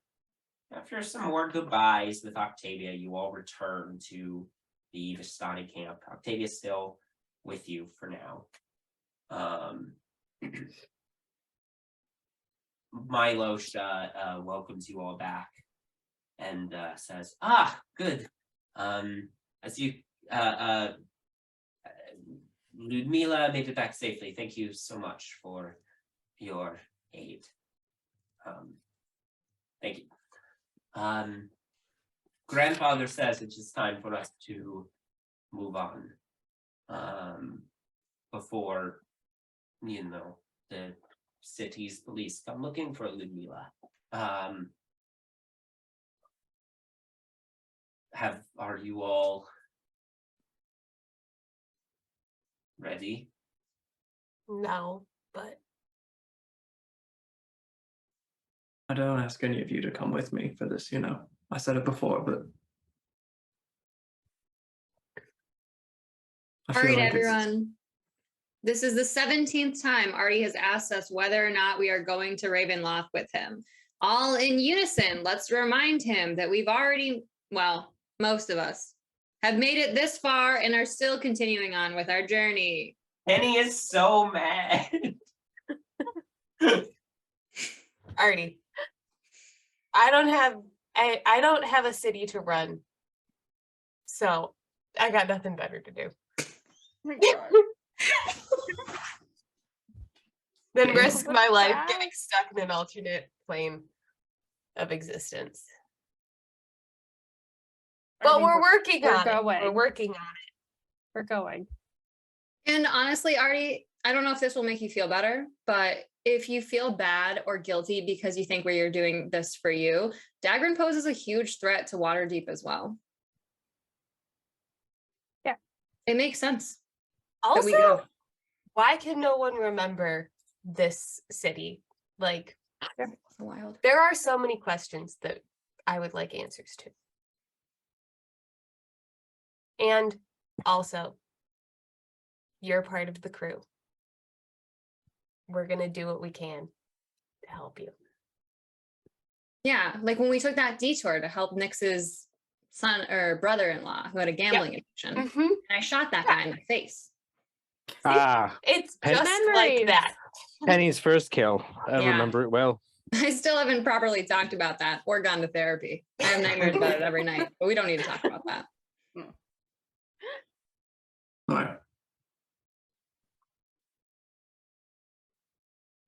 S1: goodbyes with Octavia, you all return to the Vistani camp. Octavia's still with you for now. Milosha welcomes you all back and says, good. As you Ludmila made it back safely. Thank you so much for your aid. Thank you. Grandfather says it's just time for us to move on. Before, you know, the city's police come looking for Ludmila. Are you all ready?
S3: No, but
S2: I don't ask any of you to come with me for this, you know. I said it before, but I
S7: All
S2: feel
S7: right,
S2: like it's-
S7: everyone. This is the 17th time Artie has asked us whether or not we are going to Ravenloft with him. All in unison, let's remind him that we've already, well, most of us, have made it this far and are still continuing on with our journey.
S1: Penny is so mad.
S3: Artie, I don't have a city to run, so I got nothing better to do than risk my life getting stuck in an alternate plane of existence. But
S5: Artie,
S3: we're working
S5: we're
S3: on it. We're
S5: going.
S3: working on it.
S5: We're going.
S7: And honestly, Artie, I don't know if this will make you feel better, but if you feel bad or guilty because you think we're doing this for you, Dagran poses a huge threat to Waterdeep as well.
S5: Yeah.
S7: It makes sense.
S3: Also,
S7: we go.
S3: why can no one remember this city? Like,
S7: It's wild.
S3: there are so many questions that I would like answers to. And also, you're part of the crew. We're going to do what we can to help you.
S7: Yeah, like when we took that detour to help Nyx's son or brother-in-law who had a gambling addiction,
S3: Mhm.
S7: and I shot that guy in the face.
S3: It's
S4: Pen-
S3: just like
S5: Memories.
S3: that.
S4: Penny's first kill. I
S7: Yeah.
S4: remember it well.
S7: I still haven't properly talked about that or gone to therapy. I have nightmares about it every night, but we don't need to talk about that.
S2: All right.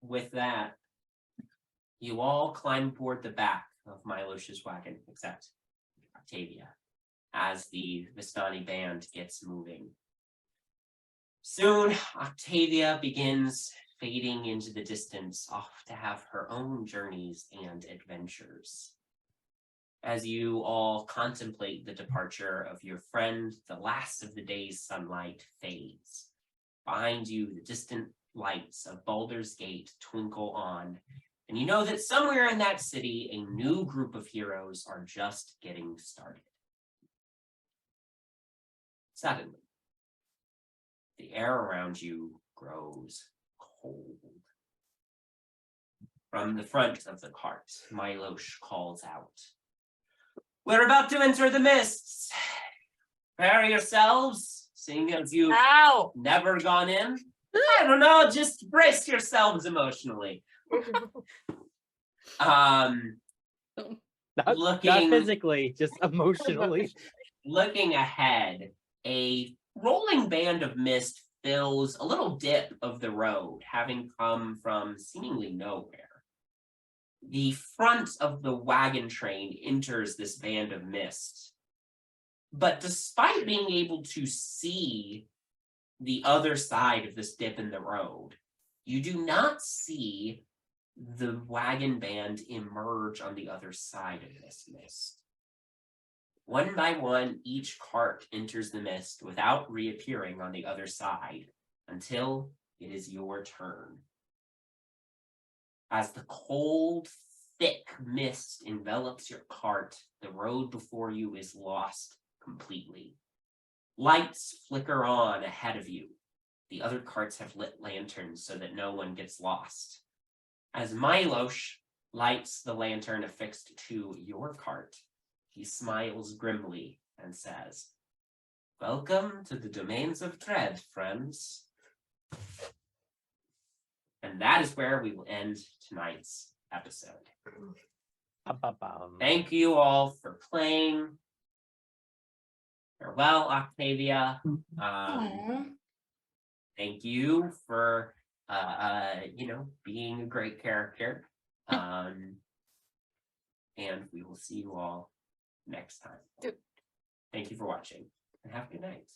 S1: With that, you all climb aboard the back of Milosh's wagon, except Octavia, as the Vistani band gets moving. Soon, Octavia begins fading into the distance, off to have her own journeys and adventures. As you all contemplate the departure of your friend, the last of the day's sunlight fades. Behind you, the distant lights of Baldur's Gate twinkle on, and you know that somewhere in that city, a new group of heroes are just getting started. Suddenly, the air around you grows cold. From the front of the cart, Milosh calls out, "We're about to enter the mists. Prepare yourselves, seeing as you've
S3: Ow!
S1: never gone in. I don't know, just brace yourselves emotionally."
S4: Not
S1: Looking
S4: physically, just emotionally.
S1: looking ahead, a rolling band of mist fills a little dip of the road, having come from seemingly nowhere. The front of the wagon train enters this band of mist. But despite being able to see the other side of this dip in the road, you do not see the wagon band emerge on the other side of this mist. One by one, each cart enters the mist without reappearing on the other side until it is your turn. As the cold, thick mist envelops your cart, the road before you is lost completely. Lights flicker on ahead of you. The other carts have lit lanterns so that no one gets lost. As Milosh lights the lantern affixed to your cart, he smiles grimly and says, "Welcome to the domains of dread, friends." And that is where we will end tonight's episode. Thank you all for playing. Farewell, Octavia. Thank you for being a great character. And we will see you all next time. Thank you for watching and have a good night.